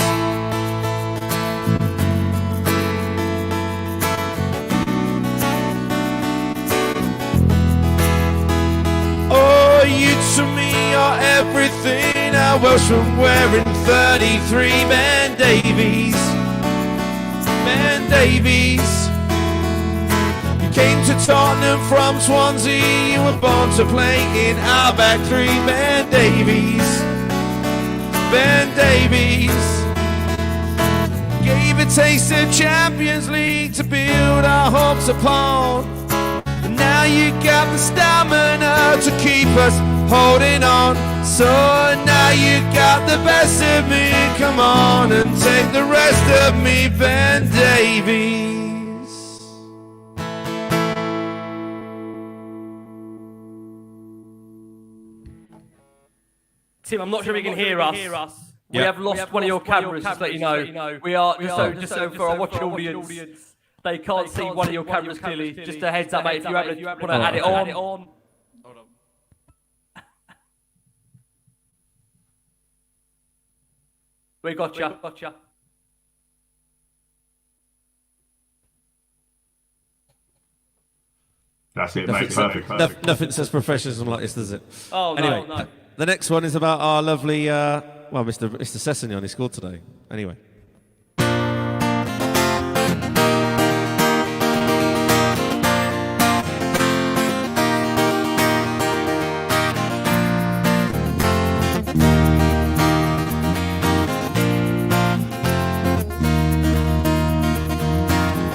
You to me are everything. A Welshman wearing 33. Ben Davies. Ben Davies. You came to Tottenham from Swansea. You were born to play in our back 3. Ben Davies. Ben Davies. Gave a taste of Champions League to build our hopes upon. Now you got the stamina to keep us holding on. So now you got the best of me. Come on and take the rest of me, Ben Davies. Tim, I'm not sure you can hear us. We have lost one of your cameras, just to let you know. We are, just so for our watching audience. They can't see one of your cameras clearly. Just a heads up, mate. If you want to add it on. Hold on. We gotcha. That's it, mate. Perfect. Nothing says professionalism like this, does it? Oh, anyway, no. The next one is about our lovely, Mr. Sessegnon. He scored today. Anyway.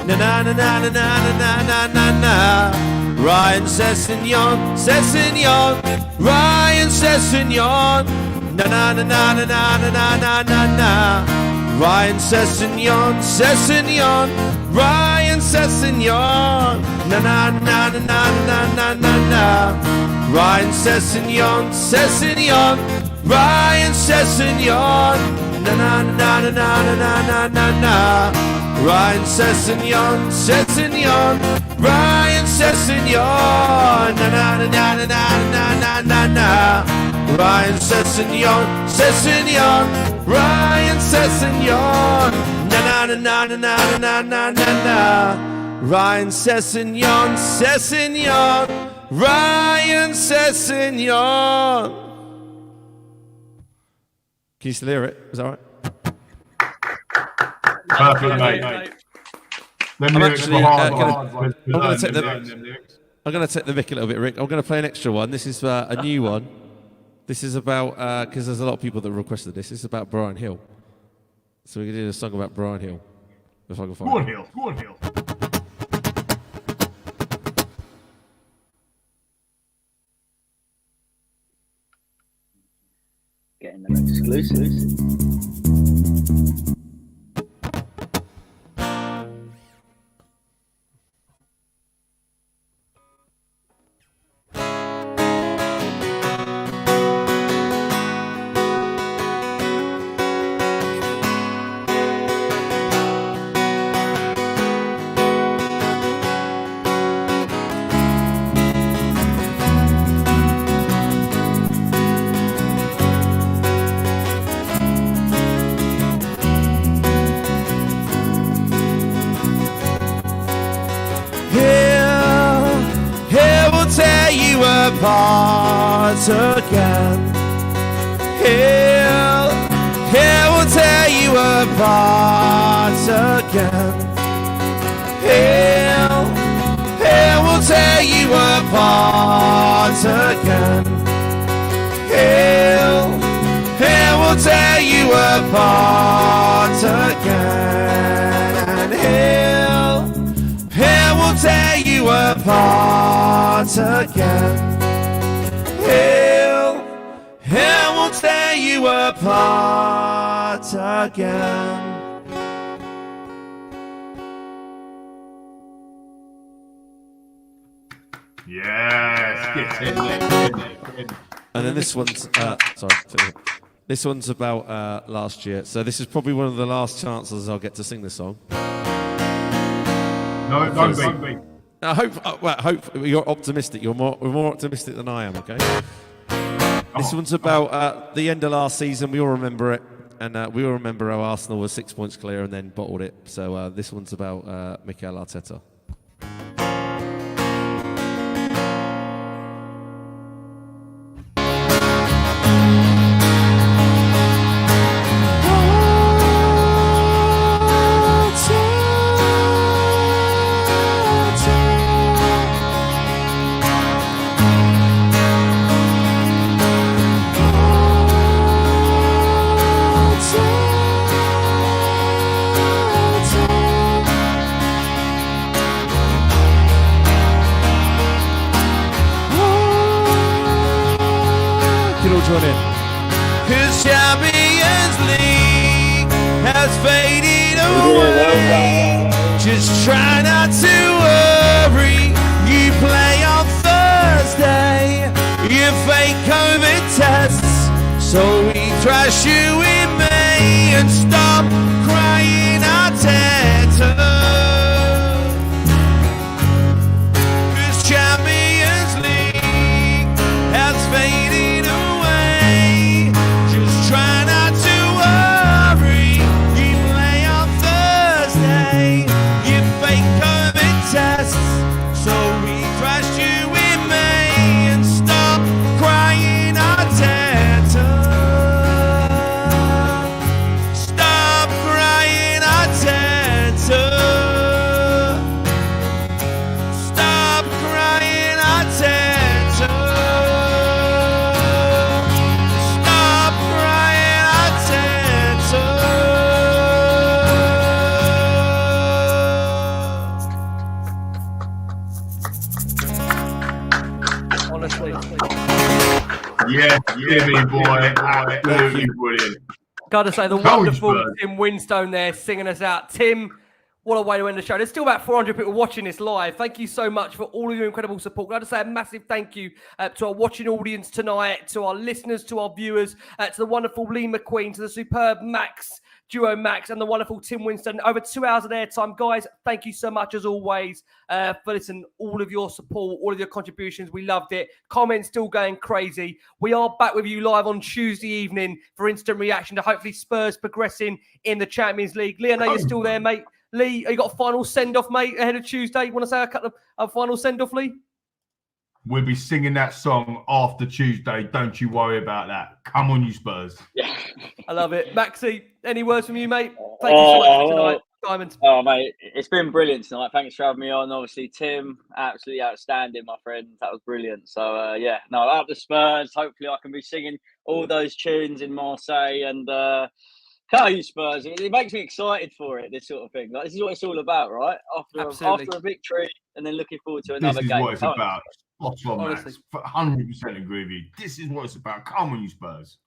Na na na na na na na na na. Ryan Sessegnon, Ryan Sessegnon. Na na na na na na na na na na. Ryan Sessegnon, Ryan Sessegnon. Na na na na na na na na na. Ryan Sessegnon, Ryan Sessegnon. Na na na na na na na na na. Ryan Sessegnon, Ryan Sessegnon. Na na na na na na na na na. Ryan Sessegnon, Ryan Sessegnon. Na na na na na na na na na. Ryan Sessegnon, Ryan Sessegnon. Can you still hear it? Is that all right? Perfect, mate. I'm going to take the mick a little bit, Rick. I'm going to play an extra one. This is a new one. This is about, because there's a lot of people that requested this. This is about Brian Hill. So we're going to do a song about Brian Hill. If I can find it. Go on, Hill. Getting them exclusives. Apart again. Here will tear you apart again. Here will tear you apart again. Here will tear you apart again. And here will tear you apart again. Here will tear you apart again. Yes, get in. And then this one's this one's about last year. So this is probably one of the last chances I'll get to sing this song. No, don't be. I hope you're optimistic. We're more optimistic than I am. Okay. This one's about the end of last season. We all remember it, and we all remember how Arsenal was 6 points clear and then bottled it. So this one's about Mikel Arteta. Cause Champions League has faded away. Just try not to worry. You play on Thursday. You fake COVID tests, so we trash you in May and stop crying Arteta. Cause Champions League has faded away. Just try not to worry. You play on Thursday. You fake COVID tests, so we trashed you in May and stop crying Arteta. Stop crying Arteta. Stop crying Arteta. Stop crying Arteta. Honestly. Yes, Jimmy boy, absolutely brilliant. Gotta say, the Coach wonderful Bird. Tim Winstone there singing us out. Tim, what a way to end the show. There's still about 400 people watching this live. Thank you so much for all of your incredible support. I'd say a massive thank you to our watching audience tonight, to our listeners, to our viewers, to the wonderful Lee McQueen, to the superb xDuoMax, and the wonderful Tim Winstone. Over 2 hours of airtime. Guys, thank you so much as always for all of your support, all of your contributions. We loved it. Comments still going crazy. We are back with you live on Tuesday evening for instant reaction to hopefully Spurs progressing in the Champions League. Lee, I know you're still there, mate. Lee, you got a final send-off, mate, ahead of Tuesday? You want to say a final send-off, Lee? We'll be singing that song after Tuesday. Don't you worry about that. Come on, you Spurs. Yeah. I love it. Maxi, any words from you, mate? Thank you so much for tonight. Diamond. Oh, mate, it's been brilliant tonight. Thanks for having me on. Obviously, Tim, absolutely outstanding, my friend. That was brilliant. So, yeah, no, up the Spurs. Hopefully, I can be singing all those tunes in Marseille. And, come on, you Spurs. It makes me excited for it, this sort of thing. Like, this is what it's all about, right? After a victory and then looking forward to another game. This is what it's about. Spot on, Honestly. Max. 100% agree with you. This is what it's about. Come on, you Spurs.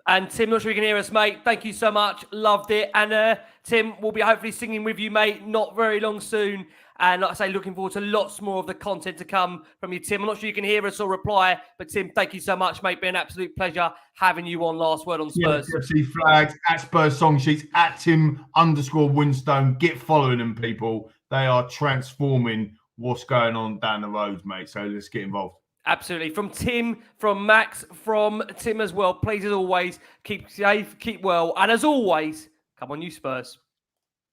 And Tim, not sure you can hear us, mate. Thank you so much. Loved it. And Tim, we'll be hopefully singing with you, mate, not very long soon. And like I say, looking forward to lots more of the content to come from you, Tim. I'm not sure you can hear us or reply, but Tim, thank you so much, mate. Been an absolute pleasure having you on Last Word on Spurs. Yeah, FC Flags, at Spurs Song Sheets, at Tim_Winstone. Get following them, people. They are transforming what's going on down the road, mate. So let's get involved. Absolutely. From Tim, from Max, from Tim as well. Please, as always, keep safe, keep well. And as always, come on, you Spurs.